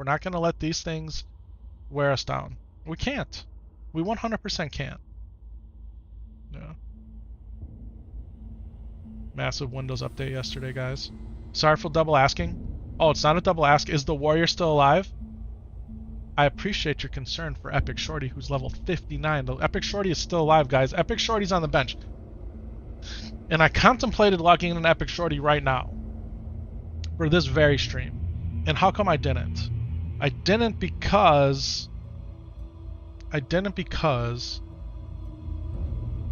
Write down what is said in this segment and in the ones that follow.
not going to let these things wear us down. We can't. We 100% can't. Yeah. Massive Windows update yesterday, guys. Sorry for double asking. Oh, it's not a double ask. Is the warrior still alive? I appreciate your concern for Epic Shorty, who's level 59. The Epic Shorty is still alive, guys. Epic Shorty's on the bench. And I contemplated logging in an Epic Shorty right now for this very stream. And how come I didn't? I didn't because I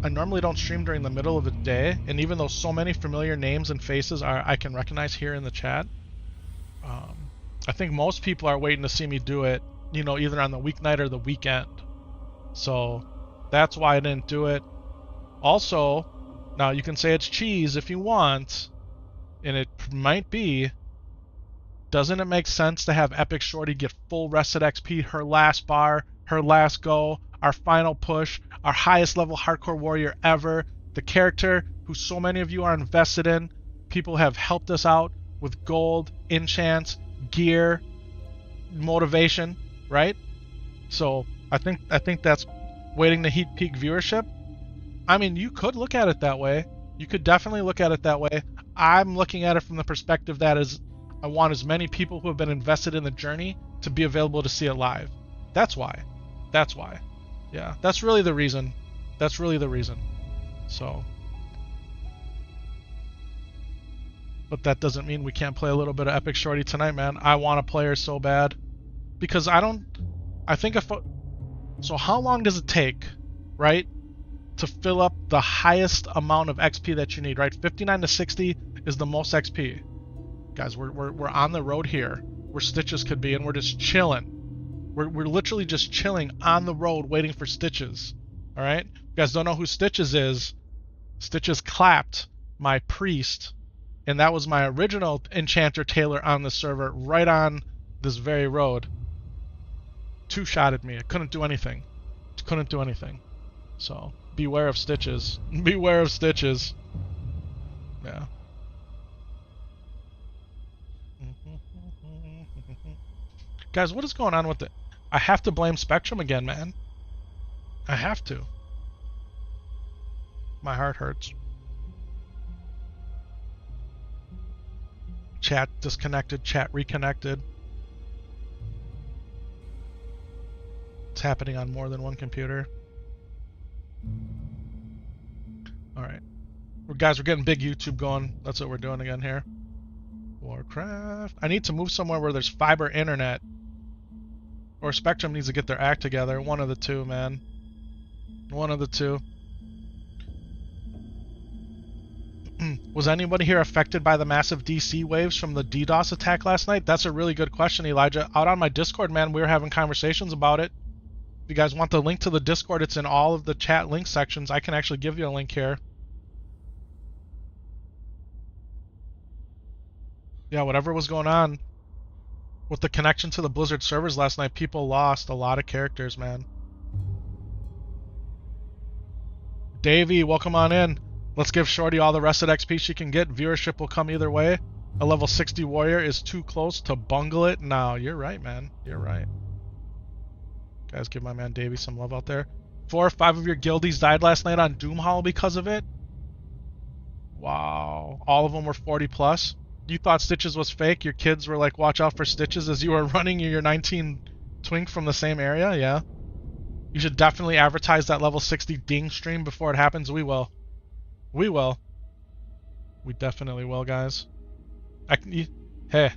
normally don't stream during the middle of the day, and even though so many familiar names and faces I can recognize here in the chat, I think most people are waiting to see me do it, you know, either on the weeknight or the weekend. So that's why I didn't do it. Also, now you can say it's cheese if you want, and it might be. Doesn't it make sense to have Epic Shorty get full rested XP, her last bar, her last go, our final push, our highest level hardcore warrior ever, the character who so many of you are invested in? People have helped us out with gold, enchants, gear, motivation, right? So I think that's waiting to heat peak viewership. I mean, you could look at it that way. You could definitely look at it that way. I'm looking at it from the perspective that is, I want as many people who have been invested in the journey to be available to see it live. That's why. That's why. Yeah, that's really the reason. That's really the reason. So. But that doesn't mean we can't play a little bit of Epic Shorty tonight, man. I want to play her so bad. Because I think if... So how long does it take, right, to fill up the highest amount of XP that you need, right? 59 to 60 is the most XP. Guys, we're on the road here, where Stitches could be, and we're just chilling. We're literally just chilling on the road waiting for Stitches. Alright? You guys don't know who Stitches is. Stitches clapped my priest, and that was my original enchanter Taylor on the server, right on this very road. Two-shotted me. I couldn't do anything. Couldn't do anything. So, beware of Stitches. Beware of Stitches. Yeah. Guys, what is going on with it? I have to blame Spectrum again, man. I have to. My heart hurts. Chat disconnected, chat reconnected. It's happening on more than one computer. Alright. Guys, we're getting big YouTube going. That's what we're doing again here. Warcraft. I need to move somewhere where there's fiber internet. Or Spectrum needs to get their act together. One of the two, man. One of the two. Was anybody here affected by the massive DC waves from the DDoS attack last night? That's a really good question, Elijah. Out on my Discord, man, we were having conversations about it. If you guys want the link to the Discord, it's in all of the chat link sections. I can actually give you a link here. Yeah, whatever was going on with the connection to the Blizzard servers last night, people lost a lot of characters, man. Davey, welcome on in. Let's give Shorty all the rested XP she can get. Viewership will come either way. A level 60 warrior is too close to bungle it now. You're right, man. You're right. Guys, give my man Davey some love out there. 4 or 5 of your guildies died last night on Doom Hall because of it? Wow. All of them were 40 plus? You thought Stitches was fake? Your kids were like, watch out for Stitches as you were running your 19 twink from the same area? Yeah. You should definitely advertise that level 60 ding stream before it happens. We will. We will. We definitely will, guys. Hey.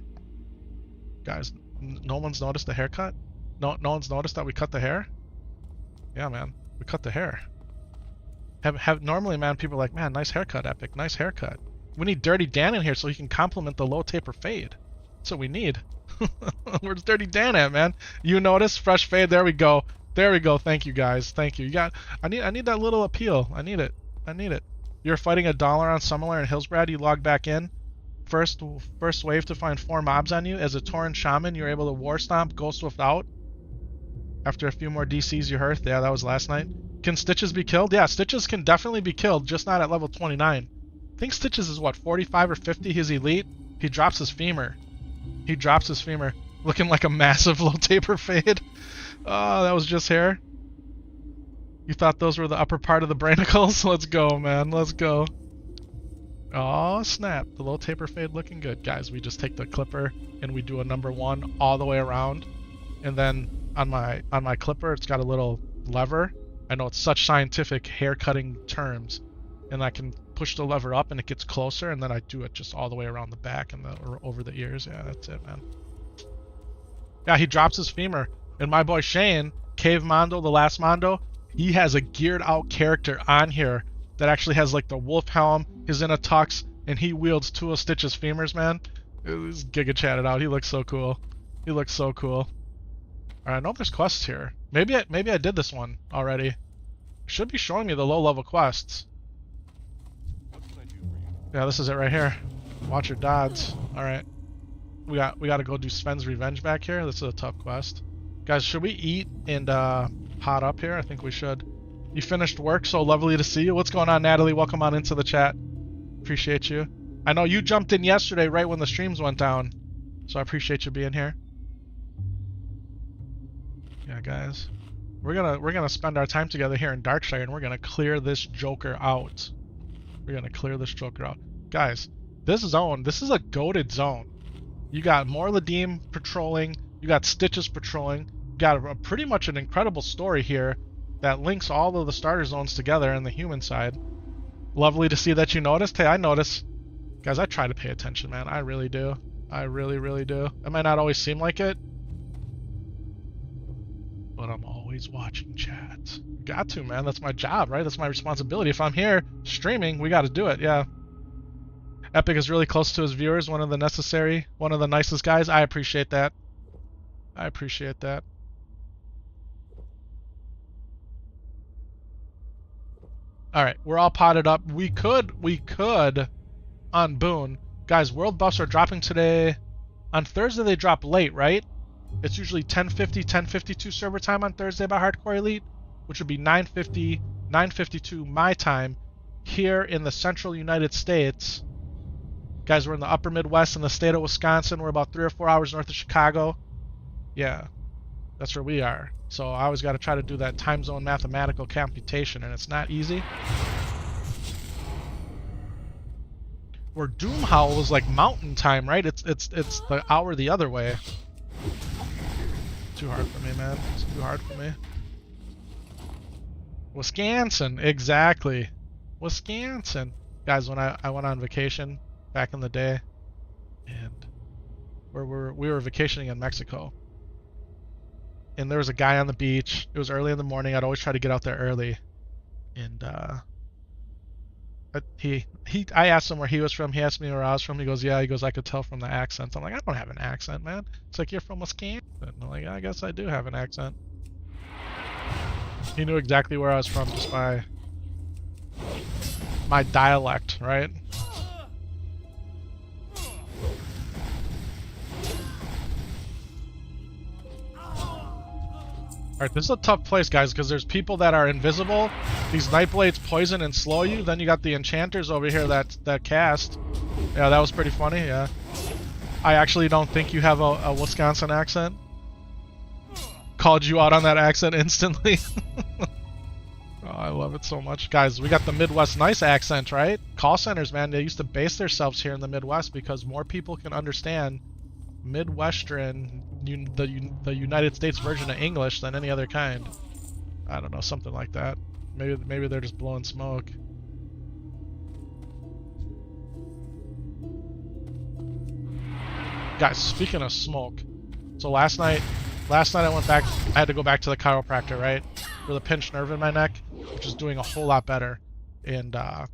Guys, no one's noticed the haircut? No one's noticed that we cut the hair? Yeah, man. We cut the hair. Normally, man, people are like, man, nice haircut, Epic. Nice haircut. We need Dirty Dan in here so he can complement the low taper fade. That's what we need. Where's Dirty Dan at, man? You notice? Fresh fade. There we go. There we go. Thank you, guys. Thank you. I need that little appeal. I need it. I need it. You're fighting a dollar on Summerlare and Hillsbrad. You log back in. First wave to find 4 mobs on you. As a Tauren Shaman, you're able to War Stomp Ghost Swift out. After a few more DCs you hearth. Yeah, that was last night. Can Stitches be killed? Yeah, Stitches can definitely be killed, just not at level 29. I think Stitches is what, 45 or 50? His elite. He drops his femur. He drops his femur. Looking like a massive low taper fade. Oh, that was just hair. You thought those were the upper part of the brainicles? Let's go, man. Let's go. Oh, snap. The low taper fade looking good. Guys, we just take the clipper and we do a number 1 all the way around. And then on my clipper, it's got a little lever. I know it's such scientific hair cutting terms. And I can push the lever up and it gets closer, and then I do it just all the way around the back and or over the ears. Yeah, that's it, man. Yeah, he drops his femur. And my boy Shane, Cave Mondo, the last Mondo, he has a geared out character on here that actually has like the wolf helm, he's in a tux, and he wields 2 of Stitch's femurs, man. It was giga chatted out. He looks so cool. He looks so cool. Alright, I know there's quests here. Maybe I did this one already. Should be showing me the low level quests. Yeah, this is it right here. Watch your dods. Alright. We gotta go do Sven's Revenge back here. This is a tough quest. Guys, should we eat and hot up here? I think we should. You finished work, so lovely to see you. What's going on, Natalie? Welcome on into the chat. Appreciate you. I know you jumped in yesterday right when the streams went down, so I appreciate you being here. Yeah, guys. We're gonna spend our time together here in Darkshire, and we're gonna clear this Joker out. We're gonna clear this Joker out. Guys, this zone, this is a goated zone. You got Morladim patrolling, you got Stitches patrolling, you got pretty much an incredible story here that links all of the starter zones together on the human side. Lovely to see that you noticed. Hey, I notice. Guys, I try to pay attention, man. I really do. I really, really do. It might not always seem like it, but I'm always watching chat. Got to, man. That's my job, right? That's my responsibility. If I'm here streaming, we got to do it, yeah. Epic is really close to his viewers. One of the nicest guys. I appreciate that. I appreciate that. Alright, we're all potted up. We could on Boone. Guys, world buffs are dropping today. On Thursday they drop late, right? It's usually 10:50, 10:52 server time on Thursday by Hardcore Elite, which would be 9:50, 9:52 my time here in the central United States. Guys, we're in the upper Midwest in the state of Wisconsin. We're about 3 or 4 hours north of Chicago. Yeah, that's where we are. So I always got to try to do that time zone mathematical computation, and it's not easy. Where Doomhowl is like mountain time, right? It's the hour the other way. Too hard for me, man. It's too hard for me. Wisconsin, exactly. Wisconsin. Guys, when I went on vacation back in the day, and we were vacationing in Mexico. And there was a guy on the beach. It was early in the morning. I'd always try to get out there early. And I asked him where he was from. He asked me where I was from. He goes, yeah. He goes, I could tell from the accent. I'm like, I don't have an accent, man. It's like, you're from Wisconsin. I'm like, yeah, I guess I do have an accent. He knew exactly where I was from just by my dialect, right? Alright, this is a tough place, guys, because there's people that are invisible. These Nightblades poison and slow you. Then you got the enchanters over here that cast. Yeah, that was pretty funny, yeah. I actually don't think you have a Wisconsin accent. Called you out on that accent instantly. Oh, I love it so much. Guys, we got the Midwest nice accent, right? Call centers, man, they used to base themselves here in the Midwest because more people can understand Midwestern, the United States version of English than any other kind. I don't know, something like that. Maybe they're just blowing smoke. Guys, speaking of smoke, so last night I went back. I had to go back to the chiropractor, right, with a pinched nerve in my neck, which is doing a whole lot better. And I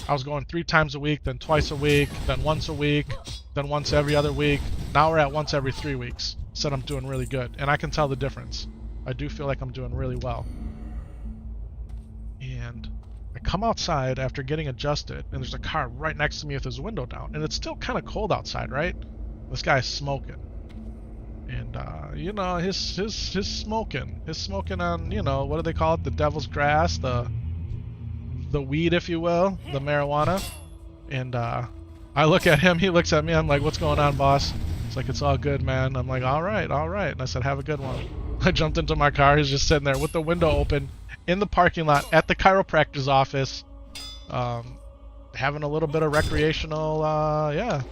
was going 3 times a week, then twice a week, then once a week, then once every other week. Now we're at once every 3 weeks. Said I'm doing really good, and I can tell the difference. I do feel like I'm doing really well. And I come outside after getting adjusted, and there's a car right next to me with his window down, and it's still kind of cold outside, right? This guy's smoking, and you know, his smoking on, you know, what do they call it? The devil's grass, the weed, if you will, the marijuana. And I look at him, he looks at me. I'm like, "What's going on, boss?" It's like, it's all good, man. I'm like, all right, all right. And I said, have a good one. I jumped into my car. He's just sitting there with the window open in the parking lot at the chiropractor's office, having a little bit of recreational, yeah.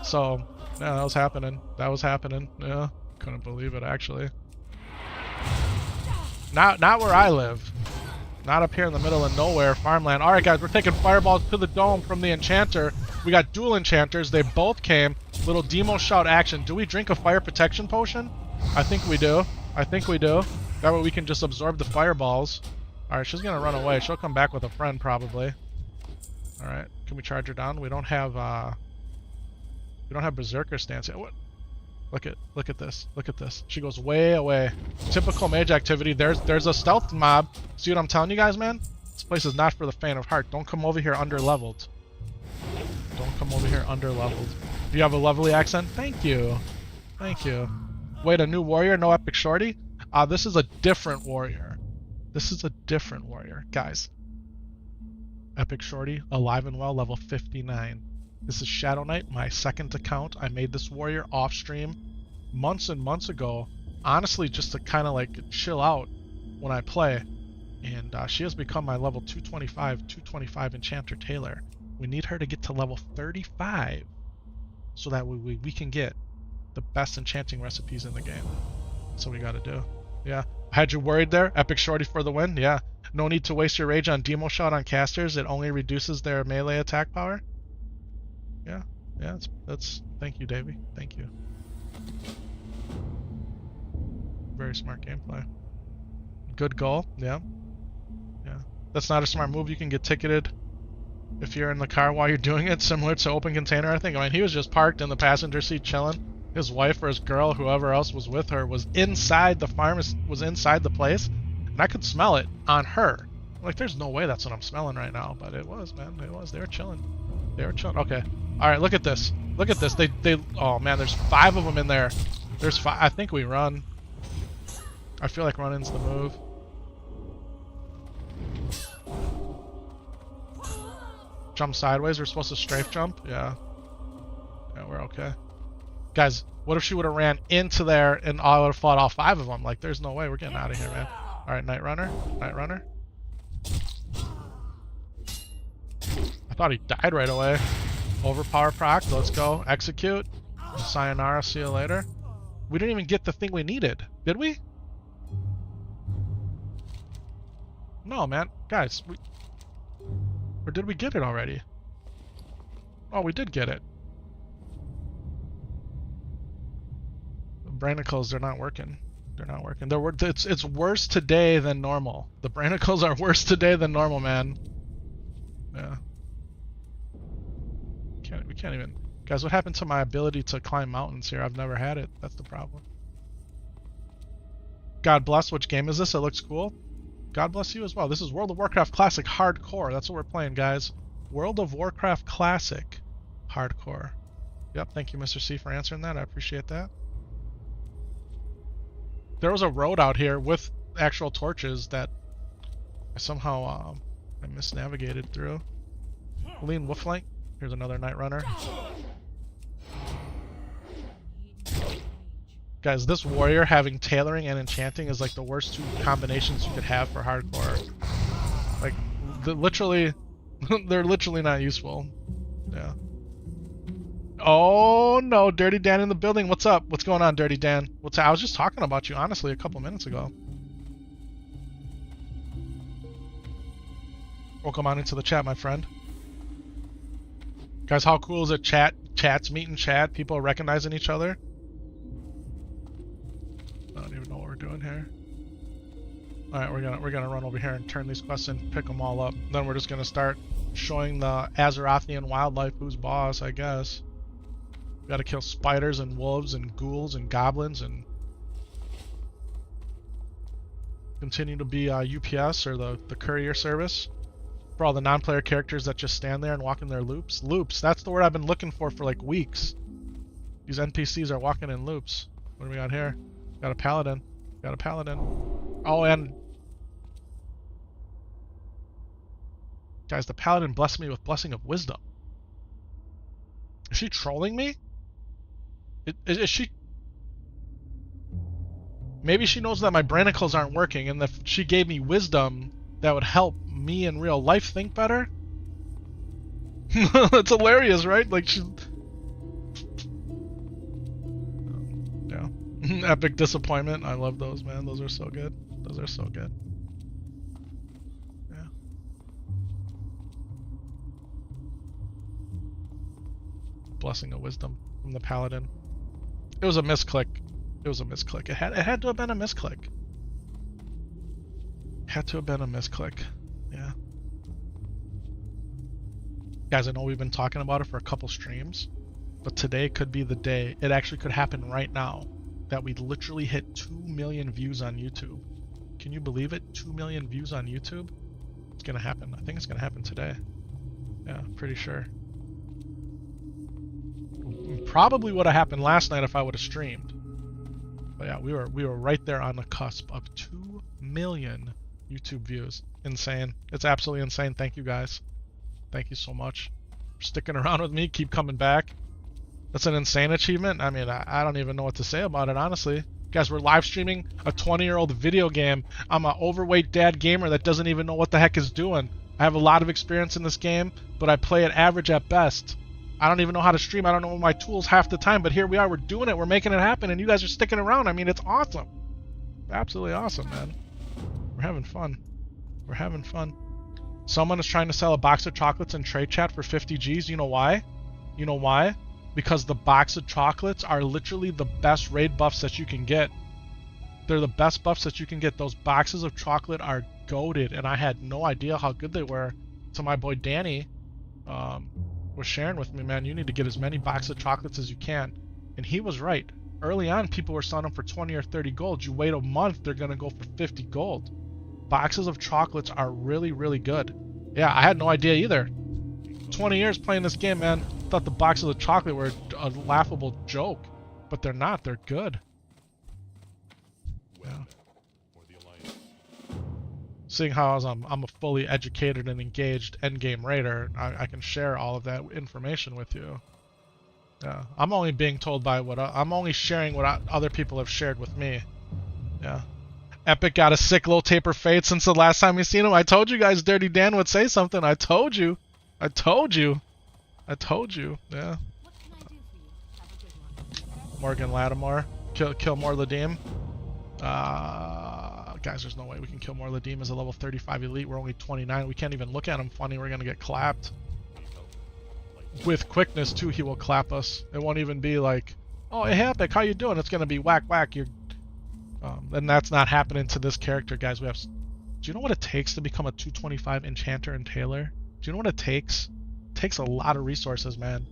So, yeah, that was happening. That was happening. Yeah, couldn't believe it, actually. Not where I live. Not up here in the middle of nowhere, farmland. All right, guys, we're taking fireballs to the dome from the enchanter. We got dual enchanters. They both came. Little demo shout action. Do we drink a fire protection potion? I think we do. I think we do. That way we can just absorb the fireballs. All right, she's gonna run away. She'll come back with a friend probably. All right, can we charge her down? We don't have berserker stance yet. What? Look at this. Look at this. She goes way away. Typical mage activity. There's a stealth mob. See what I'm telling you guys, man? This place is not for the faint of heart. Don't come over here under-leveled. Don't come over here under-leveled. Do you have a lovely accent? Thank you. Thank you. Wait, a new warrior? No epic shorty? This is a different warrior. This is a different warrior. Guys. Epic shorty, alive and well, level 59. This is SHADOWNITE, my second account. I made this warrior off stream months and months ago, honestly just to kind of like chill out when I play. And she has become my level 225 enchanter tailor. We need her to get to level 35 so that we can get the best enchanting recipes in the game. That's what we gotta do. Yeah. Had you worried there? Epic shorty for the win? Yeah. No need to waste your rage on demo shot on casters. It only reduces their melee attack power. Yeah, yeah, that's thank you, Davey. Thank you. Very smart gameplay. Good goal, yeah. Yeah. That's not a smart move. You can get ticketed if you're in the car while you're doing it, similar to open container, I think. I mean, he was just parked in the passenger seat chilling. His wife or his girl, whoever else was with her, was inside the farm, was inside the place, and I could smell it on her. Like, there's no way that's what I'm smelling right now, but it was, man. It was. They were chilling. They were chilling. Okay. All right, look at this. Look at this. They oh man, there's 5 of them in there. There's 5. I think we run. I feel like running's the move. Jump sideways. We're supposed to strafe jump. Yeah. Yeah, we're okay. Guys, what if she would have ran into there and I would have fought all 5 of them? Like, there's no way. We're getting out of here, man. All right, Night Runner. Night Runner. I thought he died right away. Overpower proc, let's go. Execute. Sayonara, see you later. We didn't even get the thing we needed, did we? No, man. Guys, or did we get it already? Oh, we did get it. The Brainicles, they're not working. They're not working. It's worse today than normal. The Brainicles are worse today than normal, man. Yeah. We can't even... Guys, what happened to my ability to climb mountains here? I've never had it. That's the problem. God bless. Which game is this? It looks cool. God bless you as well. This is World of Warcraft Classic Hardcore. That's what we're playing, guys. World of Warcraft Classic Hardcore. Yep, thank you, Mr. C, for answering that. I appreciate that. There was a road out here with actual torches that I somehow I misnavigated through. Lean Wolflink. Here's another Night Runner. Guys, this warrior having tailoring and enchanting is like the worst 2 combinations you could have for hardcore. Like, literally, they're literally not useful. Yeah. Oh no, Dirty Dan in the building. What's up? What's going on, Dirty Dan? I was just talking about you, honestly, a couple minutes ago. Welcome on into the chat, my friend. Guys, how cool is it? Chats meet in chat. People recognizing each other. I don't even know what we're doing here. All right, we're gonna run over here and turn these quests and pick them all up. Then we're just gonna start showing the Azerothian wildlife who's boss, I guess. We gotta kill spiders and wolves and ghouls and goblins and continue to be UPS or the courier service for all the non-player characters that just stand there and walk in their loops. Loops, that's the word I've been looking for like weeks. These NPCs are walking in loops. What do we got here? Got a paladin. Got a paladin. Oh, and guys, the paladin blessed me with Blessing of Wisdom. Is she trolling me? Is she... Maybe she knows that my branicles aren't working, and that she gave me wisdom that would help me in real life think better? That's hilarious, right? Like, she... Yeah. Epic disappointment. I love those, man. Those are so good. Those are so good. Yeah. Blessing of wisdom from the paladin. It was a misclick. It was a misclick. It had to have been a misclick. Had to have been a misclick. Yeah. Guys, I know we've been talking about it for a couple streams, but today could be the day. It actually could happen right now that we literally hit 2 million views on YouTube. Can you believe it? 2 million views on YouTube? It's gonna happen. I think it's gonna happen today. Yeah, pretty sure. Probably would have happened last night if I would have streamed. But yeah, we were right there on the cusp of 2 million YouTube views. Insane. It's absolutely insane. Thank you guys. Thank you so much for sticking around with me. Keep coming back. That's an insane achievement. I mean, I don't even know what to say about it, honestly. Guys, we're live streaming a 20-year-old video game. I'm an overweight dad gamer that doesn't even know what the heck is doing. I have a lot of experience in this game, but I play it average at best. I don't even know how to stream. I don't know my tools half the time, but here we are. We're doing it. We're making it happen, and you guys are sticking around. I mean, it's awesome. Absolutely awesome, man. We're having fun. We're having fun. Someone is trying to sell a box of chocolates in trade chat for 50 G's. You know why? You know why? Because the box of chocolates are literally the best raid buffs that you can get. They're the best buffs that you can get. Those boxes of chocolate are goated, and I had no idea how good they were. So my boy Danny was sharing with me, man, you need to get as many boxes of chocolates as you can. And he was right. Early on, people were selling them for 20 or 30 gold. You wait a month, they're going to go for 50 gold. Boxes of chocolates are really, really good. Yeah, I had no idea either. 20 years playing this game, man. Thought the boxes of chocolate were a laughable joke. But they're not. They're good. Yeah. Seeing how I'm a fully educated and engaged endgame raider, I can share all of that information with you. Yeah, I'm only being told by what I'm only sharing what other people have shared with me. Yeah. Epic got a sick low taper fade since the last time we seen him. I told you guys Dirty Dan would say something. I told you. I told you. I told you. Yeah. Morgan Lattimore. Kill more Ladim. Guys, there's no way we can kill more Ladim as a level 35 elite. We're only 29. We can't even look at him funny. We're gonna get clapped. With quickness too, he will clap us. It won't even be like, oh hey Epic, how you doing? It's gonna be whack whack. You're and that's not happening to this character, guys. Do you know what it takes to become a 225 enchanter and tailor? Do you know what it takes? It takes a lot of resources, man.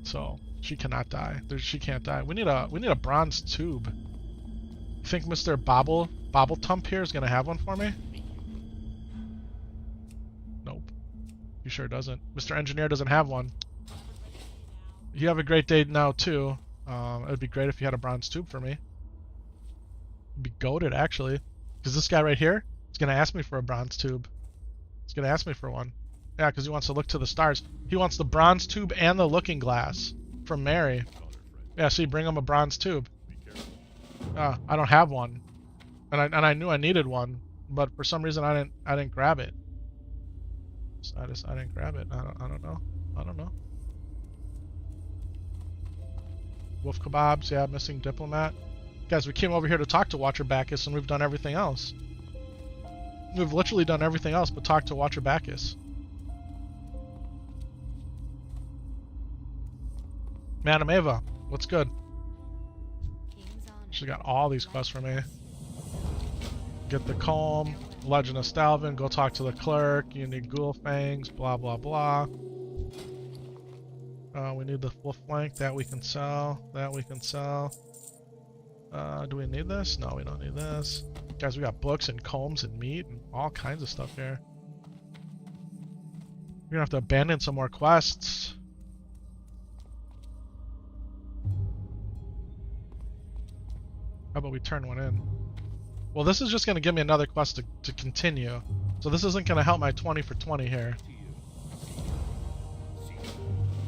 So she cannot die. She can't die. We need a bronze tube. You think Mr. Bobbletump here is gonna have one for me? Nope. He sure doesn't. Mr. Engineer doesn't have one. You have a great day now too. It would be great if you had a bronze tube for me. It'd be goated actually. Because this guy right here is gonna ask me for a bronze tube. He's gonna ask me for one. Yeah, because he wants to look to the stars. He wants the bronze tube and the looking glass from Mary. Yeah, see, bring him a bronze tube. I don't have one, and I knew I needed one, but for some reason I didn't grab it. So I didn't grab it. I don't know. Wolf kebabs, yeah, missing diplomat. Guys, we came over here to talk to Watcher Bacchus, and we've done everything else. We've literally done everything else but talk to Watcher Bacchus. Madam Ava, what's good? She got all these quests for me. Get the comb, Legend of Stalvin, go talk to the clerk, you need ghoul fangs, blah blah blah. We need the wolf flank, that we can sell, do we need this? No, we don't need this. Guys, we got books and combs and meat and all kinds of stuff here. We're gonna have to abandon some more quests. How about we turn one in? Well, this is just going to give me another quest to continue. So this isn't going to help my 20 for 20 here.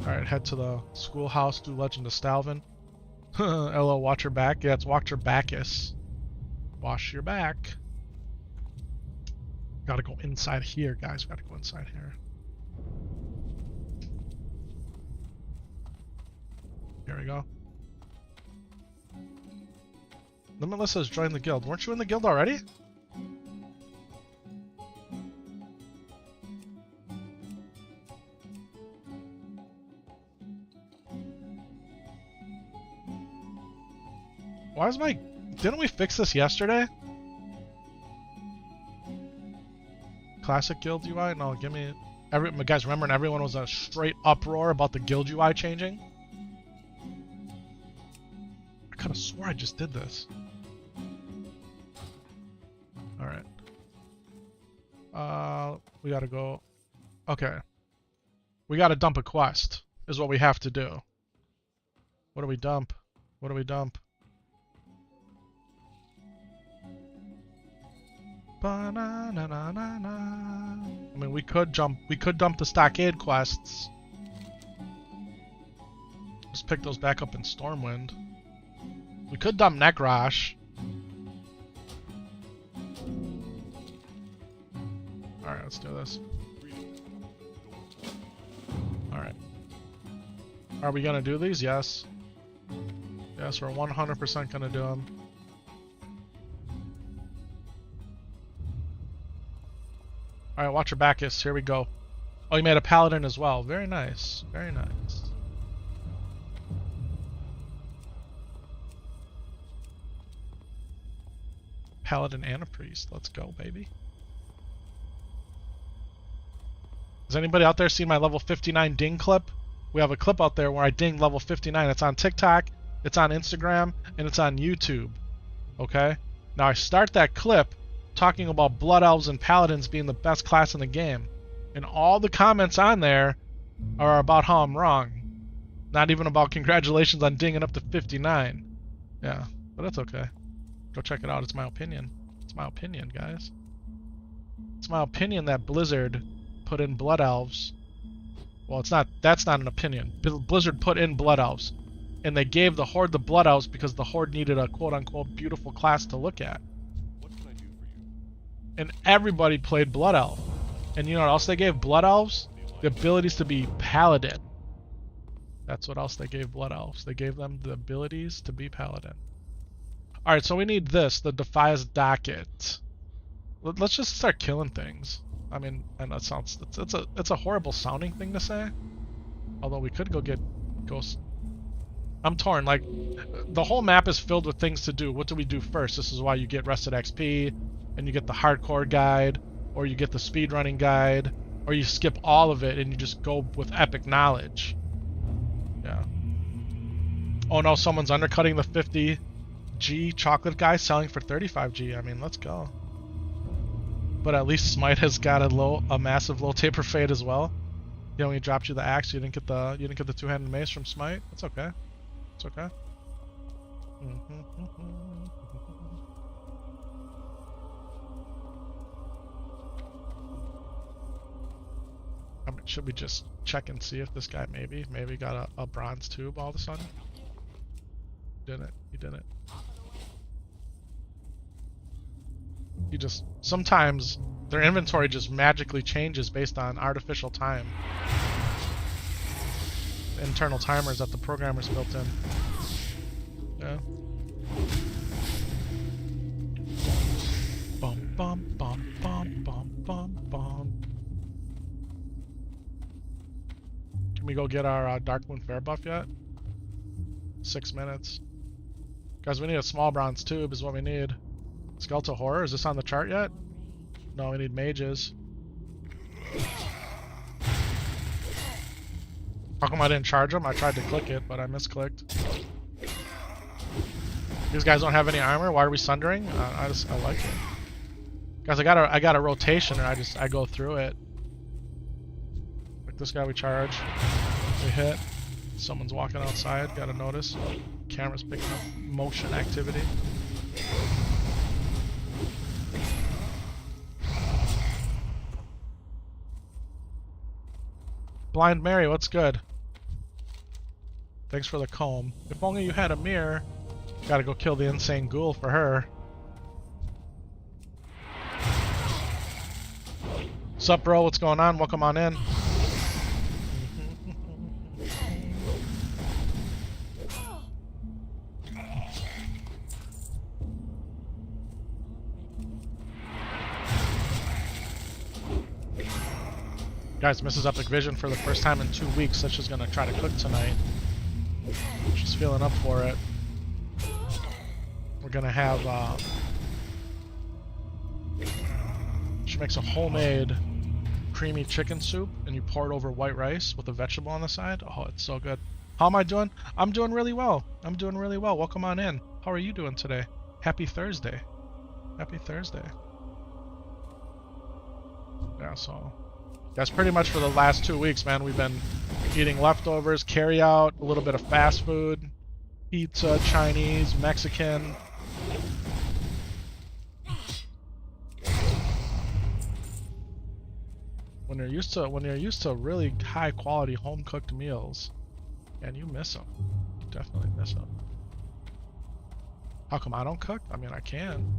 Alright, head to the schoolhouse, do Legend of Stalvin. Hello, watch your back. Yeah, it's watch your backus. Wash your back. Gotta go inside here, guys. Gotta go inside here. Here we go. Limitless joined the guild. Weren't you in the guild already? Why is my... Didn't we fix this yesterday? Classic guild UI? No, give me... Guys, remember when everyone was in a straight uproar about the guild UI changing? I could have swore I just did this. Alright. We gotta go... Okay. We gotta dump a quest, is what we have to do. What do we dump? What do we dump? I mean, we could dump the stockade quests. Just pick those back up in Stormwind. We could dump Nekrosh. Alright, let's do this. Alright. Are we gonna do these? Yes. Yes, we're 100% gonna do them. Alright, watch your backus. Here we go. Oh, you made a paladin as well. Very nice. Very nice. Paladin and a priest. Let's go, baby. Has anybody out there seen my level 59 ding clip? We have a clip out there where I ding level 59. It's on TikTok, it's on Instagram, and it's on YouTube. Okay? Now I start that clip talking about Blood Elves and Paladins being the best class in the game. And all the comments on there are about how I'm wrong. Not even about congratulations on dinging up to 59. Yeah, but that's okay. Go check it out. It's my opinion. It's my opinion, guys. It's my opinion that Blizzard put in Blood Elves. Well, it's not. That's not an opinion. Blizzard put in Blood Elves. And they gave the Horde the Blood Elves because the Horde needed a quote-unquote beautiful class to look at. And everybody played Blood Elf. And you know what else they gave Blood Elves? The abilities to be Paladin. That's what else they gave Blood Elves. They gave them the abilities to be Paladin. Alright, so we need this, the Defias Docket. Let's just start killing things. I mean, and that sounds... It's a horrible sounding thing to say. Although we could go get Ghost... I'm torn. Like, the whole map is filled with things to do. What do we do first? This is why you get Rested XP, and you get the hardcore guide, or you get the speedrunning guide, or you skip all of it and you just go with epic knowledge. Yeah. Oh no, someone's undercutting the 50G chocolate guy selling for 35G. I mean, let's go. But at least Smite has got a massive low taper fade as well. Yeah, when he dropped you the axe, you didn't get the two-handed mace from Smite. That's okay. It's okay. I mean, should we just check and see if this guy maybe got a bronze tube all of a sudden? Didn't. He didn't. He just... Sometimes their inventory just magically changes based on artificial time. Internal timers that the programmers built in. Yeah. Bum bum bum bum bum bum bum. Can we go get our Darkmoon Fair buff yet? 6 minutes. Guys, we need a small bronze tube is what we need. Skeletal Horror, is this on the chart yet? No, we need mages. How come I didn't charge them? I tried to click it, but I misclicked. These guys don't have any armor. Why are we sundering? I like it. Guys, I got a rotation, and I go through it. Like this guy, we charge. We hit. Someone's walking outside. Gotta notice. Camera's picking up motion activity. Blind Mary, what's good? Thanks for the comb. If only you had a mirror. Gotta go kill the insane ghoul for her. Sup, bro? What's going on? Welcome on in. Guys, Mrs. Epic Vision for the first time in 2 weeks said she's gonna try to cook tonight. She's feeling up for it. We're gonna have, she makes a homemade creamy chicken soup and you pour it over white rice with a vegetable on the side. Oh, it's so good. How am I doing? I'm doing really well. I'm doing really well. Welcome on in. How are you doing today? Happy Thursday. Happy Thursday. Yeah, so that's pretty much for the last 2 weeks, man. We've been eating leftovers, carry out, a little bit of fast food, pizza, Chinese, Mexican. When you're used to really high quality home cooked meals, and you miss them. You definitely miss them. How come I don't cook? I mean, I can.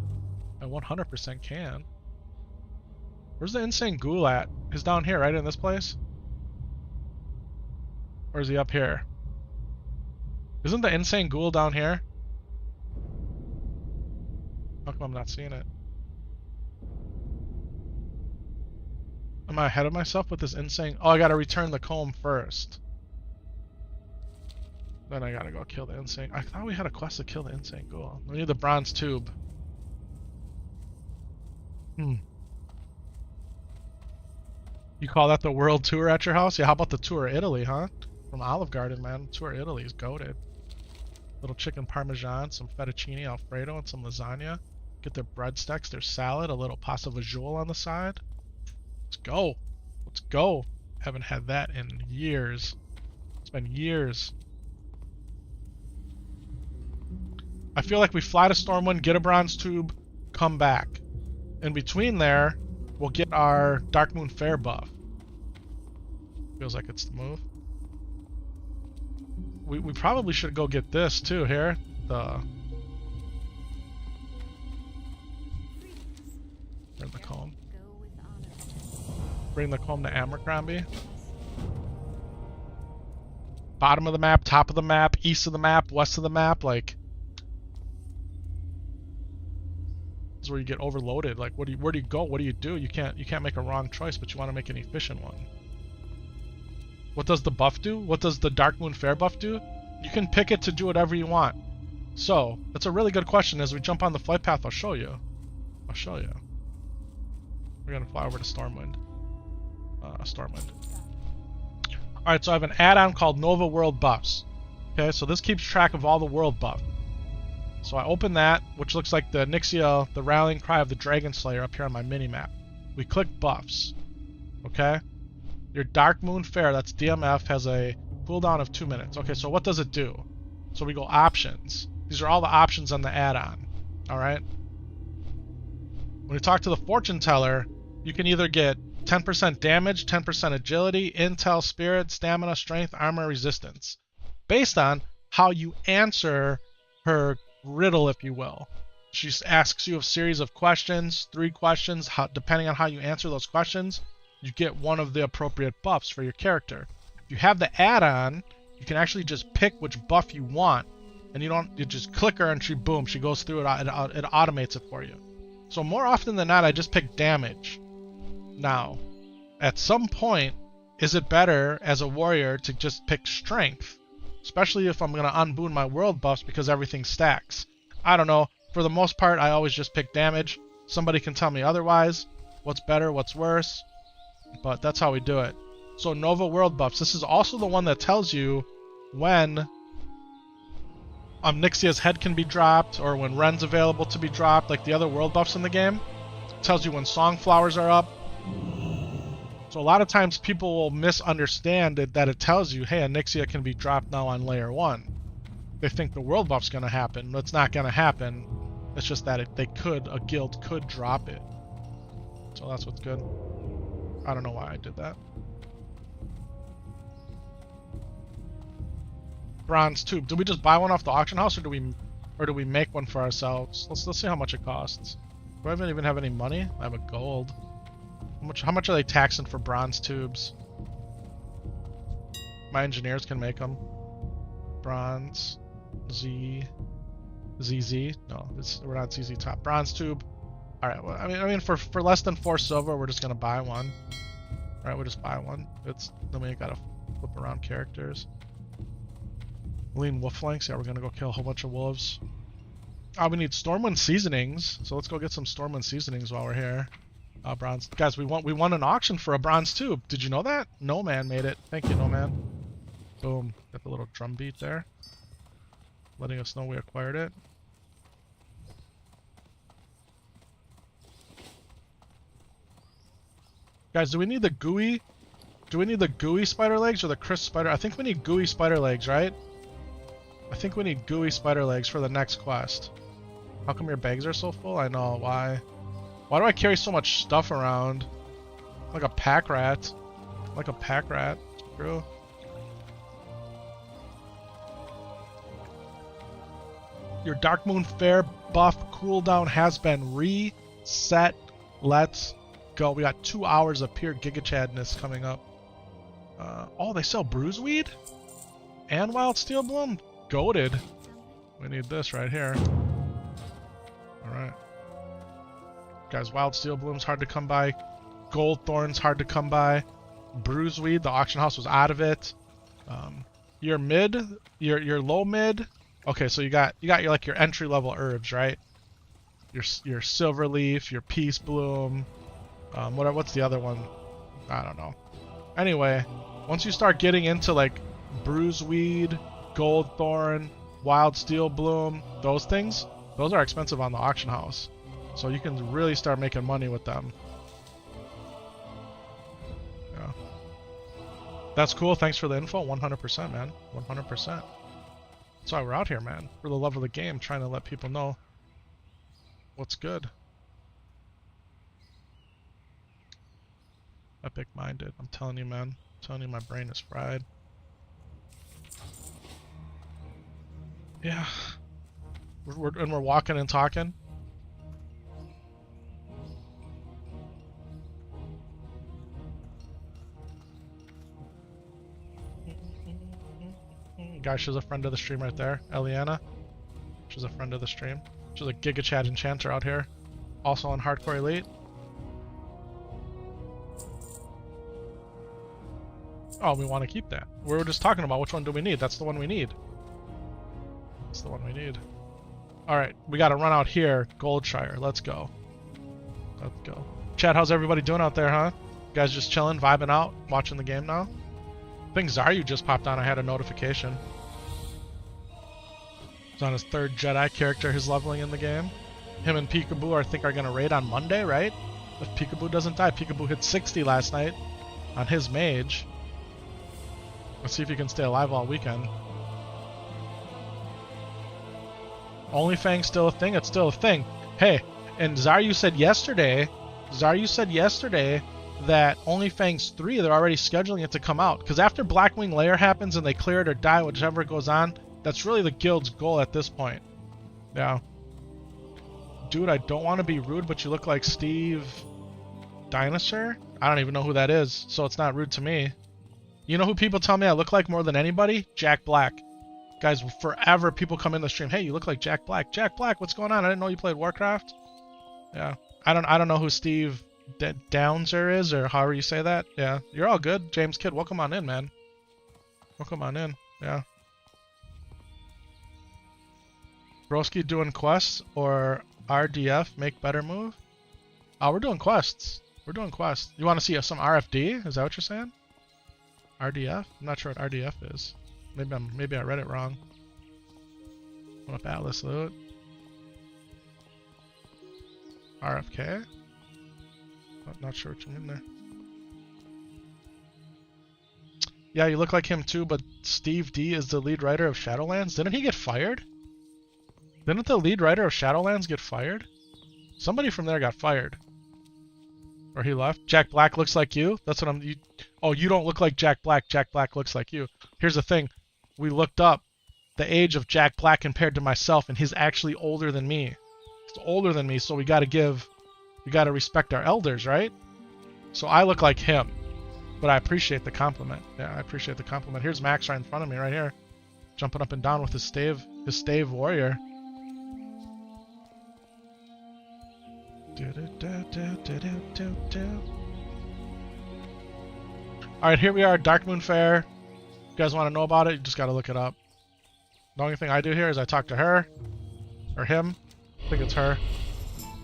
I 100% can. Where's the insane ghoul at? He's down here, right in this place? Or is he up here? Isn't the insane ghoul down here? How come I'm not seeing it? Am I ahead of myself with this insane? Oh, I gotta return the comb first. Then I gotta go kill the insane. I thought we had a quest to kill the insane ghoul. We need the bronze tube. You call that the world tour at your house? Yeah, how about the tour of Italy, huh? From Olive Garden, man. Tour of Italy is goated. Little chicken parmesan, some fettuccine alfredo, and some lasagna. Get their breadsticks, their salad, a little pasta visual on the side. Let's go. Let's go. Haven't had that in years. It's been years. I feel like we fly to Stormwind, get a bronze tube, come back. In between there, we'll get our Darkmoon Fair buff. Feels like it's the move. We probably should go get this too here. Bring the comb. Bring the comb to Abercrombie. Bottom of the map, top of the map, east of the map, west of the map, like this is where you get overloaded. Like where do you go? What do you do? You can't make a wrong choice, but you want to make an efficient one. What does the buff do? What does the Darkmoon Fair buff do? You can pick it to do whatever you want. So, that's a really good question. As we jump on the flight path, I'll show you. I'll show you. We're gonna fly over to Stormwind. Stormwind. Alright, so I have an add-on called Nova World Buffs. Okay, so this keeps track of all the world buff. So I open that, which looks like the Nixia, the rallying cry of the Dragon Slayer up here on my mini-map. We click buffs. Okay? Your Darkmoon Fair, that's DMF, has a cooldown of 2 minutes. Okay, so what does it do? So we go options. These are all the options on the add-on. Alright? When you talk to the fortune teller, you can either get 10% damage, 10% agility, intel, spirit, stamina, strength, armor, resistance. Based on how you answer her riddle, if you will. She asks you a series of questions, 3 questions. Depending on how you answer those questions, you get one of the appropriate buffs for your character. If you have the add-on, you can actually just pick which buff you want, and you just click her and she goes through it. It automates it for you. So more often than not, I just pick damage. Now, at some point, is it better as a warrior to just pick strength? Especially if I'm going to unboon my world buffs because everything stacks. I don't know. For the most part, I always just pick damage. Somebody can tell me otherwise. What's better, what's worse. But that's how we do it. So Nova World Buffs. This is also the one that tells you when Nixia's head can be dropped or when Ren's available to be dropped, like the other world buffs in the game. It tells you when Songflowers are up. So a lot of times people will misunderstand it, that it tells you, hey, Nixia can be dropped now on layer 1. They think the world buff's going to happen. It's not going to happen. It's just that a guild could drop it. So that's what's good. I don't know why I did that. Bronze tube. Did we just buy one off the auction house, or do we make one for ourselves? Let's see how much it costs. Do I even have any money? I have a gold. How much are they taxing for bronze tubes? My engineers can make them. Bronze, ZZ. No, we're not ZZ top. Bronze tube. All right. Well, I mean, for less than 4 silver, we're just gonna buy one. All right, we'll just buy one. Then we gotta flip around characters. Lean wolf flanks. Yeah, we're gonna go kill a whole bunch of wolves. We need Stormwind seasonings, so let's go get some Stormwind seasonings while we're here. Bronze guys, we won an auction for a bronze tube. Did you know that? No Man made it. Thank you, No Man. Boom. Got the little drum beat there, letting us know we acquired it. Guys, do we need the gooey? Do we need the gooey spider legs or the crisp spider? I think we need gooey spider legs, right? I think we need gooey spider legs for the next quest. How come your bags are so full? I know, why? Why do I carry so much stuff around? Like a pack rat. Like a pack rat. Screw. Your Dark Moon Fair buff cooldown has been reset. Let's go. We got 2 hours of pure Giga Chadness coming up. Oh, they sell Bruiseweed? And Wild Steel Bloom? Goated. We need this right here. Alright. Guys, Wild Steel Bloom's hard to come by. Gold Thorn's hard to come by. Bruiseweed, the auction house was out of it. Your mid, your low mid. Okay, so you got your like your entry level herbs, right? Your Silverleaf, your Peace Bloom. What's the other one? I don't know. Anyway, once you start getting into like Bruiseweed, Gold Thorn, Wild Steel Bloom, those things, those are expensive on the auction house. So you can really start making money with them. Yeah. That's cool. Thanks for the info. 100%, man. 100%. That's why we're out here, man. For the love of the game, trying to let people know what's good. Epic minded. I'm telling you, man. I'm telling you, my brain is fried. Yeah. We're walking and talking. Guys, she's a friend of the stream right there. Eliana. She's a friend of the stream. She's a Giga Chad enchanter out here. Also on Hardcore Elite. Oh, we want to keep that. We were just talking about which one do we need. That's the one we need. That's the one we need. Alright, we gotta run out here. Goldshire. Let's go. Let's go. Chad, how's everybody doing out there, huh? You guys just chilling, vibing out, watching the game now? I think Zaryu just popped on. I had a notification. He's on his 3rd Jedi character he's leveling in the game. Him and Peekaboo, I think, are going to raid on Monday, right? If Peekaboo doesn't die. Peekaboo hit 60 last night on his mage. Let's see if he can stay alive all weekend. OnlyFang's still a thing? It's still a thing. Hey, and Zaryu said yesterday that OnlyFang's 3, they're already scheduling it to come out. Because after Blackwing Lair happens and they clear it or die, whichever goes on, that's really the guild's goal at this point. Yeah. Dude, I don't want to be rude, but you look like Steve Dinosaur? I don't even know who that is, so it's not rude to me. You know who people tell me I look like more than anybody? Jack Black. Guys, forever people come in the stream, hey, you look like Jack Black. Jack Black, what's going on? I didn't know you played Warcraft. Yeah. I don't know who Steve Downser is, or however you say that. Yeah, you're all good. James Kidd, welcome on in, man. Welcome on in. Yeah. Broski doing quests or RDF make better move? We're doing quests. We're doing quests. You want to see some RFD? Is that what you're saying? RDF? I'm not sure what RDF is. Maybe I read it wrong. What up, Atlas loot? RFK? Not sure what you mean there. Yeah, you look like him too, but Steve D is the lead writer of Shadowlands. Didn't he get fired? Didn't the lead writer of Shadowlands get fired? Somebody from there got fired. Or he left. Jack Black looks like you? That's what I'm... oh, you don't look like Jack Black. Jack Black looks like you. Here's the thing. We looked up the age of Jack Black compared to myself, and he's actually older than me. He's older than me, so we gotta respect our elders, right? So I look like him, but I appreciate the compliment. Yeah, I appreciate the compliment. Here's Max right in front of me, right here, jumping up and down with his stave warrior. All right, here we are, Dark Moon Fair. You guys want to know about it? You just gotta look it up. The only thing I do here is I talk to her, or him. I think it's her.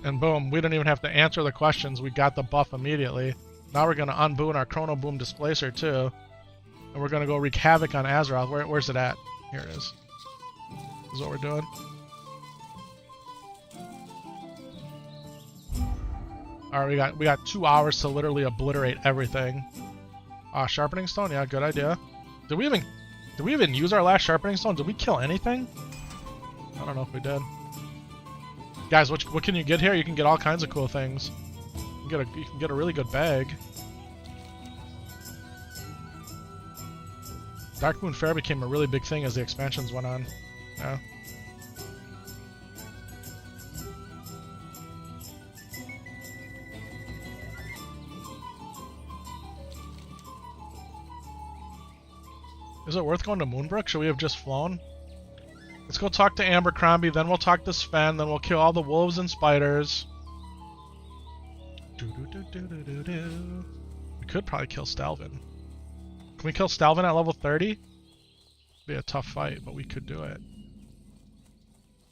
And boom, we didn't even have to answer the questions. We got the buff immediately. Now we're gonna unboon our Chrono Boom Displacer too, and we're gonna go wreak havoc on Azeroth. Where's it at? Here it is. This is what we're doing. All right, we got 2 hours to literally obliterate everything. Sharpening Stone, yeah, good idea. Did we even use our last Sharpening Stone? Did we kill anything? I don't know if we did. Guys, what can you get here? You can get all kinds of cool things. You can get a really good bag. Dark Moon Fair became a really big thing as the expansions went on. Yeah. Is it worth going to Moonbrook? Should we have just flown? Let's go talk to Abercrombie, then we'll talk to Sven, then we'll kill all the wolves and spiders. We could probably kill Stalvin. Can we kill Stalvin at level 30? It'd be a tough fight, but we could do it.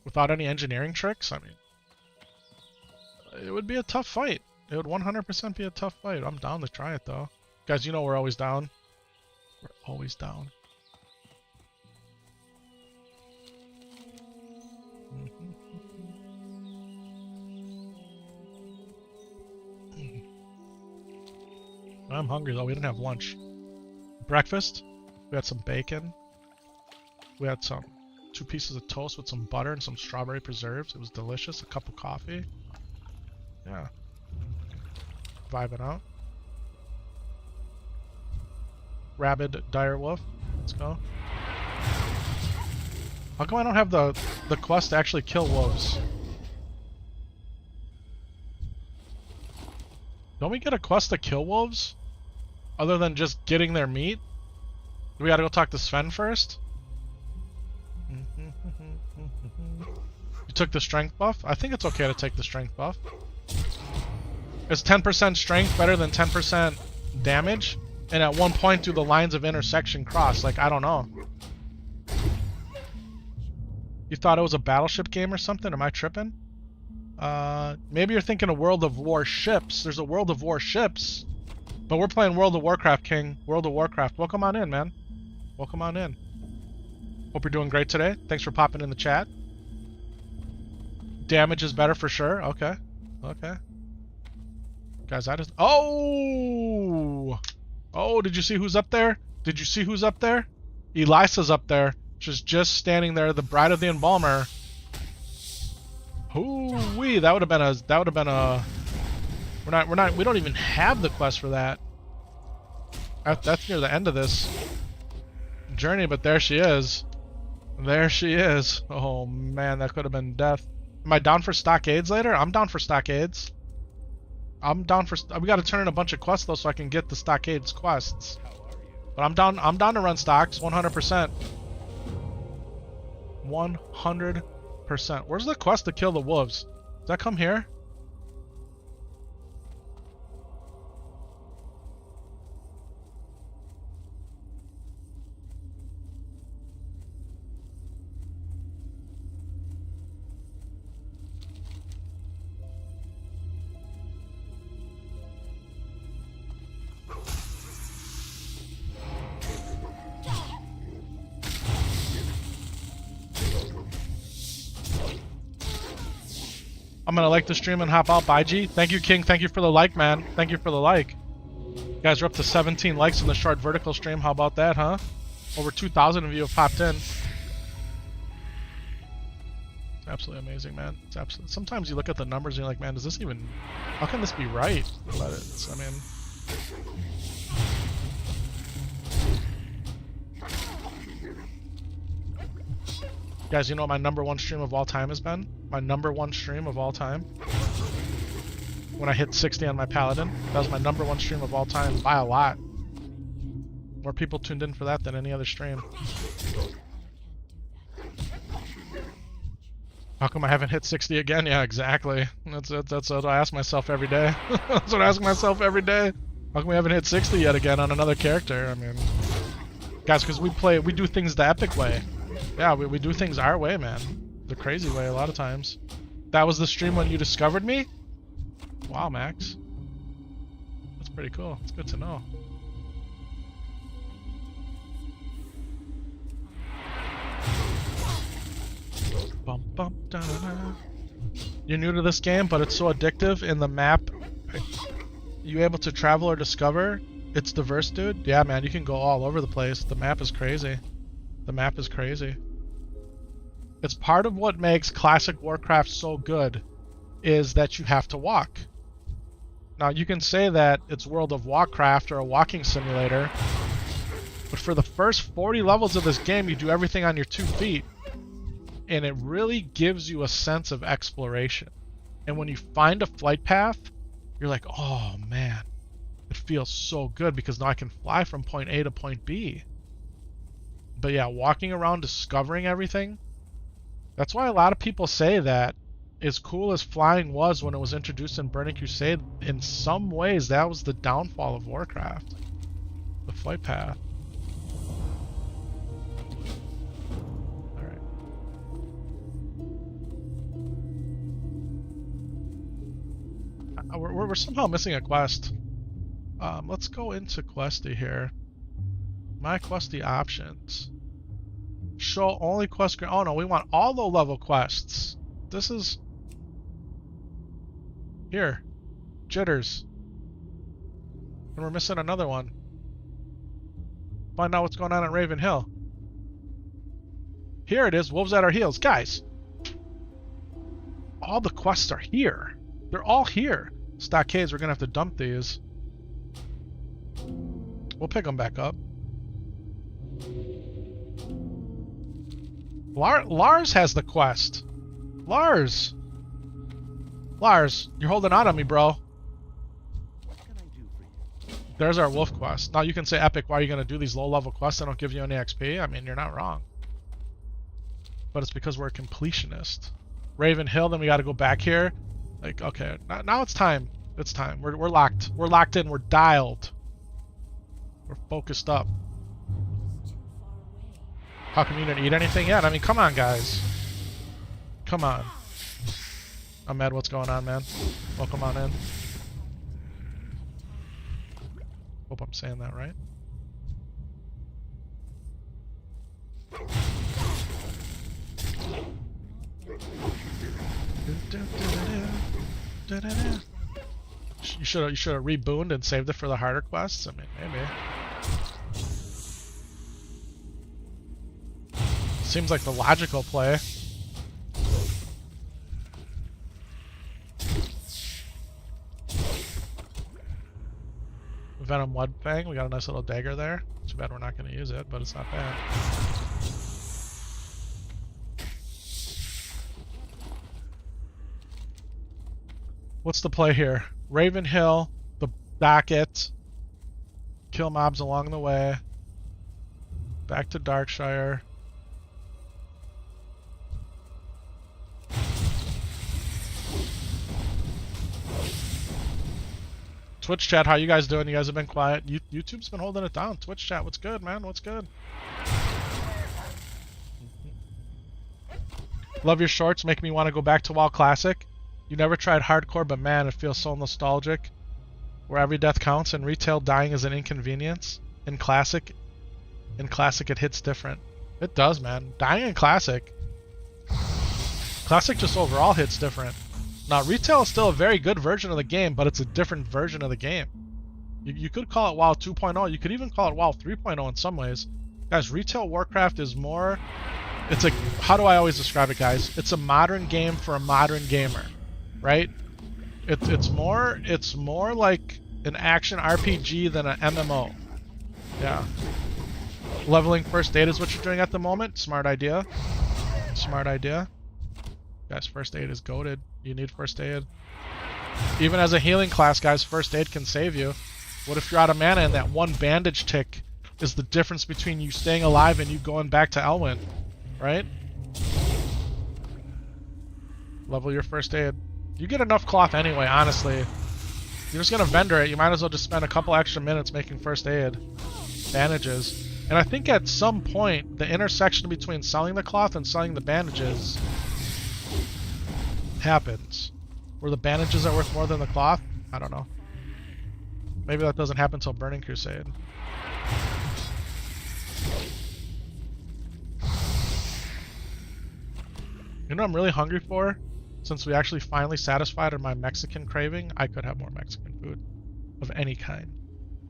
Without any engineering tricks? I mean, it would be a tough fight. It would 100% be a tough fight. I'm down to try it, though. Guys, you know we're always down. We're always down. I'm hungry though, we didn't have lunch. Breakfast, we had some bacon. We had 2 pieces of toast with some butter and some strawberry preserves. It was delicious, a cup of coffee. Yeah. Vibing out. Rabid direwolf, let's go. How come I don't have the quest to actually kill wolves? Don't we get a quest to kill wolves? Other than just getting their meat? Do we gotta go talk to Sven first? You took the strength buff? I think it's okay to take the strength buff. Is 10% strength better than 10% damage? And at one point do the lines of intersection cross? Like, I don't know. You thought it was a battleship game or something? Am I tripping? Maybe you're thinking of World of War ships. There's a World of War ships. But we're playing World of Warcraft, King. World of Warcraft. Welcome on in, man. Welcome on in. Hope you're doing great today. Thanks for popping in the chat. Damage is better for sure. Okay. Okay. Guys, I just... Oh! Oh, did you see who's up there? Did you see who's up there? Elisa's up there. She's just standing there, the Bride of the Embalmer. Hoo-wee, that would have been a... We don't even have the quest for that. That's near the end of this journey, but there she is. There she is. Oh man, that could have been death. Am I down for stockades later? I'm down for stockades. I'm down for... We gotta turn in a bunch of quests though so I can get the stockades quests. But I'm down to run stocks, 100%. 100%. Where's the quest to kill the wolves? Does that come here? I'm gonna like the stream and hop out. Bye, G. Thank you, King. Thank you for the like, man. Thank you for the like. You guys are up to 17 likes in the short vertical stream. How about that, huh? Over 2,000 of you have popped in. It's absolutely amazing, man. It's absolutely... Sometimes you look at the numbers and you're like, man, does this even... How can this be right? But it's, I mean... Guys, you know what my #1 stream of all time has been? My #1 stream of all time? When I hit 60 on my Paladin. That was my #1 stream of all time by a lot. More people tuned in for that than any other stream. How come I haven't hit 60 again? Yeah, exactly. That's what I ask myself every day. That's what I ask myself every day. How come we haven't hit 60 yet again on another character? I mean, guys, because we do things the epic way. Yeah, we do things our way, man. The crazy way a lot of times. That was the stream when you discovered me? Wow, Max. That's pretty cool. It's good to know. Bum, bum, da, da, da. You're new to this game, but it's so addictive in the map. You able to travel or discover? It's diverse, dude. Yeah, man, you can go all over the place. The map is crazy. The map is crazy. It's part of what makes classic Warcraft so good, is that you have to walk. Now, you can say that it's World of Warcraft or a walking simulator, but for the first 40 levels of this game, you do everything on your 2 feet. And it really gives you a sense of exploration. And when you find a flight path, you're like, oh man, it feels so good because now I can fly from point A to point B. But yeah, walking around discovering everything, that's why a lot of people say that as cool as flying was when it was introduced in Burning Crusade, in some ways that was the downfall of Warcraft. The flight path. We're somehow missing a quest. Let's go into Questy here. My Questy options. Show only quest. Oh no, we want all low-level quests. This is here. Jitters. And we're missing another one. Find out what's going on at Raven Hill. Here it is. Wolves at our heels, guys. All the quests are here. They're all here. Stockades, we're gonna have to dump these. We'll pick them back up. Lars has the quest. Lars, you're holding on me, bro. What can I do for you? There's our wolf quest. Now you can say, Epic, why are you gonna do these low-level quests that don't give you any XP? I mean, you're not wrong. But it's because we're a completionist. Raven Hill, then we gotta go back here. Like, okay, now it's time. It's time. We're locked. We're locked in. We're dialed. We're focused up. How come you didn't eat anything yet? I mean, come on, guys. Come on. Ahmed, what's going on, man? Welcome on in. Hope I'm saying that right. You should have rebooned and saved it for the harder quests. I mean, maybe. Seems like the logical play. Venom Mudfang, we got a nice little dagger there. Too bad we're not going to use it, but it's not bad. What's the play here? Raven Hill, the docket, kill mobs along the way, back to Darkshire. Twitch chat, how you guys doing? You guys have been quiet. YouTube's been holding it down. Twitch chat, what's good, man? What's good? Love your shorts, make me want to go back to WoW Classic. You never tried hardcore, but man, it feels so nostalgic. Where every death counts and retail dying is an inconvenience. In Classic, it hits different. It does, man. Dying in Classic just overall hits different. Now, retail is still a very good version of the game, but it's a different version of the game. You could call it WoW 2.0. You could even call it WoW 3.0 in some ways. Guys, retail Warcraft is more... It's a... How do I always describe it, guys? It's a modern game for a modern gamer. Right? It's more like an action RPG than an MMO. Yeah. Leveling first aid is what you're doing at the moment. Smart idea. Smart idea. Guys, first aid is goated. You need first aid. Even as a healing class, guys, first aid can save you. What if you're out of mana and that one bandage tick is the difference between you staying alive and you going back to Elwyn, right? Level your first aid. You get enough cloth anyway, honestly. You're just gonna vendor it. You might as well just spend a couple extra minutes making first aid. Bandages. And I think at some point, the intersection between selling the cloth and selling the bandages happens. Where the bandages are worth more than the cloth? I don't know. Maybe that doesn't happen until Burning Crusade. You know what I'm really hungry for? Since we actually finally satisfied my Mexican craving, I could have more Mexican food of any kind.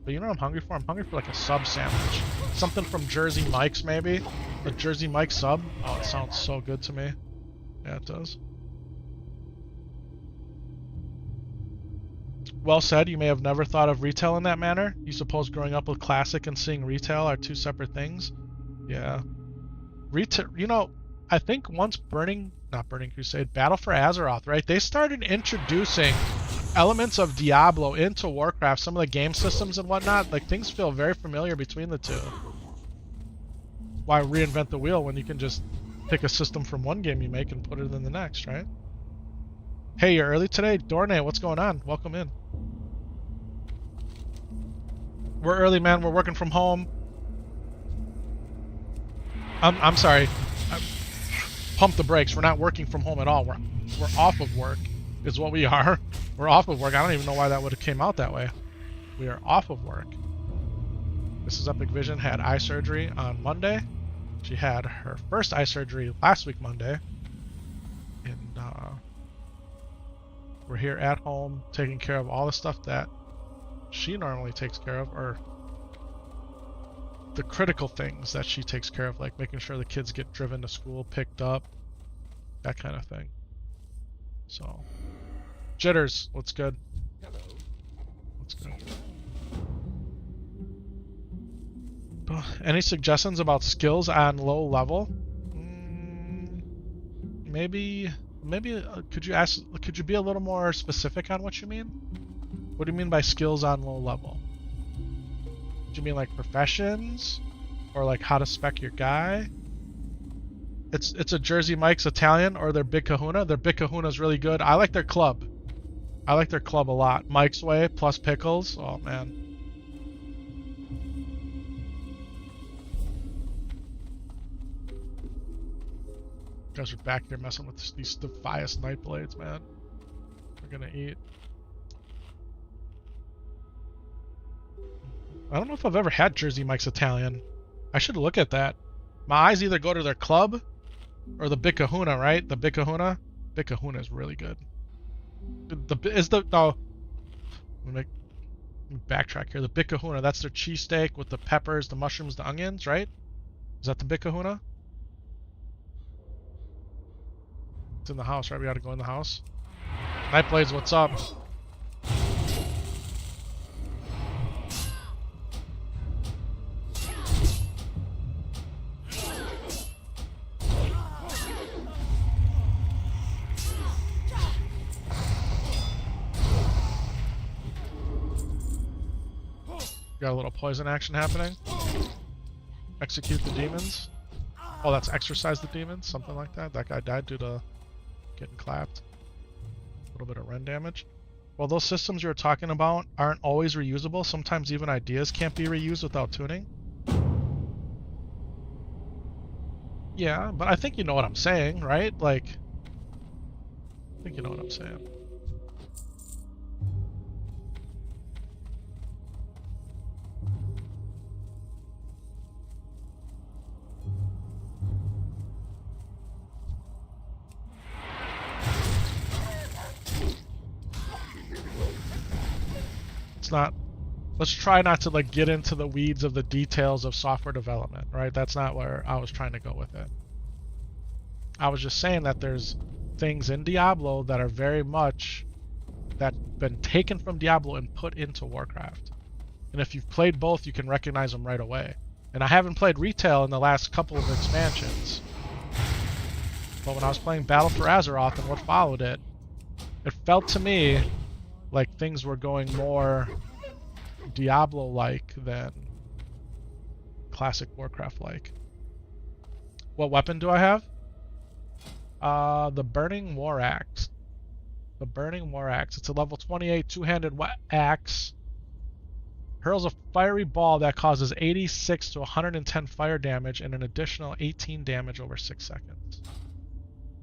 But you know what I'm hungry for? I'm hungry for like a sub sandwich. Something from Jersey Mike's maybe? A Jersey Mike's sub? Oh, it sounds so good to me. Yeah, it does. Well said, you may have never thought of retail in that manner. You suppose growing up with Classic and seeing retail are two separate things? Yeah. Retail, you know, I think once not Burning Crusade, Battle for Azeroth, right? They started introducing elements of Diablo into Warcraft, some of the game systems and whatnot. Like, things feel very familiar between the two. Why reinvent the wheel when you can just pick a system from one game you make and put it in the next, right? Hey, you're early today? Dorne, what's going on? Welcome in. We're early, man. We're working from home. I'm sorry. Pump the brakes. We're not working from home at all. We're off of work is what we are. We're off of work. I don't even know why that would have came out that way. We are off of work. Mrs. Epic Vision had eye surgery on Monday. She had her first eye surgery last week Monday. And we're here at home taking care of all the stuff that she normally takes care of, or the critical things that she takes care of, like making sure the kids get driven to school, picked up, that kind of thing. So, Jitters, what's good? Hello. What's good? Any suggestions about skills on low level? Maybe could you be a little more specific on what you mean? What do you mean by skills on low level? Do you mean like professions? Or like how to spec your guy? It's a Jersey Mike's Italian or their Big Kahuna. Their Big Kahuna is really good. I like their club. I like their club a lot. Mike's Way plus pickles. Oh man. You guys are back here messing with these Defias Night Blades, man. We're gonna eat. I don't know if I've ever had Jersey Mike's Italian. I should look at that. My eyes either go to their club or the Big Kahuna, right? The Big Kahuna? Big Kahuna is really good. Let me backtrack here. The Big Kahuna, that's their cheesesteak with the peppers, the mushrooms, the onions, right? Is that the Big Kahuna? It's in the house, right? We gotta go in the house. Nightblades, what's up? Got a little poison action happening. Execute the demons. Oh, that's exorcise the demons, something like that. That guy died due to getting clapped. A little bit of rend damage. Well, those systems you were talking about aren't always reusable. Sometimes even ideas can't be reused without tuning. Yeah, but I think you know what I'm saying, right? Like, I think you know what I'm saying. Let's try not to like get into the weeds of the details of software development, right? That's not where I was trying to go with it. I was just saying that there's things in Diablo that are very much that been taken from Diablo and put into Warcraft. And if you've played both, you can recognize them right away. And I haven't played retail in the last couple of expansions. But when I was playing Battle for Azeroth and what followed it, it felt to me like things were going more Diablo-like than classic Warcraft-like. What weapon do I have? The Burning War Axe. The Burning War Axe. It's a level 28 two-handed axe. Hurls a fiery ball that causes 86 to 110 fire damage and an additional 18 damage over 6 seconds.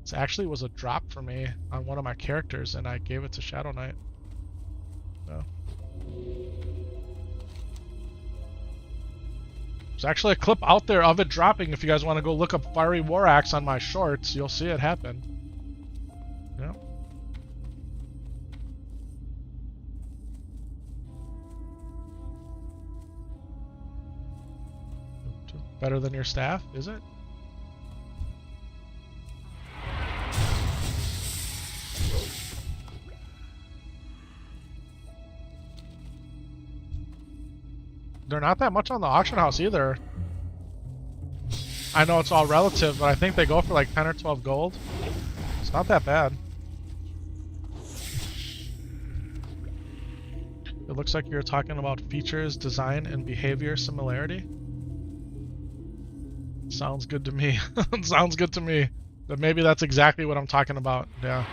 This actually was a drop for me on one of my characters, and I gave it to SHADOWNITE. So. There's actually a clip out there of it dropping. If you guys want to go look up Fiery War Axe on my shorts, you'll see it happen. Yeah. Better than your staff, is it? They're not that much on the auction house either. I know it's all relative, but I think they go for like 10 or 12 gold. It's not that bad. It looks like you're talking about features, design, and behavior similarity. Sounds good to me. Sounds good to me. But maybe that's exactly what I'm talking about. Yeah.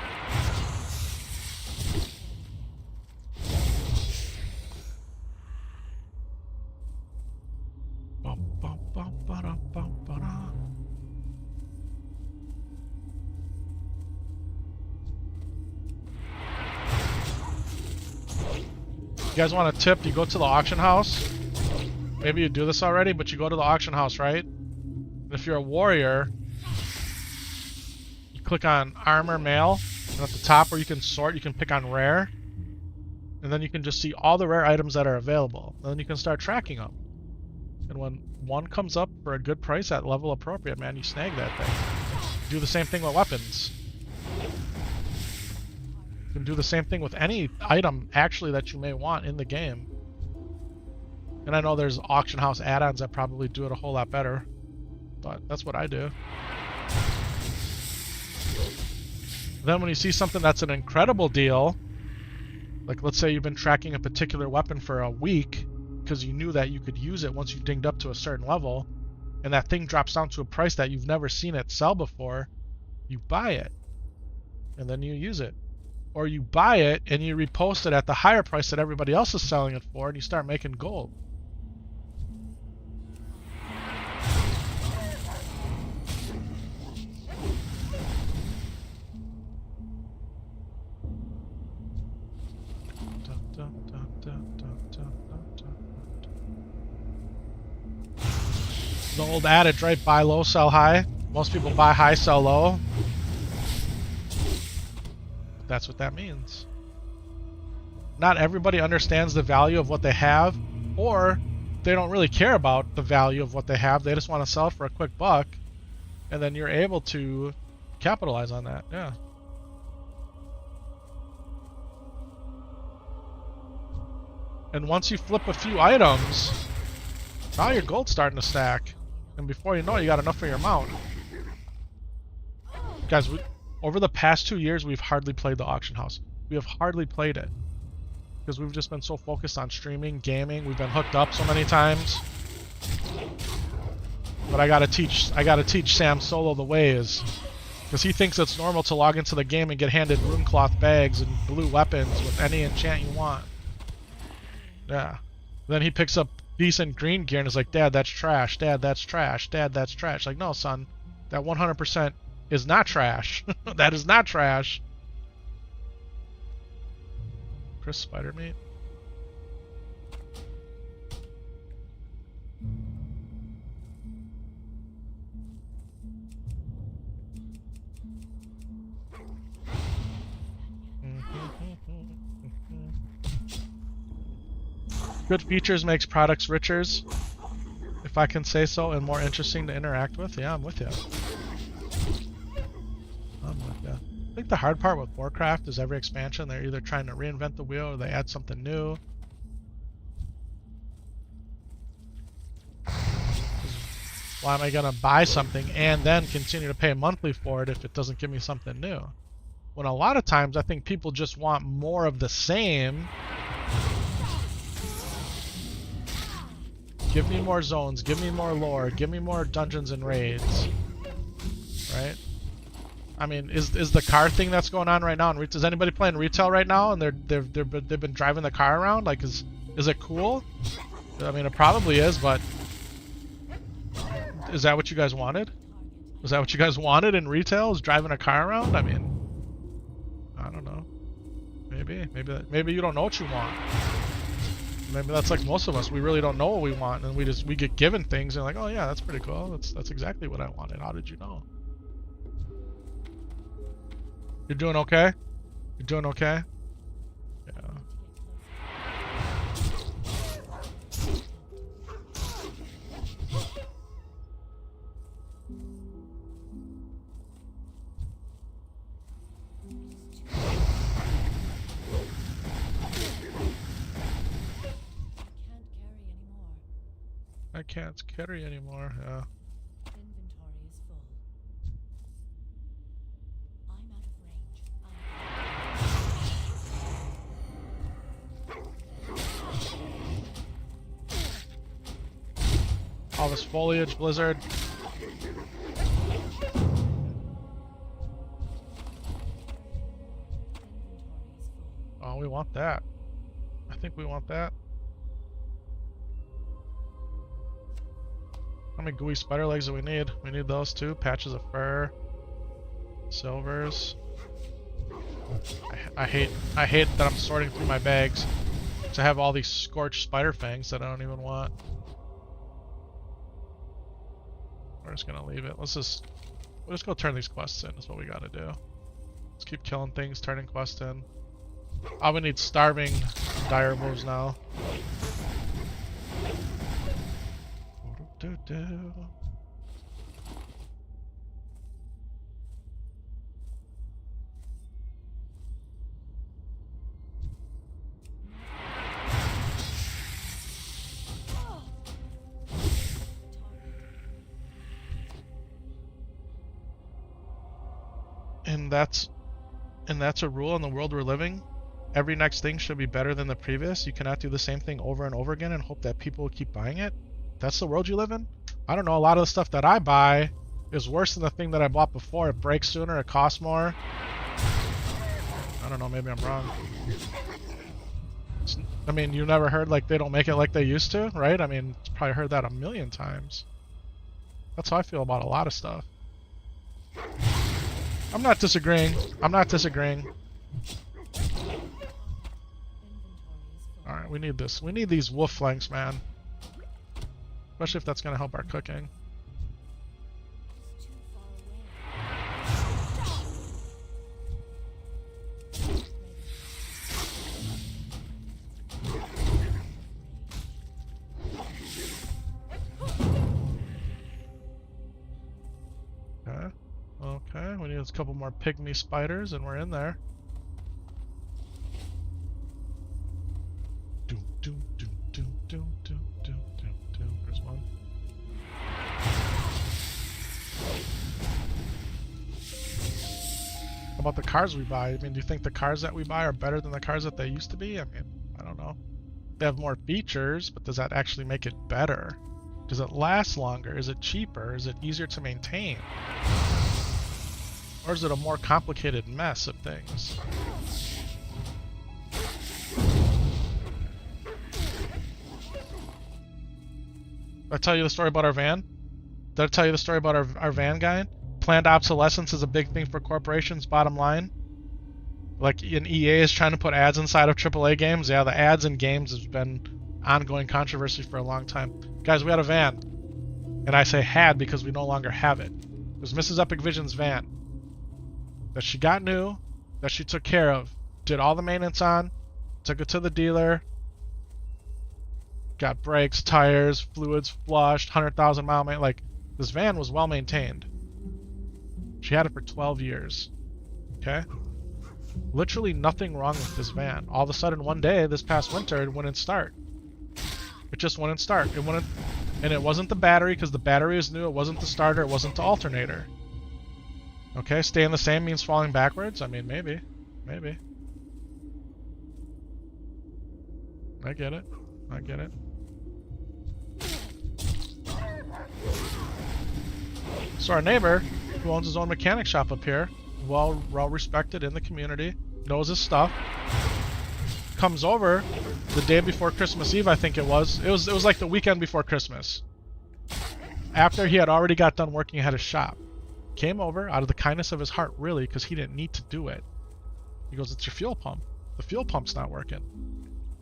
You guys want a tip? You go to the auction house. Maybe you do this already, but you go to the auction house, right? If you're a warrior, you click on armor mail, and at the top where you can sort, you can pick on rare, and then you can just see all the rare items that are available. And then you can start tracking them. And when one comes up for a good price at level appropriate, man, you snag that thing. Do the same thing with weapons. You can do the same thing with any item actually that you may want in the game. And I know there's auction house add-ons that probably do it a whole lot better, but that's what I do. Then when you see something that's an incredible deal, like let's say you've been tracking a particular weapon for a week because you knew that you could use it once you dinged up to a certain level, and that thing drops down to a price that you've never seen it sell before, you buy it, and then you use it. Or you buy it and you repost it at the higher price that everybody else is selling it for, and you start making gold. The old adage, right? Buy low, sell high. Most people buy high, sell low. That's what that means. Not everybody understands the value of what they have, or they don't really care about the value of what they have. They just want to sell it for a quick buck, and then you're able to capitalize on that. Yeah. And once you flip a few items, now your gold's starting to stack. And before you know it, you got enough for your mount. Guys, over the past 2 years, we've hardly played the auction house. We have hardly played it. Because we've just been so focused on streaming, gaming. We've been hooked up so many times. But I gotta teach Sam Solo the ways. Because he thinks it's normal to log into the game and get handed runecloth bags and blue weapons with any enchant you want. Yeah. Then he picks up decent green gear and is like, Dad, that's trash. Dad, that's trash. Dad, that's trash. Like, no, son. That 100% is not trash. That is not trash. Chris Spider Meat. Good features makes products richer, if I can say so, and more interesting to interact with. Yeah, I'm with you. I'm with you. I think the hard part with Warcraft is every expansion, they're either trying to reinvent the wheel or they add something new. Why am I gonna buy something and then continue to pay monthly for it if it doesn't give me something new? When a lot of times I think people just want more of the same. Give me more zones, give me more lore, give me more dungeons and raids. Right? I mean, is the car thing that's going on right now? And is anybody playing retail right now? And they've been driving the car around? Like, is it cool? I mean, it probably is, but is that what you guys wanted? Is that what you guys wanted in retail? Is driving a car around? I mean, I don't know. Maybe you don't know what you want. Maybe that's like most of us. We really don't know what we want, and we get given things and like, oh yeah, that's pretty cool. That's exactly what I wanted. How did you know? You're doing okay? You're doing okay? Yeah. I can't carry anymore. Yeah. Inventory is full. I'm out of range. All this foliage, blizzard. Oh, we want that. I think we want that. How many gooey spider legs do we need? We need those too. Patches of fur. Silvers. I hate that I'm sorting through my bags to have all these scorched spider fangs that I don't even want. We're just gonna leave it. We'll just go turn these quests in. That's what we gotta do. Let's keep killing things, turning quests in. Oh, we need starving dire wolves now. And that's a rule in the world we're living. Every next thing should be better than the previous. You cannot do the same thing over and over again and hope that people will keep buying it. That's the world you live in? I don't know, a lot of the stuff that I buy is worse than the thing that I bought before. It breaks sooner, it costs more. I don't know, maybe I'm wrong. I mean, you never heard like they don't make it like they used to, right? I mean, you probably heard that a million times. That's how I feel about a lot of stuff. I'm not disagreeing. I'm not disagreeing. Alright, we need this. We need these wolf flanks, man. Especially if that's going to help our cooking. Okay. Okay, we need a couple more pygmy spiders and we're in there. Doom, doom, doom, doom, doom, doom, doom, doom, doom. There's one. How about the cars we buy? I mean, do you think the cars that we buy are better than the cars that they used to be? I mean, I don't know. They have more features, but does that actually make it better? Does it last longer? Is it cheaper? Is it easier to maintain? Or is it a more complicated mess of things? Did I tell you the story about our van? Did I tell you the story about our van guy? Planned obsolescence is a big thing for corporations, bottom line. Like in EA is trying to put ads inside of AAA games. Yeah, the ads in games has been ongoing controversy for a long time. Guys, we had a van. And I say had because we no longer have it. It was Mrs. Epic Vision's van that she got new, that she took care of, did all the maintenance on, took it to the dealer, got brakes, tires, fluids flushed, 100,000 mile maintenance. Like, this van was well maintained. She had it for 12 years. Okay? Literally nothing wrong with this van. All of a sudden, one day, this past winter, it wouldn't start. It just wouldn't start. It wouldn't. And it wasn't the battery, because the battery was new. It wasn't the starter. It wasn't the alternator. Okay, staying the same means falling backwards? I mean, maybe. Maybe. I get it. I get it. So our neighbor, who owns his own mechanic shop up here, well respected in the community, knows his stuff, comes over the day before Christmas Eve, I think it was. It was like the weekend before Christmas. After he had already got done working at his shop. Came over out of the kindness of his heart, really, because he didn't need to do it. He goes, "It's your fuel pump. The fuel pump's not working.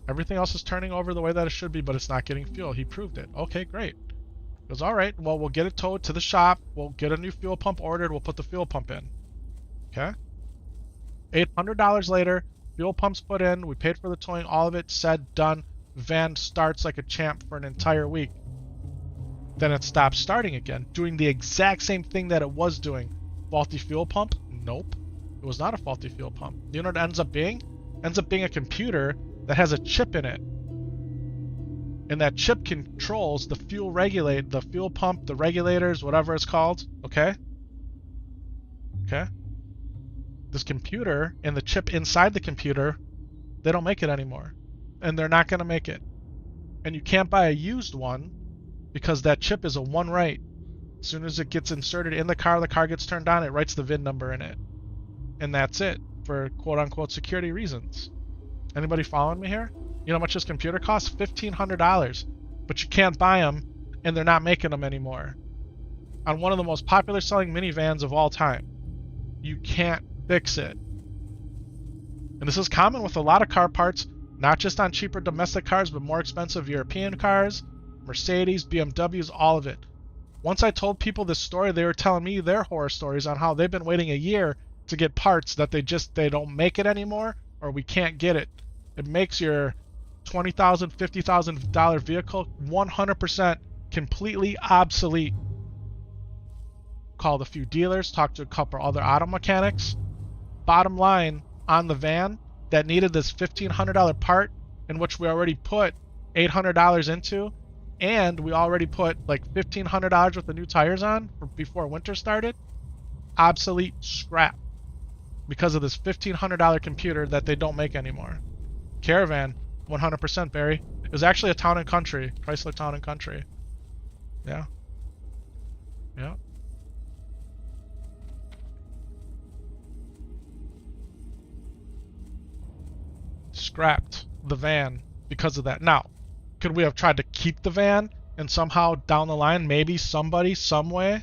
Everything else is turning over the way that it should be, but it's not getting fuel." He proved it. Okay, great. He goes, "All right, well, we'll get it towed to the shop. We'll get a new fuel pump ordered. We'll put the fuel pump in." Okay? $800 later, fuel pump's put in. We paid for the towing. All of it said, done. Van starts like a champ for an entire week. Then it stops starting again, doing the exact same thing that it was doing. Faulty fuel pump? Nope. It was not a faulty fuel pump. You know what it ends up being? It ends up being a computer that has a chip in it. And that chip controls the fuel pump, the regulators, whatever it's called. Okay? Okay? This computer and the chip inside the computer, they don't make it anymore. And they're not going to make it. And you can't buy a used one, because that chip is a one write. As soon as it gets inserted in the car gets turned on, it writes the VIN number in it. And that's it, for quote-unquote security reasons. Anybody following me here? You know how much this computer costs? $1,500. But you can't buy them, and they're not making them anymore. On one of the most popular selling minivans of all time. You can't fix it. And this is common with a lot of car parts, not just on cheaper domestic cars, but more expensive European cars, Mercedes, BMWs, all of it. Once I told people this story, they were telling me their horror stories on how they've been waiting a year to get parts that they don't make it anymore, or we can't get it. It makes your $20,000, $50,000 vehicle 100% completely obsolete. Called a few dealers, talked to a couple other auto mechanics. Bottom line, on the van that needed this $1,500 part, in which we already put $800 into, and we already put like $1,500 worth of new tires on before winter started, obsolete scrap because of this $1,500 computer that they don't make anymore. Caravan, 100% Barry. It was actually a Town and Country, Chrysler Town and Country. Yeah. Yeah. Scrapped the van because of that. Now, could we have tried to keep the van and somehow down the line, maybe somebody, some way,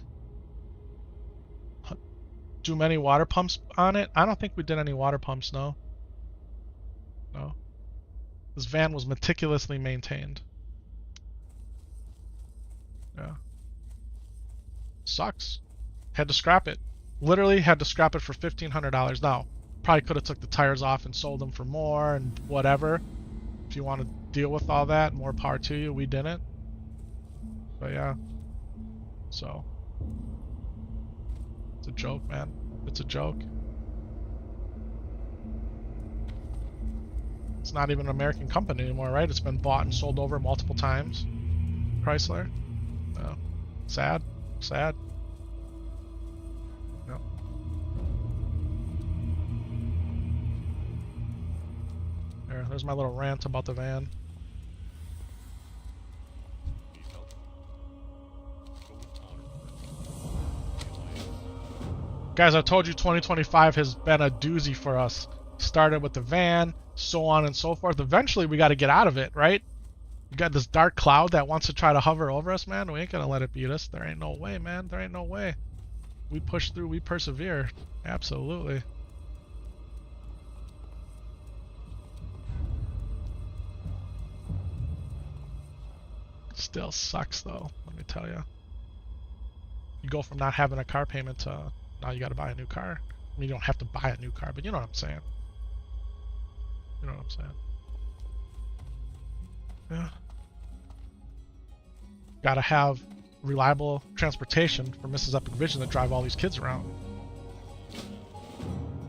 do many water pumps on it? I don't think we did any water pumps, no. No. This van was meticulously maintained. Yeah. Sucks. Had to scrap it. Literally had to scrap it for $1,500. Now, probably could have took the tires off and sold them for more and whatever. If you want to deal with all that, more power to you. We didn't. But yeah. So. It's a joke, man. It's a joke. It's not even an American company anymore, right? It's been bought and sold over multiple times. Chrysler. No. Sad. Sad. No. There's my little rant about the van. Guys, I told you 2025 has been a doozy for us. Started with the van, so on and so forth. Eventually, we got to get out of it, right? We got this dark cloud that wants to try to hover over us, man. We ain't gonna let it beat us. There ain't no way, man. There ain't no way. We push through, we persevere. Absolutely. Still sucks, though, let me tell you. You go from not having a car payment to now you got to buy a new car. I mean, you don't have to buy a new car, but you know what I'm saying. You know what I'm saying. Yeah. Gotta have reliable transportation for Mrs. Epic Vision to drive all these kids around.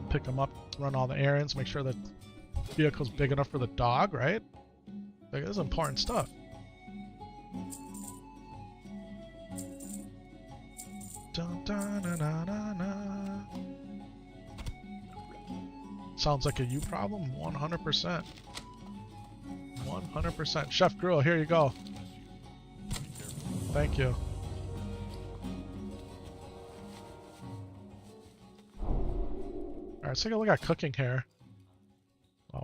Pick them up, run all the errands, make sure the vehicle's big enough for the dog, right? Like, this is important stuff. Da-na-na-na-na. Sounds like a you problem? 100%. 100%. Chef Gruel, here you go. Thank you. Alright, let's take a look at cooking here.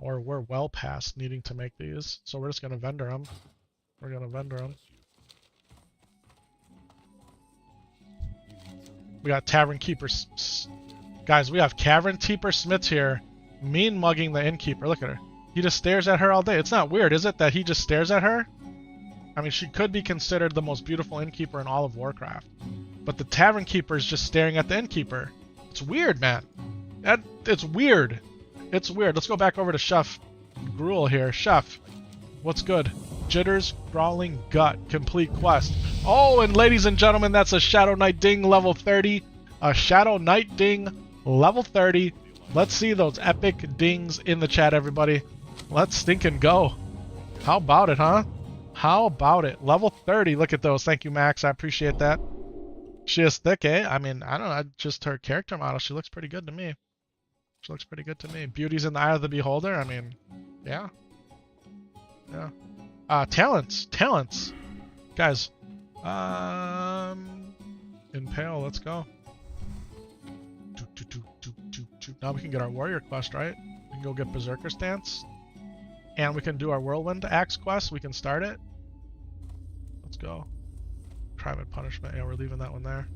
We're well past needing to make these, so we're just gonna vendor them. We're gonna vendor them. We got Tavern Keeper. Guys, we have Tavern Keeper Smiths here, mean mugging the innkeeper. Look at her. He just stares at her all day. It's not weird, is it, that he just stares at her? I mean, she could be considered the most beautiful innkeeper in all of Warcraft. But the Tavern Keeper is just staring at the innkeeper. It's weird, man. It's weird. It's weird. Let's go back over to Chef Gruel here. Chef, what's good? Jitters, Growling Gut, complete quest. Oh, and ladies and gentlemen, that's a SHADOWNITE ding level 30. A SHADOWNITE ding level 30. Let's see those epic dings in the chat, everybody. Let's stink and go. How about it, huh? How about it? Level 30. Look at those. Thank you, Max. I appreciate that. She is thick, eh? I mean, I don't know. Just her character model. She looks pretty good to me. She looks pretty good to me. Beauty's in the eye of the beholder. I mean, yeah. Yeah. Talents. Talents. Guys. Impale. Let's go. Now we can get our warrior quest, right? We can go get Berserker Stance. And we can do our Whirlwind Axe quest. We can start it. Let's go. Private Punishment. Yeah, we're leaving that one there.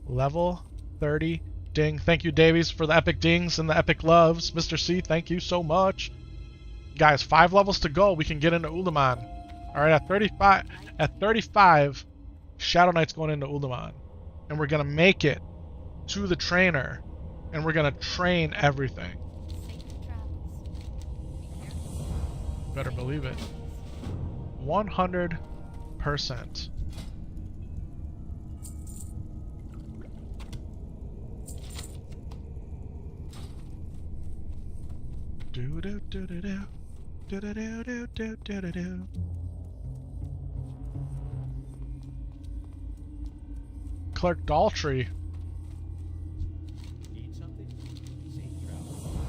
Level 30 ding. Thank you, Davies, for the epic dings and the epic loves. Mr. C, thank you so much. Guys, 5 levels to go. We can get into Ulaman. Alright, at 35, Shadow Knight's going into Ulaman. And we're going to make it to the trainer. And we're going to train everything. Better believe it. 100%. Do do do do do do do do do do do do do. Clerk Daltrey. Need something? Safe travel.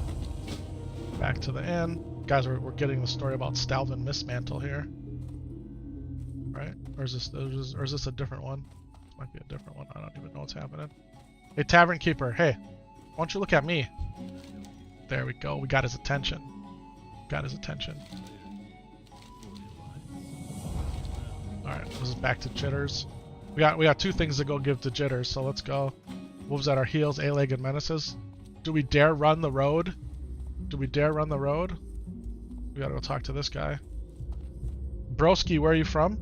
Back to the inn. Guys, we're getting the story about Stalvin Mistmantle here. Right? Or is this a different one? This might be a different one. I don't even know what's happening. Hey, Tavern Keeper. Hey, why don't you look at me? There we go. We got his attention. Got his attention. Alright, this is back to Jitters. We got 2 things to go give to Jitters, so let's go. Wolves at our heels, A-legged menaces. Do we dare run the road? Do we dare run the road? We gotta go talk to this guy. Broski, where are you from?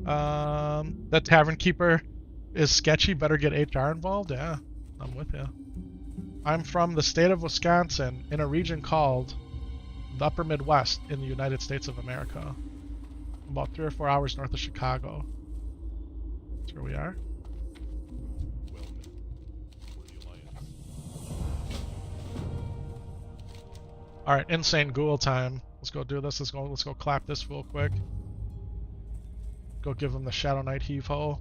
That Tavern Keeper is sketchy. Better get HR involved? Yeah, I'm with you. I'm from the state of Wisconsin, in a region called the Upper Midwest in the United States of America. About 3 or 4 hours north of Chicago. That's where we are. Alright, insane ghoul time. Let's go do this. Let's go clap this real quick. Go give him the Shadow Knight heave-ho.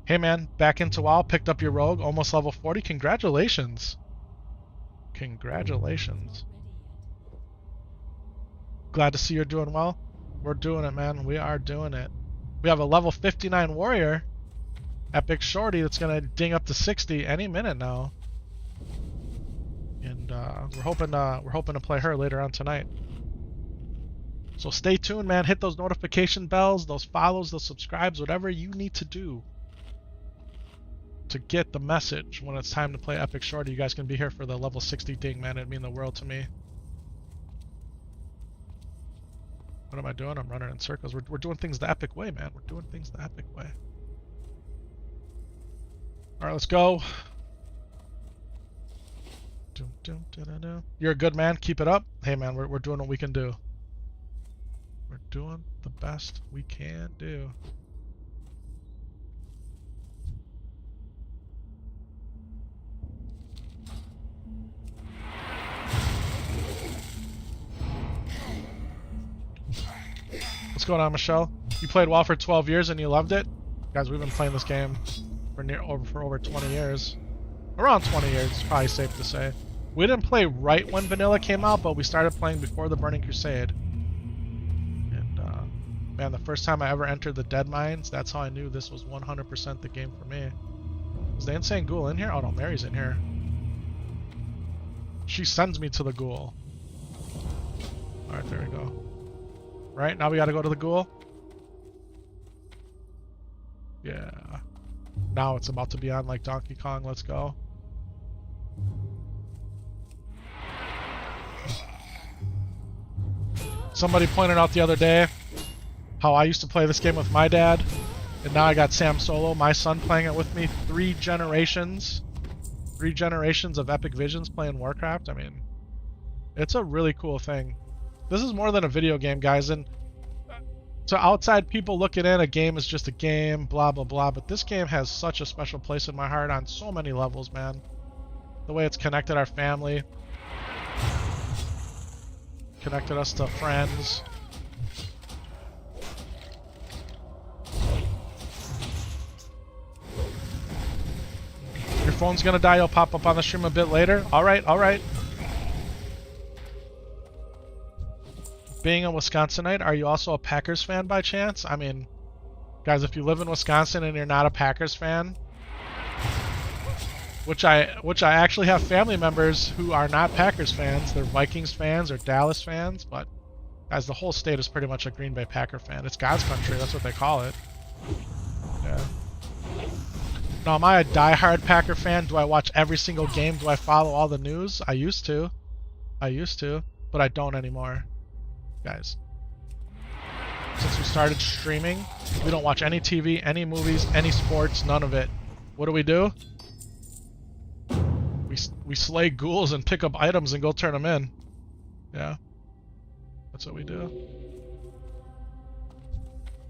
Hey man, back into WoW, picked up your rogue, almost level 40. Congratulations. Congratulations. Glad to see you're doing well. We're doing it, man. We are doing it. We have a level 59 warrior, EPICSHORTY, that's gonna ding up to 60 any minute now. And we're hoping to play her later on tonight. So stay tuned, man. Hit those notification bells, those follows, those subscribes, whatever you need to do to get the message when it's time to play EPICSHORTY. You guys can be here for the level 60 ding, man. It'd mean the world to me. What am I doing? I'm running in circles. We're doing things the epic way, man. We're doing things the epic way. Alright, let's go. You're a good man. Keep it up. Hey, man, we're doing what we can do. We're doing the best we can do. What's going on, Michelle? You played WoW for 12 years and you loved it? Guys, we've been playing this game for over 20 years. Around 20 years, it's probably safe to say. We didn't play right when vanilla came out, but we started playing before the Burning Crusade. And man, the first time I ever entered the Dead Mines, that's how I knew this was 100% the game for me. Is the Insane Ghoul in here? Oh no, Mary's in here. She sends me to the Ghoul. Alright, there we go. Right, now we gotta go to the Ghoul? Yeah. Now it's about to be on like Donkey Kong, let's go. Somebody pointed out the other day how I used to play this game with my dad, and now I got Sam Solo, my son, playing it with me. 3 generations of Epic Visions playing Warcraft. I mean, it's a really cool thing. This is more than a video game, guys, and to outside people looking in, a game is just a game, blah blah blah, but this game has such a special place in my heart on so many levels, man. The way it's connected our family, connected us to friends. Your phone's gonna die, it'll pop up on the stream a bit later. Alright, alright. Being a Wisconsinite, are you also a Packers fan by chance? I mean, guys, if you live in Wisconsin and you're not a Packers fan, which I actually have family members who are not Packers fans, they're Vikings fans or Dallas fans, but guys, the whole state is pretty much a Green Bay Packer fan. It's God's country, that's what they call it. Yeah. Now, am I a diehard Packer fan? Do I watch every single game? Do I follow all the news? I used to, but I don't anymore. Guys, since we started streaming, we don't watch any TV, any movies, any sports, none of it. What do? We slay ghouls and pick up items and go turn them in. Yeah, that's what we do.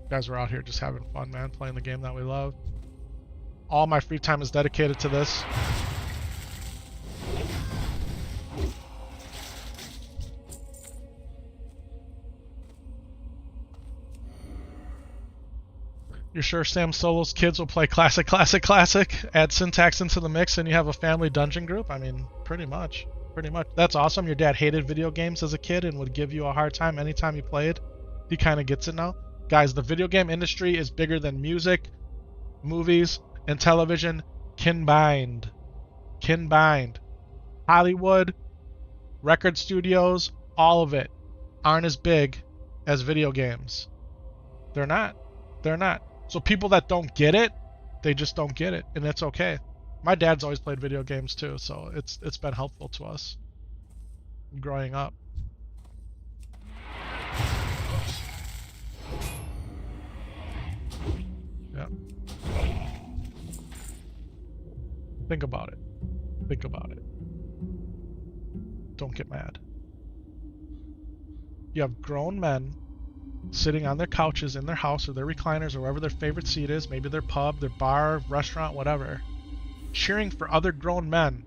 Guys, we're out here just having fun, man, playing the game that we love. All my free time is dedicated to this. You're sure Sam Solo's kids will play classic? Add syntax into the mix and you have a family dungeon group? I mean, pretty much. That's awesome. Your dad hated video games as a kid and would give you a hard time anytime you played. He kind of gets it now. Guys, the video game industry is bigger than music, movies, and television combined. Hollywood, record studios, all of it aren't as big as video games. They're not. So people that don't get it, they just don't get it, and it's okay. My dad's always played video games too, so it's been helpful to us growing up. Yeah. Think about it. Don't get mad. You have grown men sitting on their couches in their house or their recliners or wherever their favorite seat is, maybe their pub, their bar, restaurant, whatever, cheering for other grown men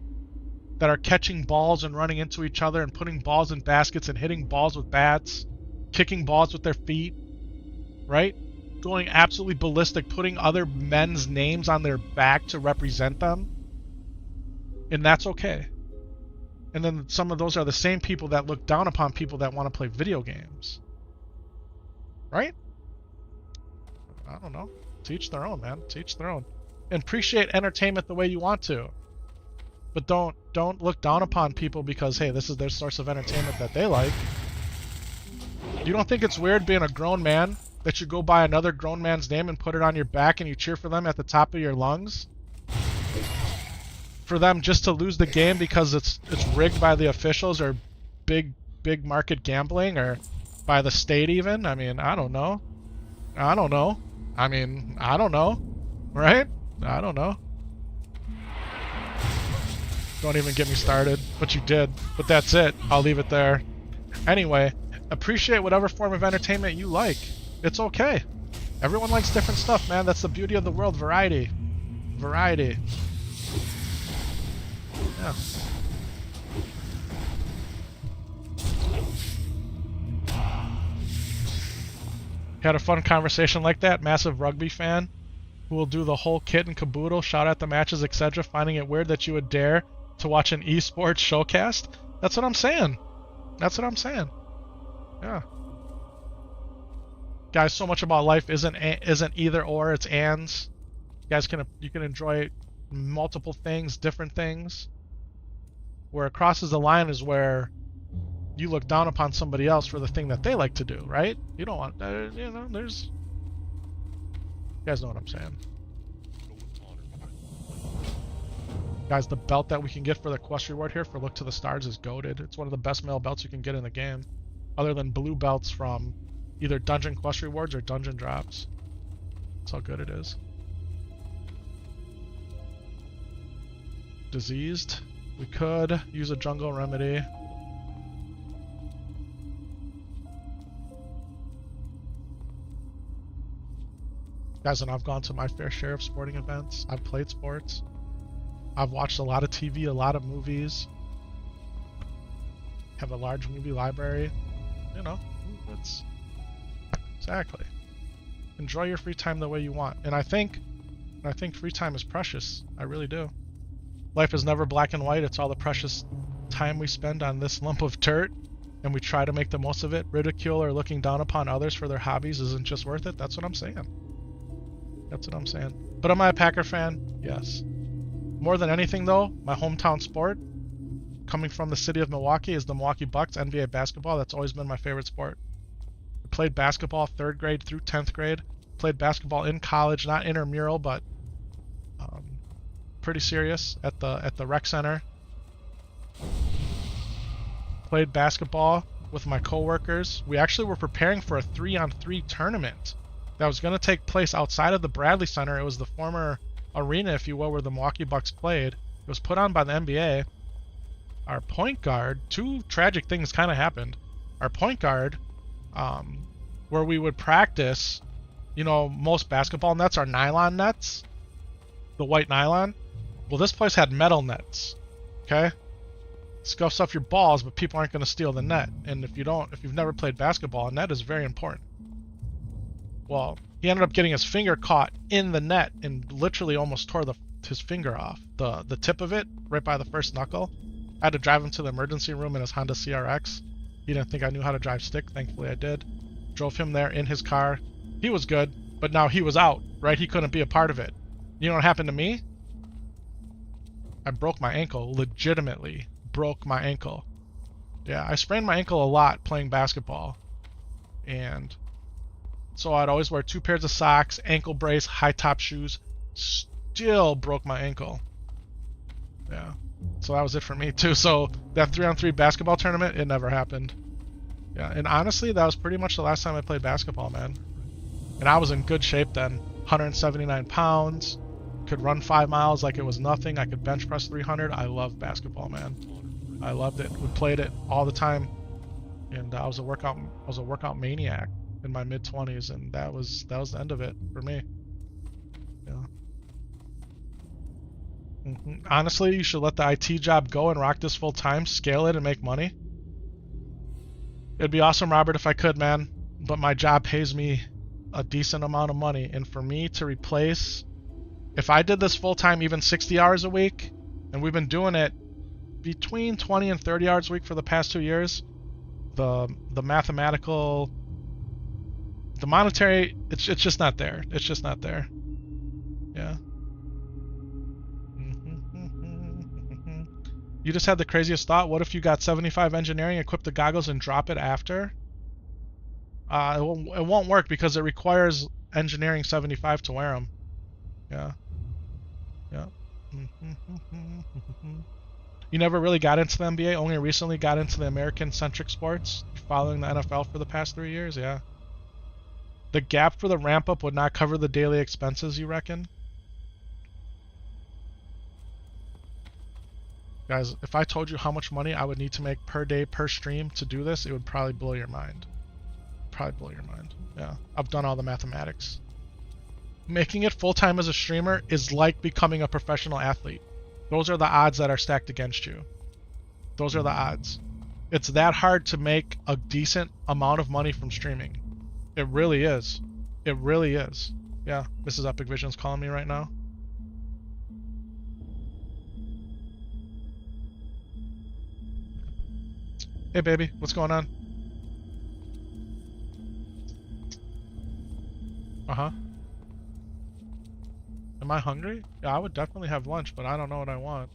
that are catching balls and running into each other and putting balls in baskets and hitting balls with bats, kicking balls with their feet, right? Going absolutely ballistic, putting other men's names on their back to represent them. And that's okay. And then some of those are the same people that look down upon people that want to play video games. Right? I don't know. Teach their own, man. Teach their own. And appreciate entertainment the way you want to. But don't look down upon people because, hey, this is their source of entertainment that they like. You don't think it's weird being a grown man that you go by another grown man's name and put it on your back and you cheer for them at the top of your lungs? For them just to lose the game because it's rigged by the officials or big market gambling or by the state even? I mean, I don't know. Right? I don't know. Don't even get me started. But you did. But that's it. I'll leave it there. Anyway, appreciate whatever form of entertainment you like. It's okay. Everyone likes different stuff, man. That's the beauty of the world. Variety. Yeah. Had a fun conversation like that. Massive rugby fan. who will do the whole kit and caboodle, shout at the matches, etc., finding it weird that you would dare to watch an esports showcast. That's what I'm saying. That's what I'm saying. Yeah. Guys, so much about life isn't either or, it's ands. You guys you can enjoy multiple things, different things. Where it crosses the line is where you look down upon somebody else for the thing that they like to do, right? You don't want, you know, there's... You guys know what I'm saying. Guys, the belt that we can get for the quest reward here for Look to the Stars is goated. It's one of the best male belts you can get in the game. Other than blue belts from either dungeon quest rewards or dungeon drops. That's how good it is. Diseased. We could use a jungle remedy. Guys, and I've gone to my fair share of sporting events. I've played sports. I've watched a lot of TV, a lot of movies. Have a large movie library. You know, it's... Exactly. Enjoy your free time the way you want. And I think free time is precious. I really do. Life is never black and white. It's all the precious time we spend on this lump of dirt, and we try to make the most of it. Ridicule or looking down upon others for their hobbies isn't just worth it. That's what I'm saying. That's what I'm saying. But am I a Packer fan? Yes. More than anything, though, my hometown sport, coming from the city of Milwaukee, is the Milwaukee Bucks, NBA basketball. That's always been my favorite sport. I played basketball 3rd grade through 10th grade. Played basketball in college, not intramural, but pretty serious at the rec center. Played basketball with my coworkers. We actually were preparing for a 3-on-3 tournament that was going to take place outside of the Bradley Center. It was the former arena, if you will, where the Milwaukee Bucks played. It was put on by the NBA. Our point guard, 2 tragic things kind of happened. Our point guard, where we would practice, you know, most basketball nets are nylon nets, the white nylon. Well, this place had metal nets, okay? Scuffs off your balls, but people aren't going to steal the net. And if you've never played basketball, a net is very important. Well, he ended up getting his finger caught in the net and literally almost tore his finger off. The tip of it, right by the first knuckle. I had to drive him to the emergency room in his Honda CRX. He didn't think I knew how to drive stick. Thankfully, I did. Drove him there in his car. He was good, but now he was out, right? He couldn't be a part of it. You know what happened to me? I broke my ankle. Legitimately broke my ankle. Yeah, I sprained my ankle a lot playing basketball. And so I'd always wear 2 pairs of socks, ankle brace, high top shoes. Still broke my ankle. Yeah. So that was it for me too. So that 3-on-3 basketball tournament, it never happened. Yeah, and honestly, that was pretty much the last time I played basketball, man. And I was in good shape then. 179 pounds. Could run 5 miles like it was nothing. I could bench press 300. I loved basketball, man. I loved it. We played it all the time. And I was a workout maniac in my mid-20s, and that was the end of it for me. Yeah. Honestly, you should let the IT job go and rock this full time, scale it, and make money. It'd be awesome, Robert, if I could, man. But my job pays me a decent amount of money, and for me to replace, if I did this full time, even 60 hours a week, and we've been doing it between 20 and 30 hours a week for the past 2 years, the mathematical, the monetary, it's just not there. It's just not there. Yeah. You just had the craziest thought. What if you got 75 engineering, equip the goggles, and drop it after? It won't work because it requires engineering 75 to wear them. Yeah. Yeah. You never really got into the NBA, only recently got into the American-centric sports, following the NFL for the past 3 years, yeah. The gap for the ramp-up would not cover the daily expenses, you reckon? Guys, if I told you how much money I would need to make per day, per stream to do this, it would probably blow your mind. Probably blow your mind. Yeah, I've done all the mathematics. Making it full-time as a streamer is like becoming a professional athlete. Those are the odds that are stacked against you. Those are the odds. It's that hard to make a decent amount of money from streaming. It really is. It really is. Yeah, Mrs. Epic Vision's calling me right now. Hey baby, what's going on? Uh-huh. Am I hungry? Yeah, I would definitely have lunch, but I don't know what I want.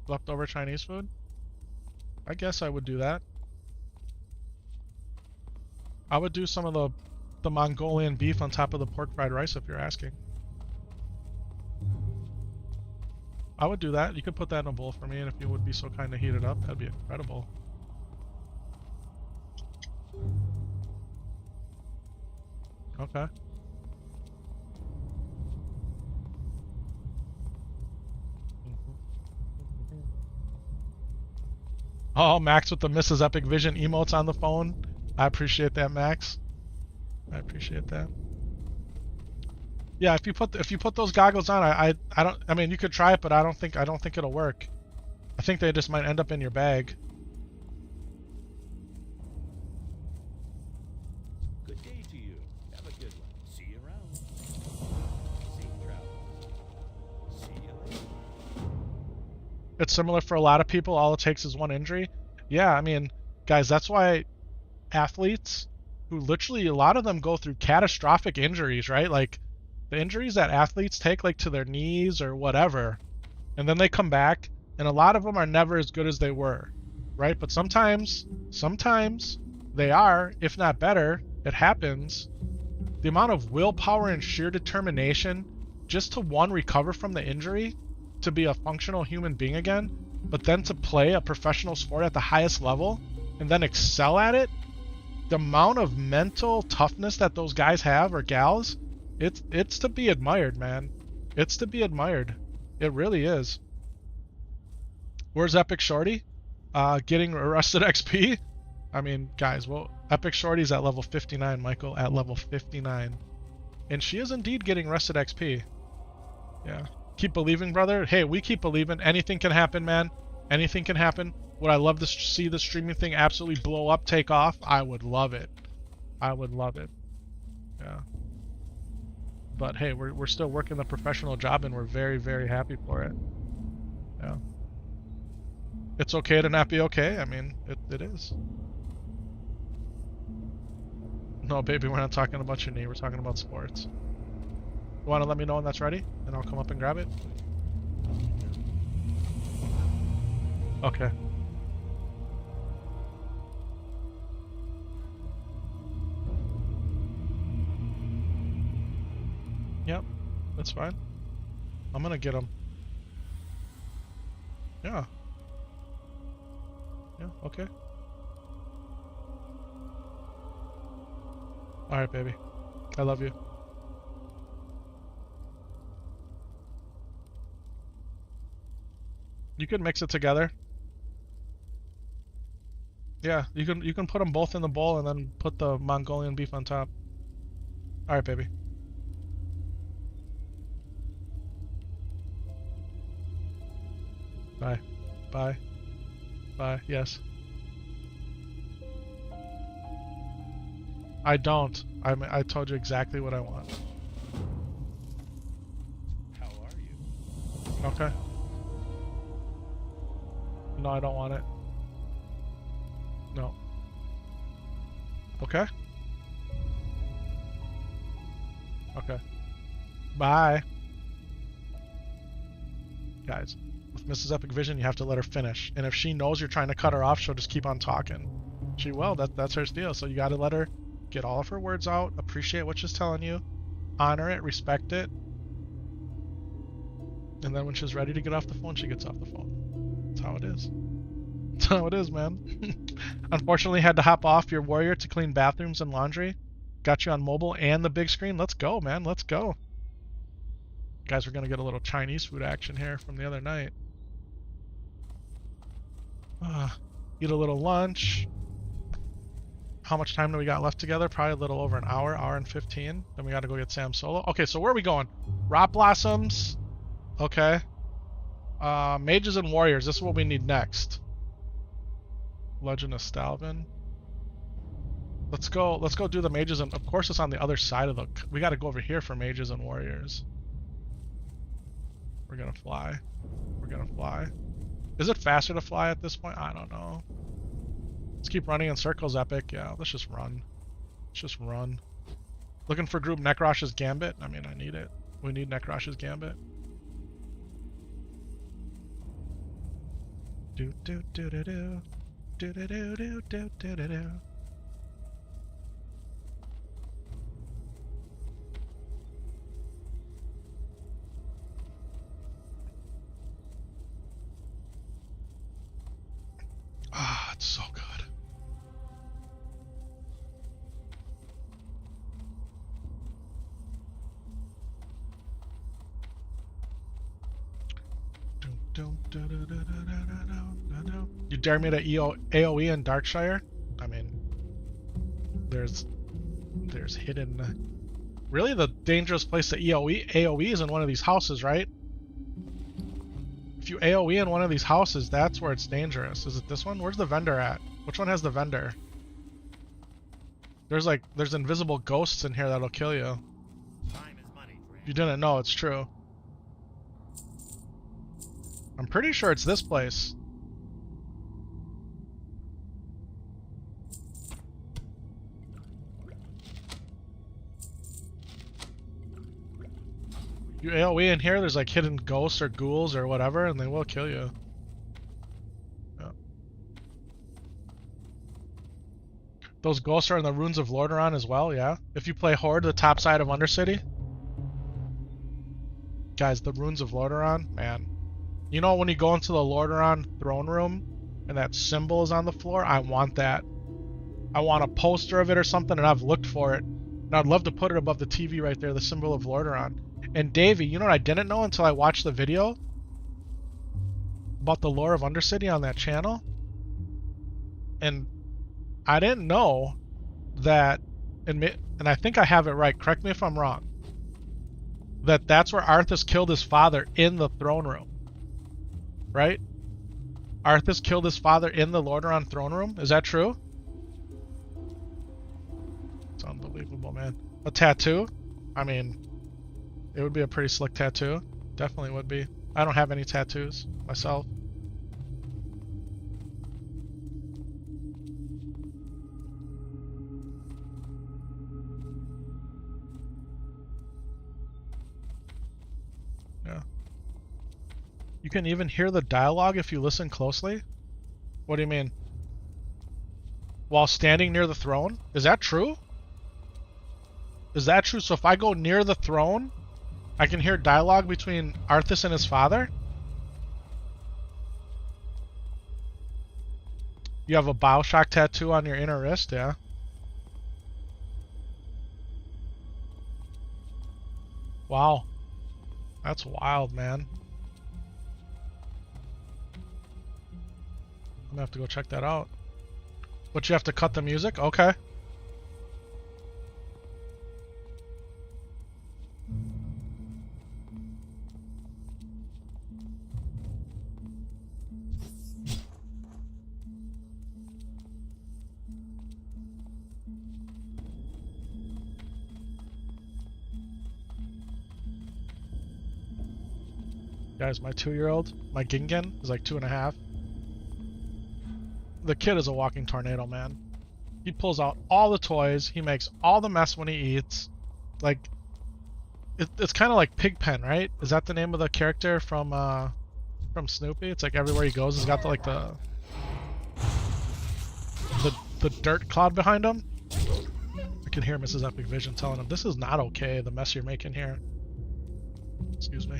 Leftover Chinese food? I guess I would do that. I would do some of the Mongolian beef on top of the pork fried rice if you're asking. I would do that. You could put that in a bowl for me, and if you would be so kind to heat it up, that'd be incredible. Okay. Oh, Max with the Mrs. Epic Vision emotes on the phone. I appreciate that, Max. I appreciate that. Yeah, if you put those goggles on, I mean you could try it, but I don't think it'll work. I think they just might end up in your bag. Good day to you. Have a good one. See you around. Safe travels. See you later. It's similar for a lot of people. All it takes is one injury. Yeah, I mean, guys, that's why athletes who literally, a lot of them go through catastrophic injuries, right? Like the injuries that athletes take, like to their knees or whatever, and then they come back, and a lot of them are never as good as they were, right? But sometimes they are, if not better. It happens. The amount of willpower and sheer determination just to, one, recover from the injury, to be a functional human being again, but then to play a professional sport at the highest level and then excel at it, the amount of mental toughness that those guys have, or gals, it's to be admired, man. It's to be admired. It really is. Where's Epic Shorty? Getting arrested XP? I mean, guys, well, Epic Shorty's at level 59, Michael, at level 59. And she is indeed getting arrested XP. Yeah. Keep believing, brother. Hey, we keep believing. Anything can happen, man. Anything can happen. Would I love to see the streaming thing absolutely blow up, take off? I would love it. I would love it. Yeah. But hey, we're still working the professional job, and we're very, very happy for it. Yeah. It's okay to not be okay. I mean, it is. No, baby, we're not talking about your knee. We're talking about sports. You want to let me know when that's ready, and I'll come up and grab it? Okay. Yep, that's fine. I'm gonna get him. Yeah. Yeah, okay. Alright, baby. I love you. You can mix it together. Yeah, you can put them both in the bowl and then put the Mongolian beef on top. Alright, baby. Bye. Bye. Bye. Yes. I don't. I told you exactly what I want. How are you? Okay. No, I don't want it. No. Okay. Okay. Bye. Guys, with Mrs. Epic Vision, you have to let her finish. And if she knows you're trying to cut her off, she'll just keep on talking. She will. That's her deal. So you got to let her get all of her words out, appreciate what she's telling you, honor it, respect it. And then when she's ready to get off the phone, she gets off the phone. That's how it is. That's how it is, man. Unfortunately, had to hop off your warrior to clean bathrooms and laundry. Got you on mobile and the big screen. Let's go, man. Let's go. Guys, we're going to get a little Chinese food action here from the other night. Eat a little lunch. How much time do we got left together? Probably a little over an hour, hour and 15. Then we got to go get Sam Solo. Okay, so where are we going? Rot Blossoms. Okay. Mages and Warriors. This is what we need next. Legend of Stalvin. Let's go do the mages, and of course it's on the other side of the... We gotta go over here for mages and warriors. We're gonna fly. We're gonna fly. Is it faster to fly at this point? I don't know. Let's keep running in circles, Epic. Yeah, let's just run. Let's just run. Looking for group Nekrosh's Gambit? I mean, I need it. We need Nekrosh's Gambit. Do do do do do. Do do do do do do do do. Ah, it's so good. You dare me to AoE in Darkshire? I mean, there's hidden... Really, the dangerous place to AoE is in one of these houses, right? If you AoE in one of these houses, that's where it's dangerous. Is it this one? Where's the vendor at? Which one has the vendor? There's invisible ghosts in here that'll kill you. Time is money, friend. You didn't know, it's true. I'm pretty sure it's this place. You AoE in here, there's like hidden ghosts or ghouls or whatever, and they will kill you. Yeah. Those ghosts are in the Runes of Lordaeron as well, yeah? If you play Horde, the top side of Undercity. Guys, the Runes of Lordaeron, man. You know when you go into the Lordaeron throne room and that symbol is on the floor? I want that. I want a poster of it or something, and I've looked for it. And I'd love to put it above the TV right there, the symbol of Lordaeron. And Davey, you know what I didn't know until I watched the video? About the lore of Undercity on that channel? And I didn't know that, and I think I have it right, correct me if I'm wrong, that's where Arthas killed his father in the throne room. Right? Arthas killed his father in the Lordaeron throne room? Is that true? It's unbelievable, man. A tattoo? I mean, it would be a pretty slick tattoo. Definitely would be. I don't have any tattoos myself. Yeah. You can even hear the dialogue if you listen closely? What do you mean? While standing near the throne? Is that true? Is that true? So if I go near the throne, I can hear dialogue between Arthas and his father? You have a Bioshock tattoo on your inner wrist, yeah? Wow. That's wild, man. I'm gonna have to go check that out. But you have to cut the music? Okay. Guys, my 2-year-old, my Gingen, is like 2.5. The kid is a walking tornado, man. He pulls out all the toys. He makes all the mess when he eats. Like, it's kind of like Pigpen, right? Is that the name of the character from Snoopy? It's like everywhere he goes, he's got the, like the dirt cloud behind him. I can hear Mrs. Epic Vision telling him, "This is not okay. The mess you're making here." Excuse me.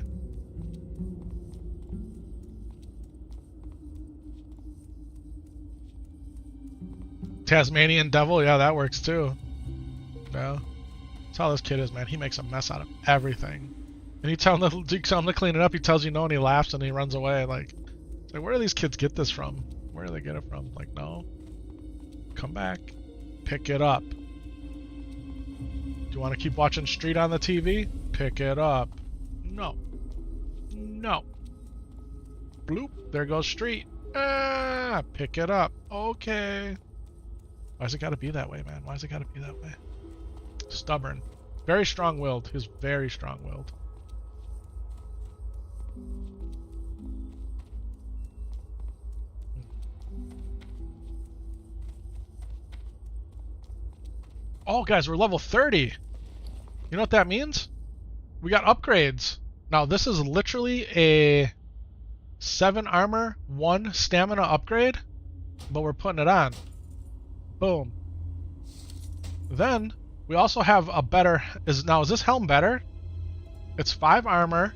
Tasmanian Devil, yeah, that works too. Yeah. That's how this kid is, man. He makes a mess out of everything. And you tell him to clean it up, he tells you no, and he laughs and he runs away. Like, where do these kids get this from? Where do they get it from? Like, no. Come back. Pick it up. Do you want to keep watching Street on the TV? Pick it up. No. No. Bloop. There goes Street. Ah, pick it up. Okay. Why's it gotta be that way, man? Why's it gotta be that way? Stubborn. Very strong-willed. He's very strong-willed. Oh, guys, we're level 30. You know what that means? We got upgrades. Now, this is literally a 7 armor, 1 stamina upgrade, but we're putting it on. Boom. Then, we also have a better... Is this helm better? It's 5 armor.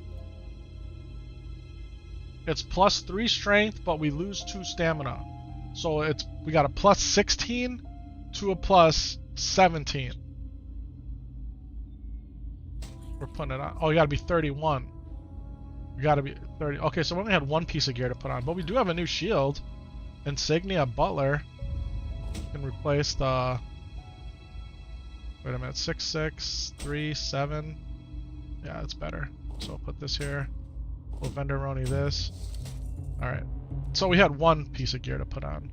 It's plus 3 strength, but we lose 2 stamina. So we got a plus 16 to a plus 17. We're putting it on. Oh, you gotta be 31. You gotta be 30. Okay, so we only had 1 piece of gear to put on, but we do have a new shield. Insignia Butler. Can replace the... Wait a minute, 6, 6, 3, 7. Yeah, it's better. So I'll put this here. We'll Vendoroni this. Alright. So we had 1 piece of gear to put on.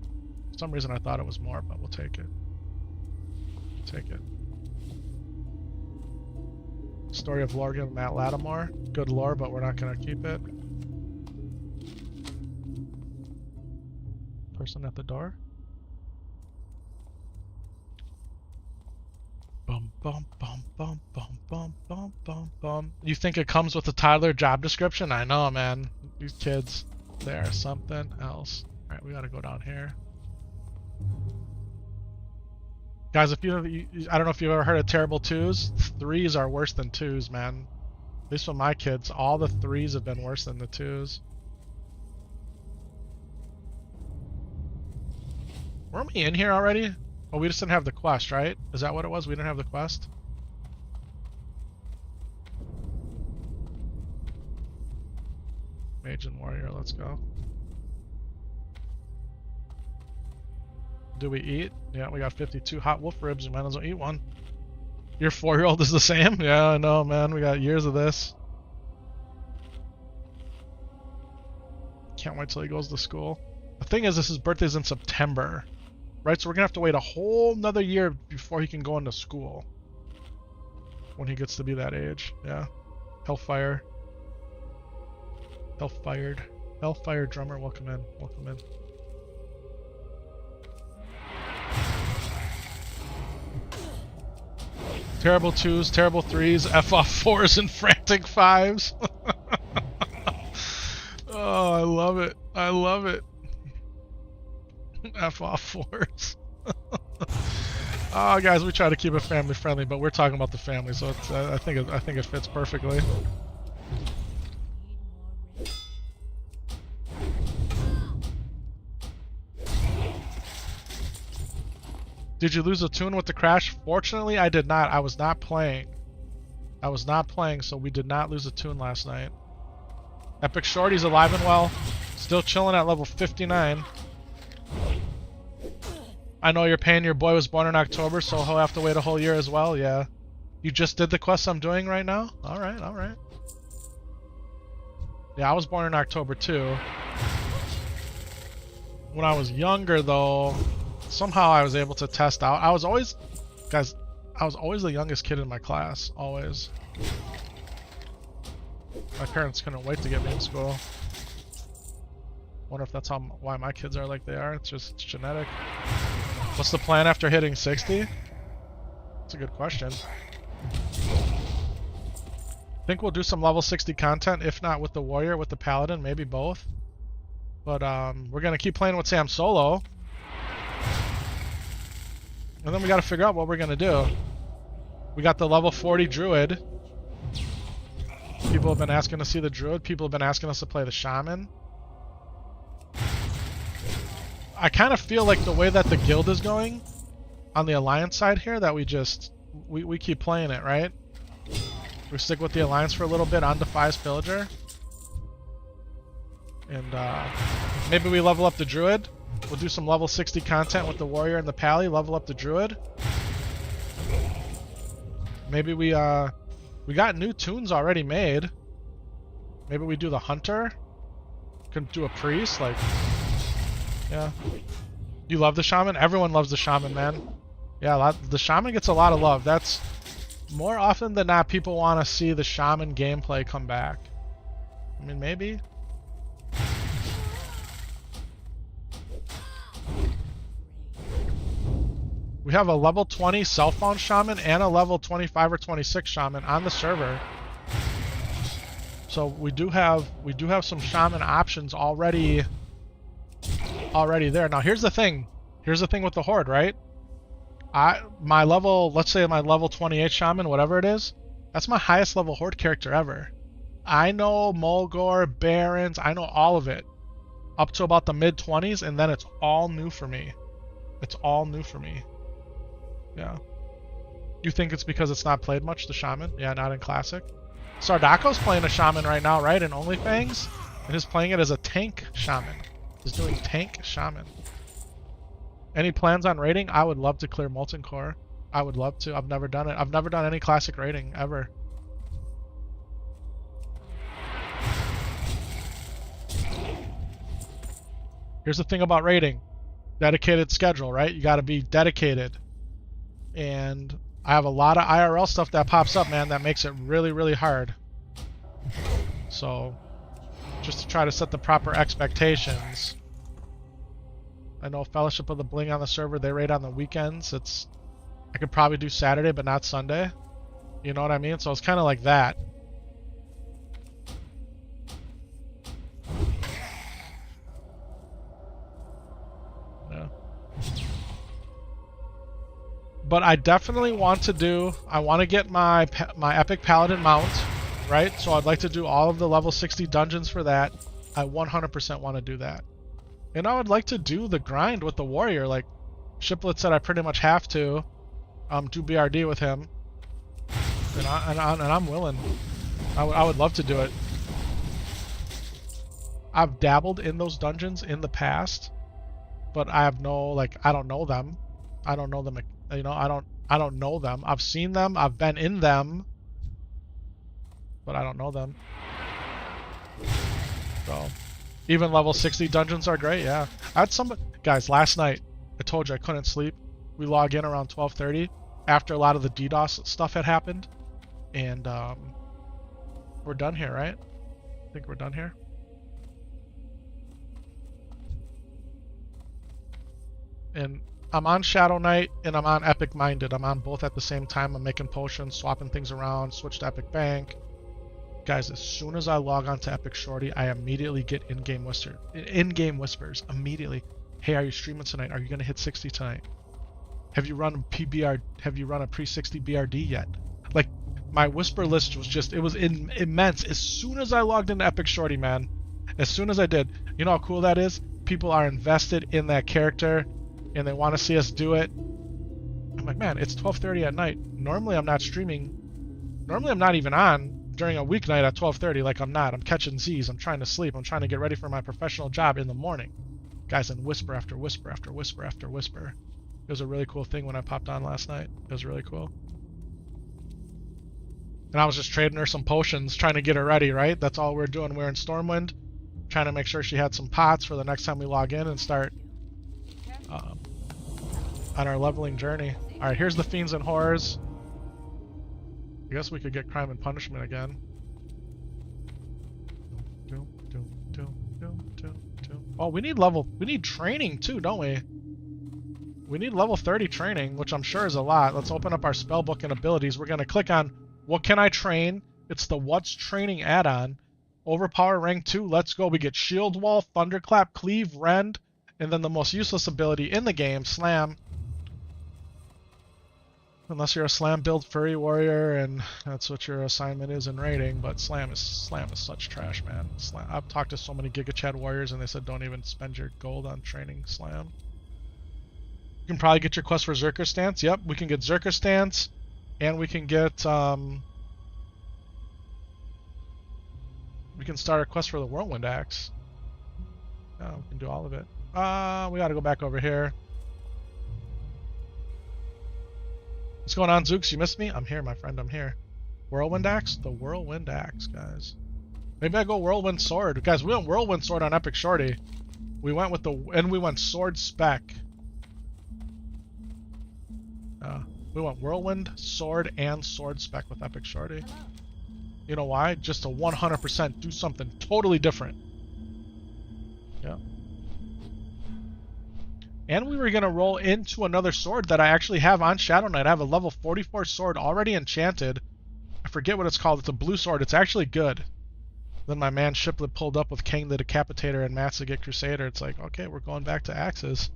For some reason I thought it was more, but we'll take it. Take it. Story of Lorgan Matt Lattimore. Good lore, but we're not gonna keep it. Person at the door. Bum bum bum bum bum bum bum bum bum. You think it comes with a toddler job description? I know, man. These kids, they're something else. Alright, we gotta go down here. Guys, if I don't know if you've ever heard of terrible 2s. 3s are worse than 2s, man. At least with my kids, all the 3s have been worse than the 2s. Weren't we in here already? Oh, we just didn't have the quest, right? Is that what it was? We didn't have the quest? Mage and Warrior, let's go. Do we eat? Yeah, we got 52 hot wolf ribs. You might as well eat one. Your 4-year-old is the same? Yeah, I know, man. We got years of this. Can't wait till he goes to school. The thing is, his birthday's in September. Right, so we're gonna have to wait a whole nother year before he can go into school. When he gets to be that age. Yeah. Hellfire. Hellfired. Hellfire drummer, welcome in. Welcome in. Terrible 2s, terrible 3s, F-off 4s, and frantic 5s. Oh, I love it. I love it. F-off 4s. Oh, guys, we try to keep it family friendly, but we're talking about the family, so it's, I think it fits perfectly. Did you lose a tune with the crash? Fortunately, I did not. I was not playing. I was not playing, so we did not lose a tune last night. Epic Shorty's alive and well. Still chilling at level 59. I know you're paying your boy was born in October, so he'll have to wait a whole year as well. Yeah. You just did the quest I'm doing right now? Alright, alright. Yeah, I was born in October too. When I was younger, though, somehow I was able to test out. I was always, guys, I was always the youngest kid in my class. Always. My parents couldn't wait to get me in school. Wonder if that's why my kids are like they are. It's genetic. What's the plan after hitting 60? That's a good question. Think we'll do some level 60 content, if not with the warrior, with the paladin, maybe both. But we're gonna keep playing with Sam solo. And then we gotta figure out what we're gonna do. We got the level 40 druid. People have been asking to see the druid. People have been asking us to play the shaman. I kind of feel like the way that the guild is going on the alliance side here, that we keep playing it, right? We stick with the alliance for a little bit on Defias Pillager. And maybe we level up the druid. We'll do some level 60 content with the warrior and the pally, level up the druid. Maybe we got new tunes already made. Maybe we do the hunter. Could do a priest, like Yeah. You love the shaman? Everyone loves the shaman, man. Yeah, the shaman gets a lot of love. That's more often than not, people want to see the shaman gameplay come back. I mean, maybe. We have a level 20 self-found shaman and a level 25 or 26 shaman on the server. So we do have some shaman options already there. Now here's the thing. Here's the thing with the horde, right? My level, let's say my level 28 shaman, whatever it is, that's my highest level horde character ever. I know Mulgore, Barons, I know all of it. Up to about the mid-20s, and then it's all new for me. It's all new for me. Yeah. You think it's because it's not played much, the shaman? Yeah, not in Classic. Sardako's playing a shaman right now, right, in OnlyFangs? And he's playing it as a tank shaman. He's doing tank shaman. Any plans on raiding? I would love to clear Molten Core. I would love to. I've never done it. I've never done any Classic raiding, ever. Here's the thing about raiding. Dedicated schedule, right? You gotta be dedicated. And I have a lot of IRL stuff that pops up, man, that makes it really, really hard. So, just to try to set the proper expectations. I know Fellowship of the Bling on the server, they raid on the weekends. I could probably do Saturday, but not Sunday. You know what I mean? So it's kind of like that. Yeah. But I definitely want to I want to get my Epic Paladin mount, right? So I'd like to do all of the level 60 dungeons for that. I 100% want to do that. And I would like to do the grind with the warrior. Like Shiplet said, I pretty much have to do BRD with him. And I'm willing. I would love to do it. I've dabbled in those dungeons in the past, but I have no, like, I don't know them. I don't know them, you know, I don't know them. I've seen them, I've been in them, but I don't know them. So, even level 60 dungeons are great, yeah. I had somebody, guys, last night, I told you I couldn't sleep. We log in around 12:30 after a lot of the DDoS stuff had happened. And, we're done here, right? I think we're done here. And I'm on SHADOWNITE and I'm on Epic Minded. I'm on both at the same time. I'm making potions, swapping things around, switch to Epic Bank. Guys, as soon as I log on to EPICSHORTY, I immediately get in-game whispers. Immediately. Hey, are you streaming tonight? Are you gonna hit 60 tonight? Have you run a pre-60 BRD yet? Like, my whisper list was just, it was immense. As soon as I logged into EPICSHORTY, man. As soon as I did. You know how cool that is? People are invested in that character and they want to see us do it. I'm like, man, it's 12:30 at night. Normally I'm not streaming. Normally I'm not even on during a weeknight at 12:30. Like, I'm not. I'm catching Z's. I'm trying to sleep. I'm trying to get ready for my professional job in the morning. Guys, and whisper after whisper after whisper after whisper. It was a really cool thing when I popped on last night. It was really cool. And I was just trading her some potions, trying to get her ready, right? That's all we're doing. We're in Stormwind, trying to make sure she had some pots for the next time we log in and start on our leveling journey. Alright, here's the Fiends and Horrors. I guess we could get Crime and Punishment again. Oh, we need training too, don't we? We need level 30 training, which I'm sure is a lot. Let's open up our spellbook and abilities. We're going to click on what can I train? It's the What's Training add-on. Overpower rank 2, let's go. We get Shield Wall, Thunderclap, Cleave, Rend, and then the most useless ability in the game, Slam. Unless you're a Slam build Furry Warrior and that's what your assignment is in raiding, but Slam is such trash, man. I've talked to so many Giga Chad Warriors and they said don't even spend your gold on training Slam. You can probably get your quest for Zerker Stance. Yep, we can get Zerker Stance, and we can get we can start a quest for the Whirlwind Axe. Yeah, we can do all of it. We gotta go back over here. What's going on, Zooks? You missed me? I'm here, my friend. I'm here. Whirlwind Axe? The Whirlwind Axe, guys. Maybe I go Whirlwind Sword. Guys, we went Whirlwind Sword on EPICSHORTY. We went with we went sword spec. We went whirlwind, sword, and sword spec with Epic Shorty. Hello. You know why? Just to 100% do something totally different. Yeah. And we were gonna roll into another sword that I actually have on Shadow Knight. I have a level 44 sword already enchanted. I forget what it's called. It's a blue sword. It's actually good. Then my man Shiplet pulled up with Kang the Decapitator and Matsuget Crusader. It's like, okay, we're going back to axes.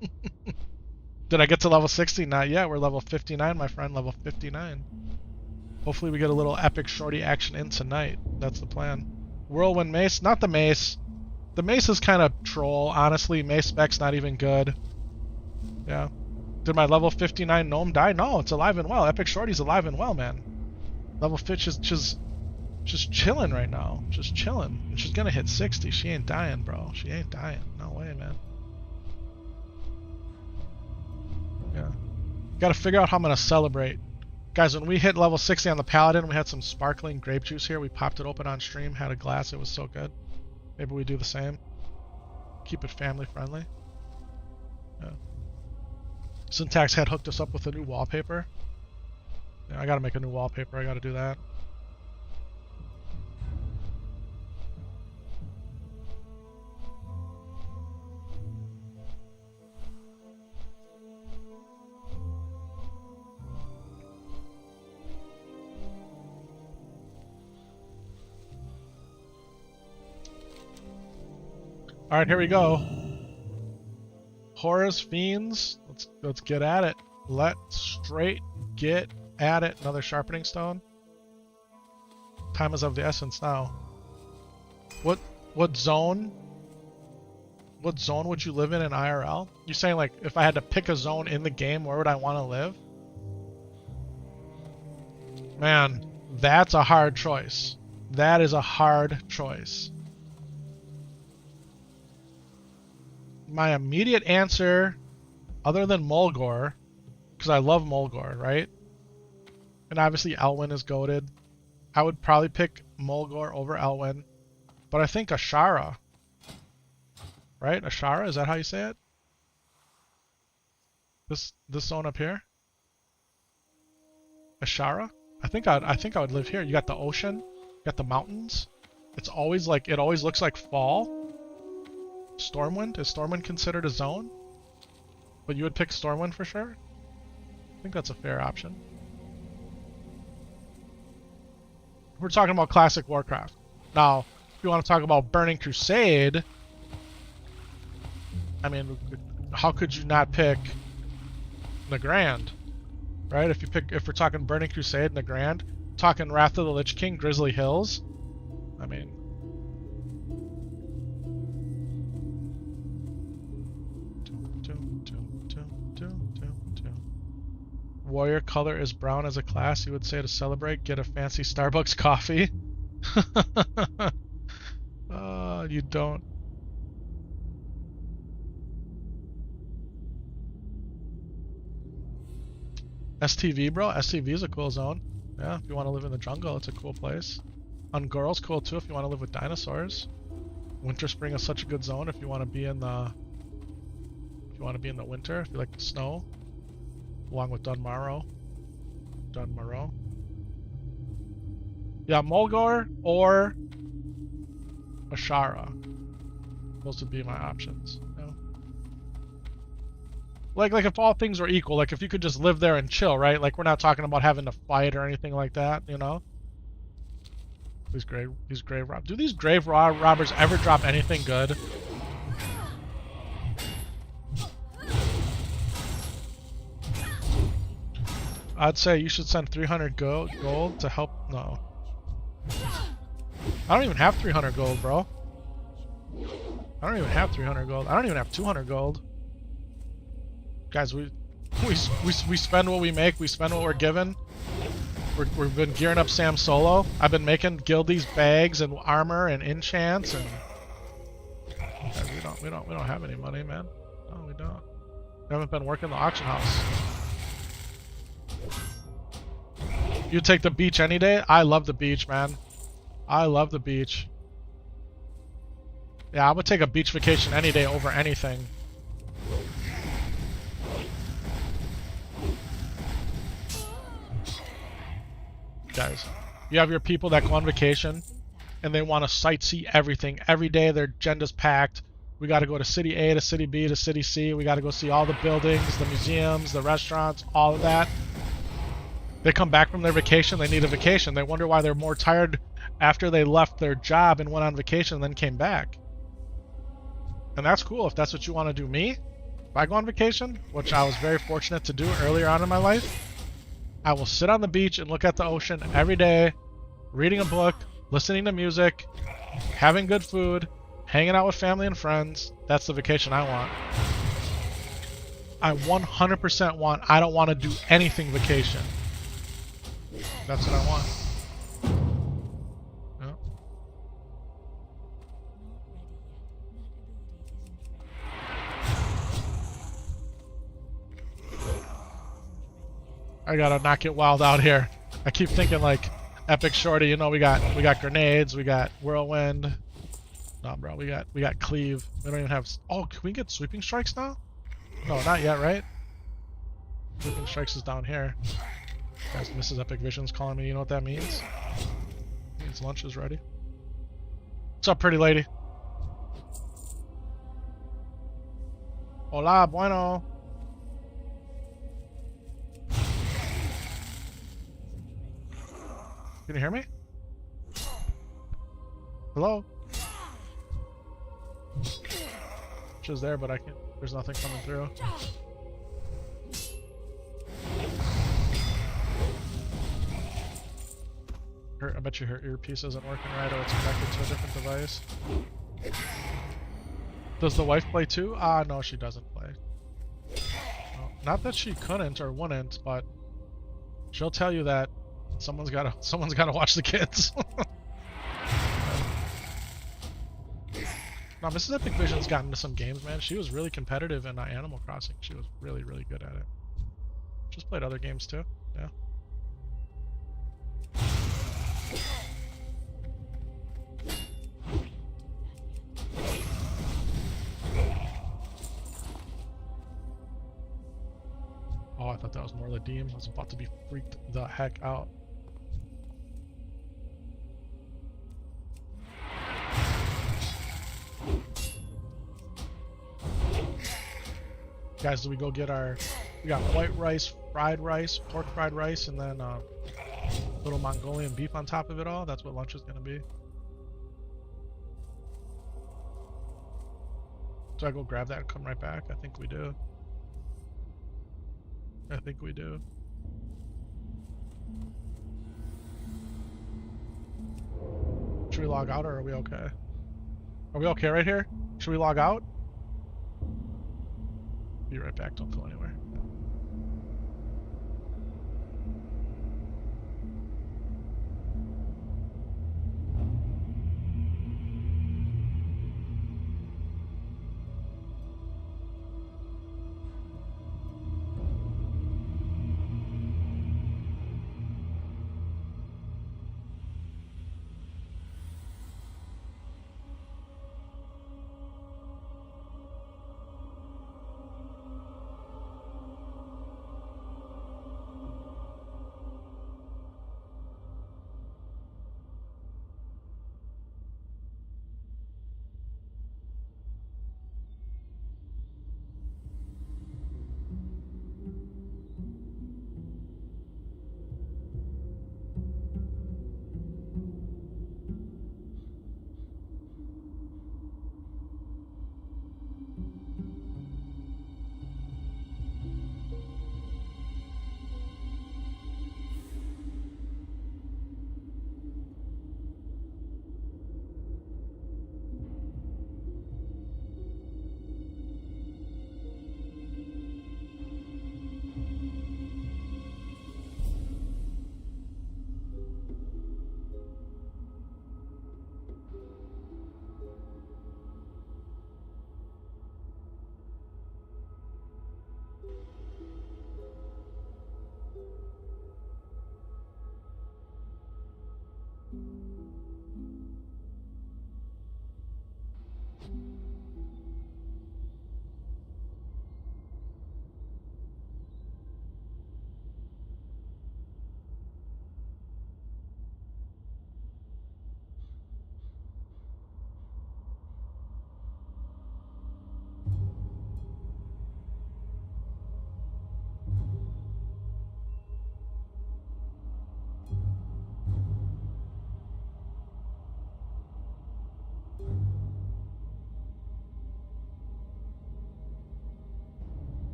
Did I get to level 60? Not yet. We're level 59, my friend. Level 59. Hopefully we get a little Epic Shorty action in tonight. That's the plan. Whirlwind Mace. Not the Mace. The Mace is kind of troll, honestly. Mace spec's not even good. Yeah. Did my level 59 gnome die? No, it's alive and well. Epic Shorty's alive and well, man. Level 50 is just chilling right now. Just chilling. And she's gonna hit 60. She ain't dying, bro. She ain't dying. No way, man. Yeah. Gotta figure out how I'm gonna celebrate. Guys, when we hit level 60 on the Paladin, we had some sparkling grape juice here. We popped it open on stream, had a glass. It was so good. Maybe we do the same. Keep it family friendly. Yeah. Syntax had hooked us up with a new wallpaper. Yeah, I gotta make a new wallpaper. I gotta do that. All right, here we go. Horrors, fiends. Let's get at it. Let's straight get at it. Another sharpening stone. Time is of the essence now. What zone? What zone would you live in IRL? You're saying like if I had to pick a zone in the game, where would I want to live? Man, that's a hard choice. That is a hard choice. My immediate answer, other than Mulgore, because I love Mulgore, right? And obviously Elwyn is goated. I would probably pick Mulgore over Elwyn. But I think Ashara. Right? Ashara, is that how you say it? This zone up here? Ashara? I think I would live here. You got the ocean, you got the mountains. It's always like it always looks like fall. Stormwind? Is Stormwind considered a zone? But you would pick Stormwind for sure? I think that's a fair option. We're talking about classic Warcraft. Now, if you want to talk about Burning Crusade, I mean, how could you not pick Nagrand? Right? If we're talking Burning Crusade, Nagrand, talking Wrath of the Lich King, Grizzly Hills, I mean, warrior color is brown as a class, you would say to celebrate, get a fancy Starbucks coffee. You don't. STV, bro. STV is a cool zone. Yeah, if you want to live in the jungle, it's a cool place. Ungoral's cool too if you want to live with dinosaurs. Winter Spring is such a good zone if you want to be in the winter, if you like the snow. Along with Dunmarrow. Yeah, Mulgore or Ashara. Those would be my options. Yeah. Like if all things were equal, like if you could just live there and chill, right? Like we're not talking about having to fight or anything like that, you know? These grave robbers. Do these grave robbers ever drop anything good? I'd say you should send 300 gold to help. No. I don't even have 300 gold, bro. I don't even have 300 gold. I don't even have 200 gold. Guys, we spend what we make. We spend what we're given. We've been gearing up Sam Solo. I've been making guildies bags and armor and enchants and. Guys, we don't have any money, man. No, we don't. We haven't been working the auction house. You take the beach any day? I love the beach, man. I love the beach. Yeah, I would take a beach vacation any day over anything. Guys, you have your people that go on vacation and they want to sightsee everything. Every day their agenda's packed. We got to go to city A to city B to city C. We got to go see all the buildings, the museums, the restaurants, all of that. They come back from their vacation, they need a vacation. They wonder why they're more tired after they left their job and went on vacation and then came back. And that's cool if that's what you want to do. Me, if I go on vacation, which I was very fortunate to do earlier on in my life, I will sit on the beach and look at the ocean every day, reading a book, listening to music, having good food, hanging out with family and friends. That's the vacation I want. I 100% want, I don't want to do anything vacation. That's what I want. Yeah. I gotta not get wild out here. I keep thinking like Epic Shorty, you know, we got grenades, we got whirlwind. No, bro, we got cleave. We don't even have. Oh, can we get sweeping strikes now? No, not yet, right? Sweeping strikes is down here. Guys, Mrs. Epic Vision's calling me. You know what that means? It means lunch is ready. What's up, pretty lady? Hola, bueno. Can you hear me? Hello? She's there, but I can't. There's nothing coming through. I bet you her earpiece isn't working right, or it's connected to a different device. Does the wife play too? Ah, no, she doesn't play. No, not that she couldn't or wouldn't, but she'll tell you that someone's gotta watch the kids. No, Mrs. Epic Vision's gotten into some games, man. She was really competitive in Animal Crossing. She was really, really good at it. She's played other games too. Yeah. Oh, I thought that was more Ladim. I was about to be freaked the heck out. Guys, do we go get our... We got white rice, pork fried rice, and then little Mongolian beef on top of it all. That's what lunch is going to be. Do I go grab that and come right back? I think we do. I think we do. Should we log out or are we okay? Are we okay right here? Should we log out? Be right back, don't go anywhere.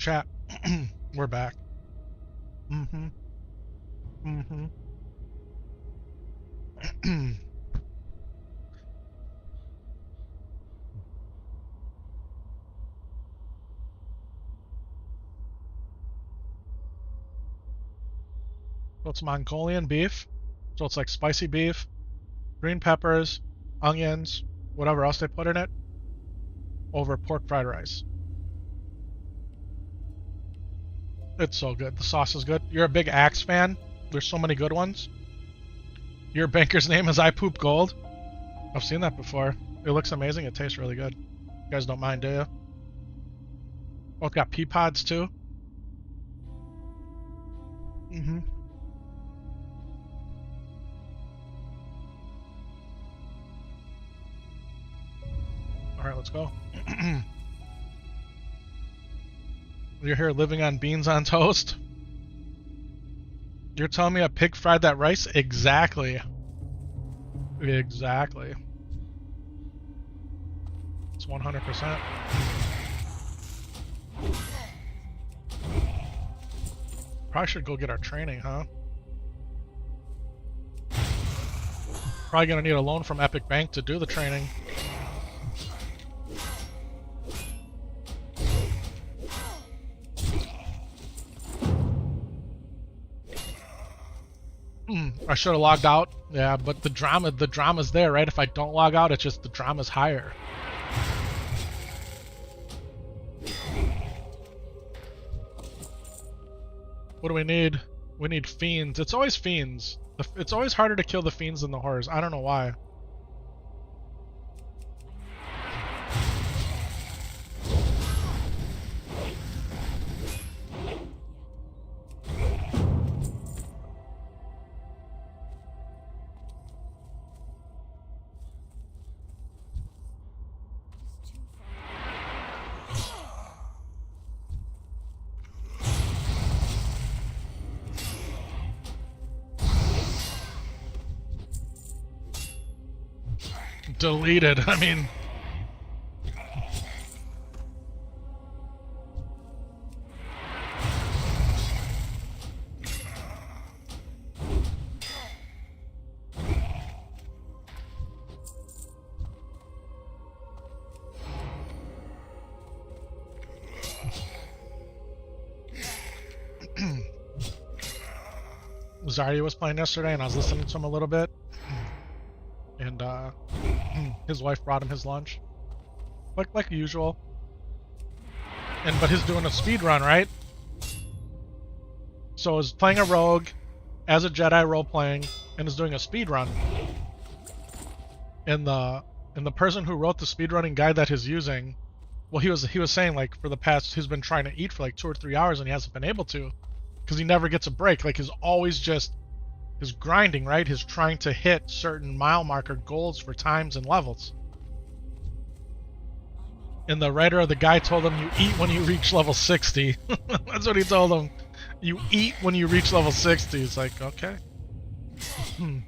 Chat. We're back. Mm-hmm. Mm-hmm. So it's Mongolian beef. So it's like spicy beef, green peppers, onions, whatever else they put in it, over pork fried rice. It's so good. The sauce is good. You're a big Axe fan. There's so many good ones. Your banker's name is I Poop Gold. I've seen that before. It looks amazing. It tastes really good. You guys don't mind, do you? Oh, it's got pea pods too. Mm-hmm. All right, let's go. You're here living on beans on toast? You're telling me a pig fried that rice? Exactly. Exactly. It's 100%. Probably should go get our training, huh? Probably gonna need a loan from Epic Bank to do the training. I should have logged out. Yeah, but the drama's there, right? If I don't log out, it's just the drama's higher. What do we need? We need fiends. It's always fiends. It's always harder to kill the fiends than the horrors. I don't know why. Deleted. I mean, Zarya was playing yesterday, and I was listening to him a little bit, and his wife brought him his lunch, like usual. But he's doing a speed run, right? So he's playing a rogue as a Jedi role playing, and is doing a speed run. And the person who wrote the speedrunning guide that he's using, well, he was saying like for the past he's been trying to eat for like 2 or 3 hours and he hasn't been able to, because he never gets a break. Like he's always just grinding, right? He's trying to hit certain mile marker goals for times and levels. And the writer of the guide told him, you eat when you reach level 60. That's what he told him. You eat when you reach level 60. It's like, okay. Because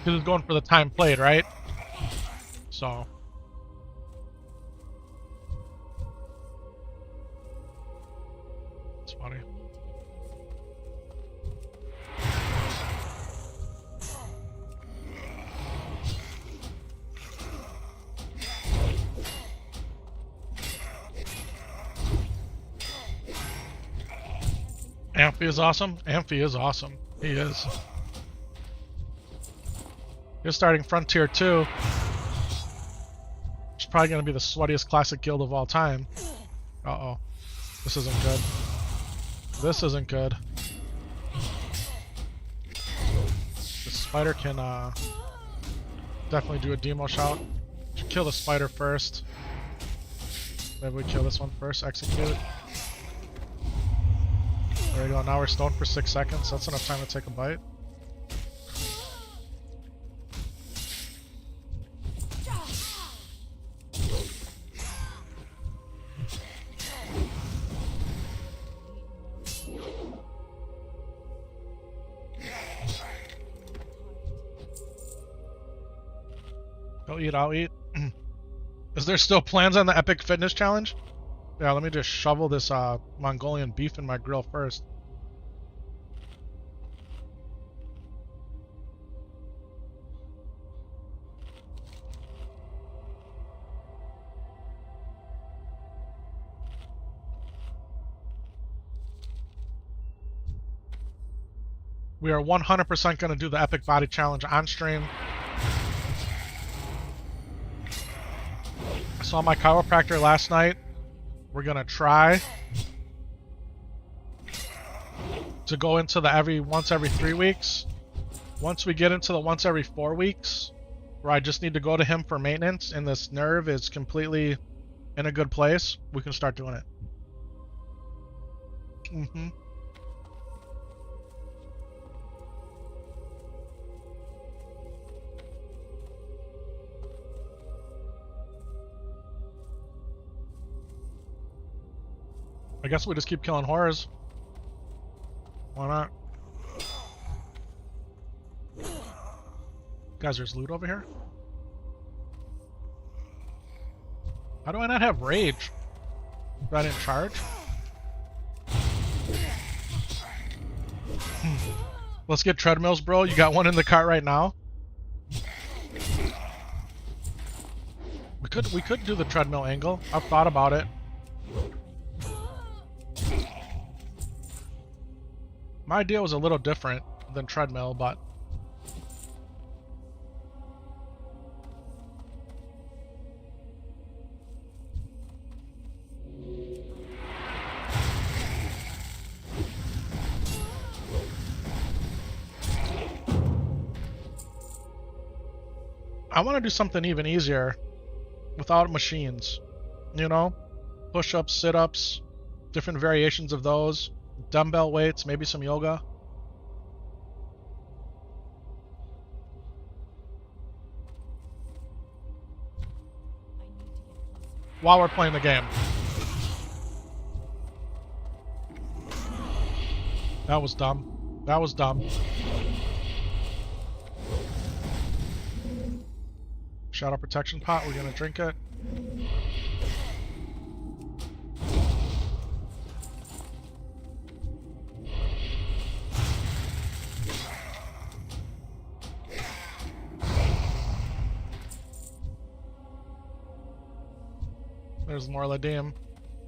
he's going for the time played, right? So. It's funny. Amphi is awesome. Amphi is awesome. He is. You're starting Frontier 2. It's probably going to be the sweatiest classic guild of all time. Uh-oh. This isn't good. This isn't good. The spider can definitely do a demo shout. Should kill the spider first. Maybe we kill this one first. Execute. There we go. Now we're stoned for 6 seconds. That's enough time to take a bite. I'll eat. Is there still plans on the Epic Fitness Challenge? Yeah, let me just shovel this Mongolian beef in my grill first. We are 100% going to do the Epic Body Challenge on stream. I saw my chiropractor last night. We're going to try to go into the once every 3 weeks. Once we get into the once every 4 weeks, where I just need to go to him for maintenance and this nerve is completely in a good place, we can start doing it. I guess we just keep killing horrors. Why not? Guys, there's loot over here? How do I not have rage? Did I didn't charge? Let's get treadmills, bro. You got one in the cart right now? We could do the treadmill angle. I've thought about it. My idea was a little different than treadmill, but I want to do something even easier without machines. You know? Push-ups, sit-ups, different variations of those. Dumbbell weights, maybe some yoga. While we're playing the game. That was dumb. That was dumb. Shadow protection pot, we're gonna drink it. There's more Ladim.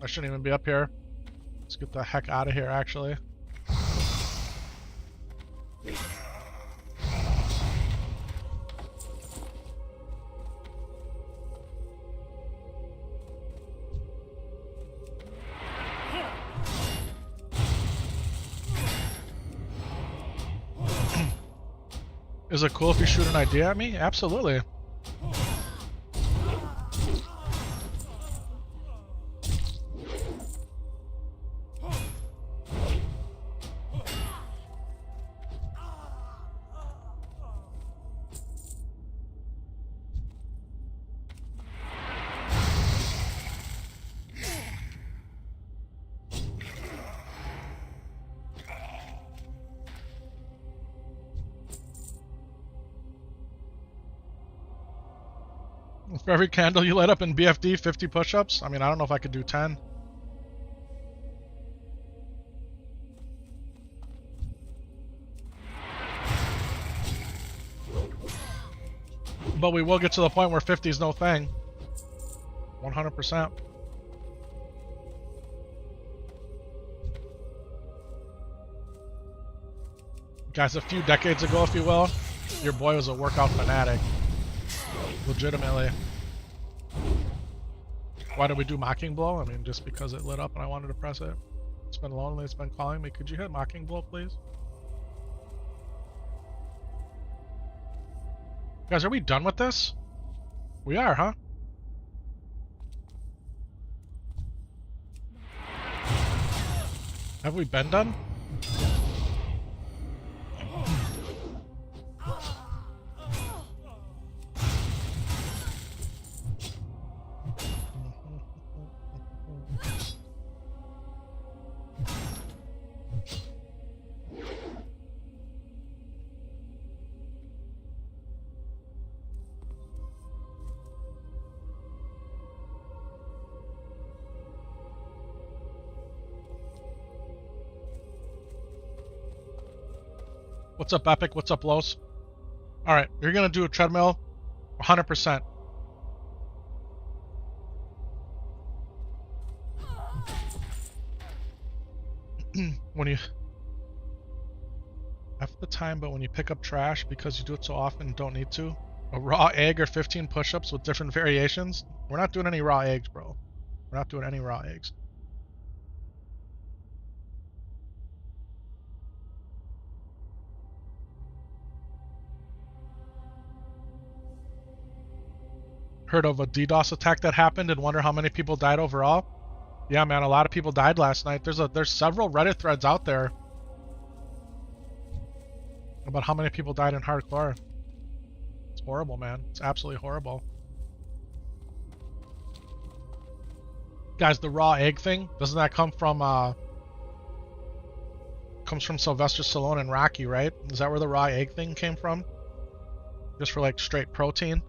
I shouldn't even be up here. Let's get the heck out of here, actually. Is it cool if you shoot an idea at me? Absolutely. For every candle you light up in BFD, 50 push-ups? I mean, I don't know if I could do 10. But we will get to the point where 50 is no thing. 100%. Guys, a few decades ago, if you will, your boy was a workout fanatic. Legitimately. Why did we do Mocking Blow? I mean, just because it lit up and I wanted to press it. It's been lonely, it's been calling me. Could you hit Mocking Blow, please? Guys, are we done with this? We are, huh? Have we been done? What's up, Epic? What's up, Los? All right, you're gonna do a treadmill, 100%. When you F the time, but when you pick up trash because you do it so often and don't need to, a raw egg or 15 push-ups with different variations. We're not doing any raw eggs, bro. We're not doing any raw eggs. Heard of a DDoS attack that happened and wonder how many people died overall? Yeah, man, a lot of people died last night. There's several Reddit threads out there about how many people died in hardcore. It's horrible, man. It's absolutely horrible. Guys, the raw egg thing, doesn't that come from comes from Sylvester Stallone and Rocky, right? Is that where the raw egg thing came from? Just for like straight protein?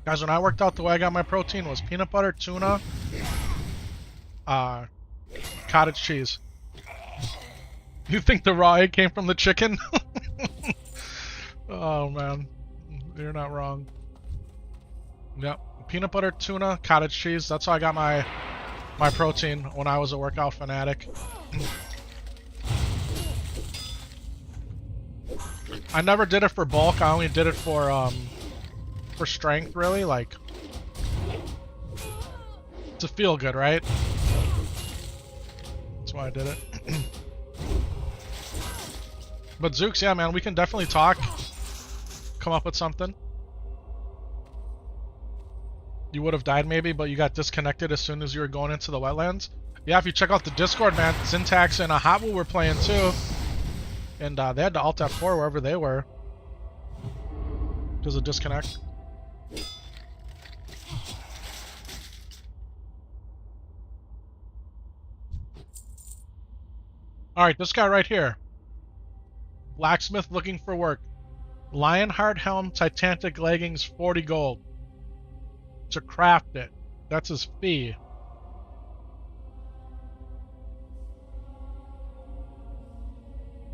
Guys, when I worked out, the way I got my protein was peanut butter, tuna, cottage cheese. You think the raw egg came from the chicken? Oh man, you're not wrong. Yep, peanut butter, tuna, cottage cheese. That's how I got my protein when I was a workout fanatic. I never did it for bulk. I only did it for strength, really, like, to feel good, right? That's why I did it. But Zooks, yeah, man, we can definitely talk. Come up with something. You would have died maybe, but you got disconnected as soon as you were going into the wetlands. Yeah, if you check out the Discord, man, Syntax and Hotwool were playing too. And they had to Alt F4 wherever they were. Because of disconnect. Alright, this guy right here. Blacksmith looking for work. Lionheart helm, Titanic leggings, 40 gold. To craft it. That's his fee.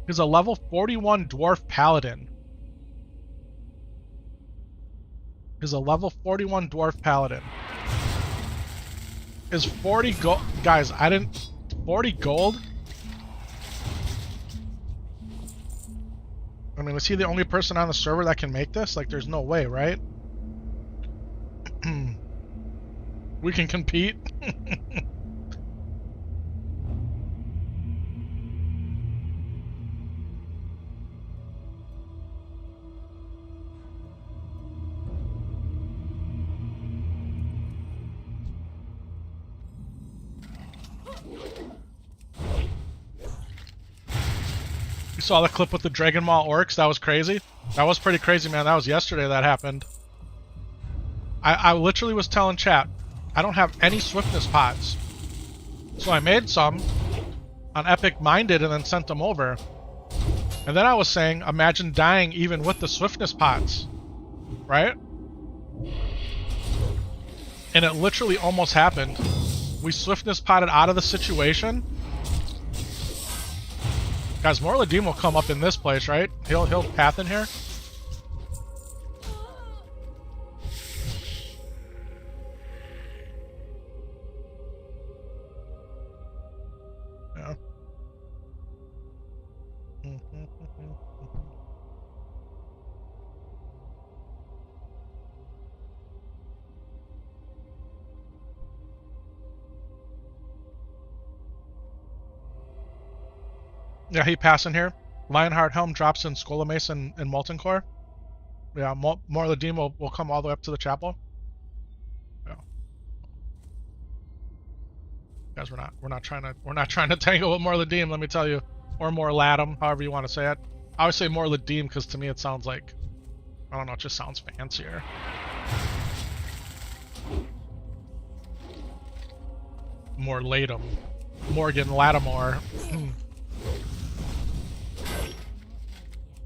He's a level 41 dwarf paladin. Is a level 41 dwarf paladin. Is 40 gold. Guys, 40 gold? I mean, is he the only person on the server that can make this? Like, there's no way, right? We can compete. You saw the clip with the Dragon Maul orcs? That was crazy. That was pretty crazy, man. That was yesterday that happened. I literally was telling chat, I don't have any swiftness pots. So I made some on Epic Minded and then sent them over. And then I was saying, imagine dying even with the swiftness pots. Right? And it literally almost happened. We swiftness potted out of the situation. Guys, Morladim will come up in this place, right? He'll path in here. Yeah. Yeah, he passing here. Lionheart Helm drops in Skull Mace and Molten Core. Yeah, Morladim will come all the way up to the chapel. Yeah. Guys, we're not trying to tangle with Morladim, let me tell you. Or Morladim, however you want to say it. I always say Morladim because to me it sounds like, I don't know, it just sounds fancier. Morlatum. Morgan Lattimore.